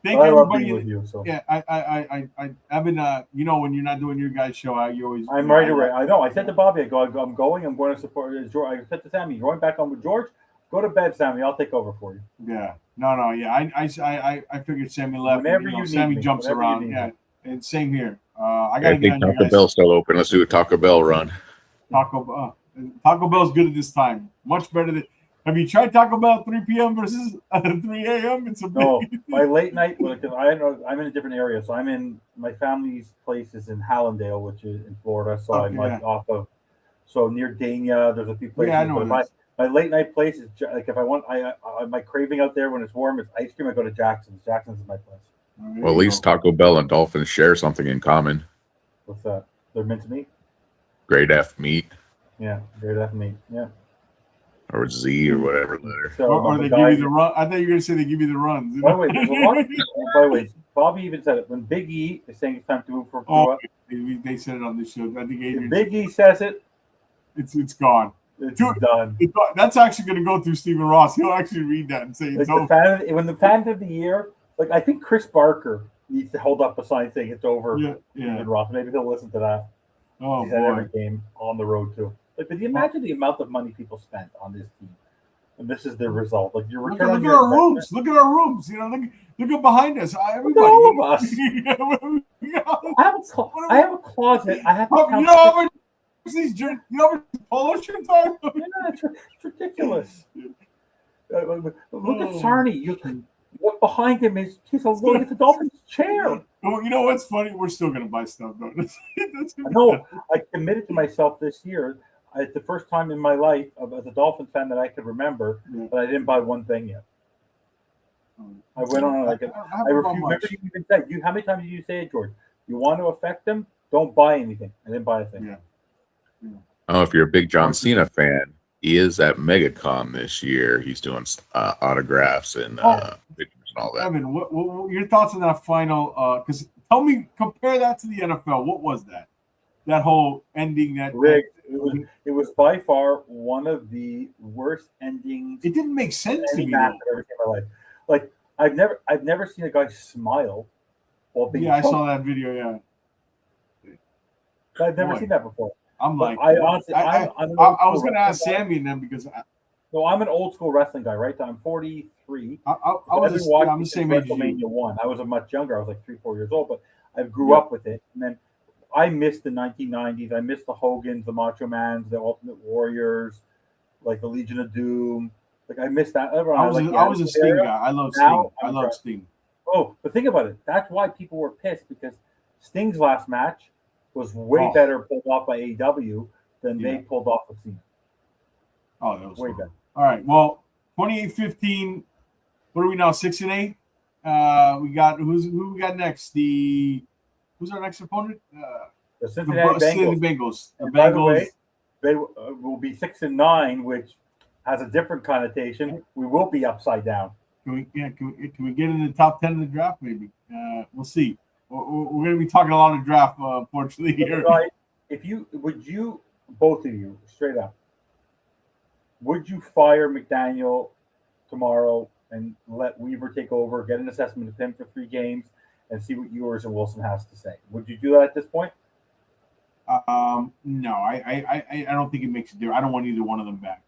Thank I love everybody. being with you. So Yeah, I've been. When you're not doing your guys' show, you always. I'm right away. I know. I said to Bobby, I'm going. I'm going to support George. I said to Sammy, you're going back on with George. Go to bed, Sammy. I'll take over for you. Yeah. No. Yeah. I figured Sammy left. Whenever you need Sammy me. jumps Whenever you around. need Yeah. me. And same here. I I gotta get think on you Taco guys. Bell's still open. Let's do a Taco Bell run. Taco Bell's good at this time. Much better than. Have you tried Taco Bell at 3 p.m. versus 3 a.m.? It's a big. No, my late night. Because I know I'm in a different area, so I'm in my family's place is in Hallandale, which is in Florida. So I'm like off of, so near Dania. There's a few places. Yeah, I know. But my late night place is like if I want, my craving out there when it's warm is ice cream. I go to Jackson's. Jackson's is my place. Well, at least Taco Bell and Dolphins share something in common. What's that? They're mince meat. Grade F meat. Yeah, great F meat. Yeah. Or Z or whatever letter. So, or they give you the run. I thought you were gonna say they give you the runs. By the way, there's a lot of people. By the way, Bobby even said it when Big E is saying it's time to move for. They said it on the show. I think Adrian. Big E says it. It's gone. It's done. That's actually going to go through Stephen Ross. He'll actually read that and say it's over. When the fan of the year, like I think Chris Barker needs to hold up a sign saying it's over. Yeah. Stephen Ross. Maybe he'll listen to that. Oh, he's had every game on the road too. Like, but imagine the amount of money people spent on this team, and this is the result. Like your return on Look at your our rooms. Look at our rooms. Look at behind us. Everybody. All of us. I have a closet. I have. You know how much polo shirts are? Yeah, it's ridiculous. Look at Sarny. You look behind him. He's looking at the Dolphins chair. Well, you know what's funny? We're still going to buy stuff, though. No, I committed to myself this year. It's the first time in my life as a Dolphins fan that I could remember that I didn't buy one thing yet. I went on like I refused. Remember you even said, how many times did you say it, George? You want to affect them? Don't buy anything. I didn't buy a thing. Yeah. Oh, if you're a big John Cena fan, he is at MegaCon this year. He's doing autographs and pictures and all that. Evan, what your thoughts on that final? Because compare that to the NFL. What was that? That whole ending. Rick, it was by far one of the worst endings. It didn't make sense to me. I've ever seen in my life. Like I've never seen a guy smile while being. Yeah, I saw that video. Yeah, I've never seen that before. I'm like, I honestly, I was going to ask Sammy and them because. I'm an old school wrestling guy, right? I'm 43. I'm the same age. WrestleMania 1. I was much younger. I was like 3-4 years old, but I grew up with it. And then I missed the 1990s. I missed the Hogans, the Macho Mans, the Ultimate Warriors, like the Legion of Doom. Like I missed that. I was a Sting guy. I love Sting. I love Sting. Oh, but think about it. That's why people were pissed because Sting's last match was way better pulled off by AEW than they pulled off with Cena. Oh, that was way better. All right. Well, 28-15. What are we now? 6-8. We got who we got next? Who's our next opponent? The Cincinnati Bengals. The Bengals. By the Bengals. way, they will be 6-9, which has a different connotation. We will be upside down. Can we get in the top 10 of the draft? Maybe. We'll see. We're going to be talking a lot of draft, unfortunately here. Would you both of you straight up? Would you fire McDaniel tomorrow and let Weaver take over, get an assessment of him for 3 games, and see what yours and Wilson has to say? Would you do that at this point? No, I don't think it makes a difference. I don't want either one of them back.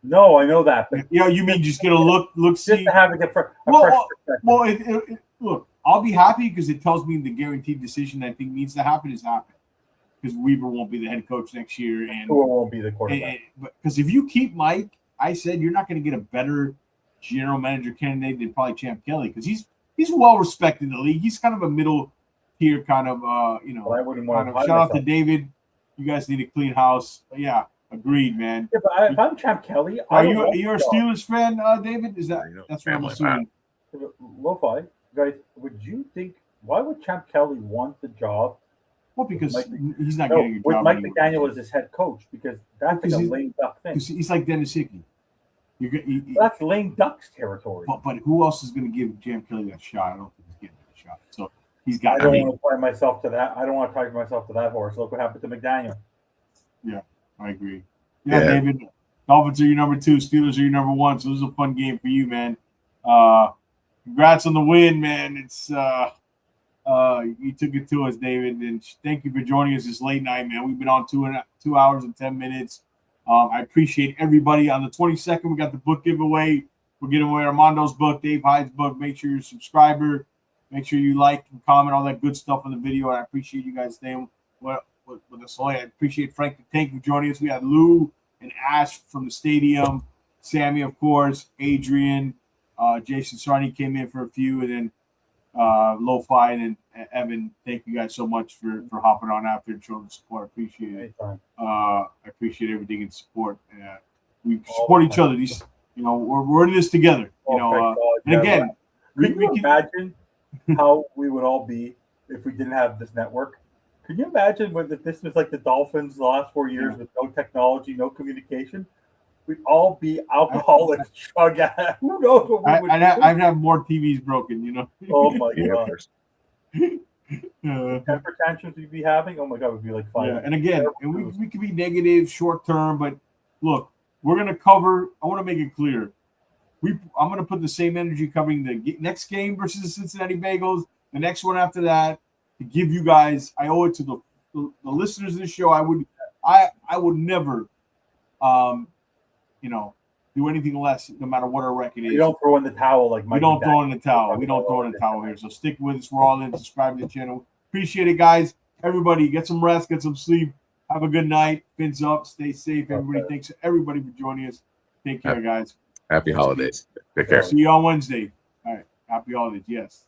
No, I know that. But you mean just get a look, see? Just to have a fresh perspective. Well, look, I'll be happy because it tells me the guaranteed decision I think needs to happen is happening. Because Weaver won't be the head coach next year, and Tua won't be the quarterback. Because if you keep Mike, I said you're not going to get a better general manager candidate than probably Champ Kelly because he's well respected in the league. He's kind of a middle tier kind of I wouldn't want shout out to David. You guys need a clean house. But yeah, Agreed, man. Yeah, but if I'm Champ Kelly, Are you a Steelers fan, David? Is that's what I'm assuming? Lo-fi guys, would you think? Why would Champ Kelly want the job? Well, because he's not getting a with job Mike anymore. McDaniel as his head coach, because that's like a lame duck thing. He's like Dennis Hickey. That's lame ducks territory. But who else is going to give Champ Kelly that shot? I don't think he's getting that shot. So he's got. I don't want to tie myself to that. I don't want to tie myself to that horse. Look what happened to McDaniel. Yeah, I agree. Yeah, David. Dolphins are your number 2. Steelers are your number 1. So this is a fun game for you, man. Congrats on the win, man. It's you took it to us, David, and thank you for joining us this late night, man. We've been on 2 hours and 10 minutes. I appreciate everybody. On the 22nd, we got the book giveaway. We're giving away Armando's book, Dave Hyde's book. Make sure you're a subscriber. Make sure you like and comment all that good stuff on the video. I appreciate you guys staying with us. I appreciate Frank the Tank for joining us. We had Lou and Ash from the stadium, Sammy, of course, Adrian, Jason Sarney came in for a few, and then Lo-Fi and Evan. Thank you guys so much for hopping on after and showing the support. I appreciate it. I appreciate everything in support. We support each other. These, we're in this together. And again, could you imagine how we would all be if we didn't have this network? Could you imagine if this was like the Dolphins the last 4 years with no technology, no communication? We'd all be alcoholics, drug addicts. Who knows what we would do? I'd have more TVs broken, Oh my god. Temper tantrums we'd be having. Oh my god, we'd be like 5. Yeah, and again, we could be negative short term, but look, we're gonna cover. I want to make it clear. I'm gonna put the same energy covering the next game versus the Cincinnati Bengals, the next one after that, to give you guys. I owe it to the listeners of this show. I would never, do anything less, no matter what our record is. You don't throw in the towel like Mike. We don't throw in the towel. We don't throw in the towel here. So stick with us. We're all in. Subscribe to the channel. Appreciate it, guys. Everybody, get some rest, get some sleep. Have a good night. Fins up. Stay safe. Everybody, thanks everybody for joining us. Take care, guys. Happy holidays. Take care. See you on Wednesday. All right. Happy holidays. Yes.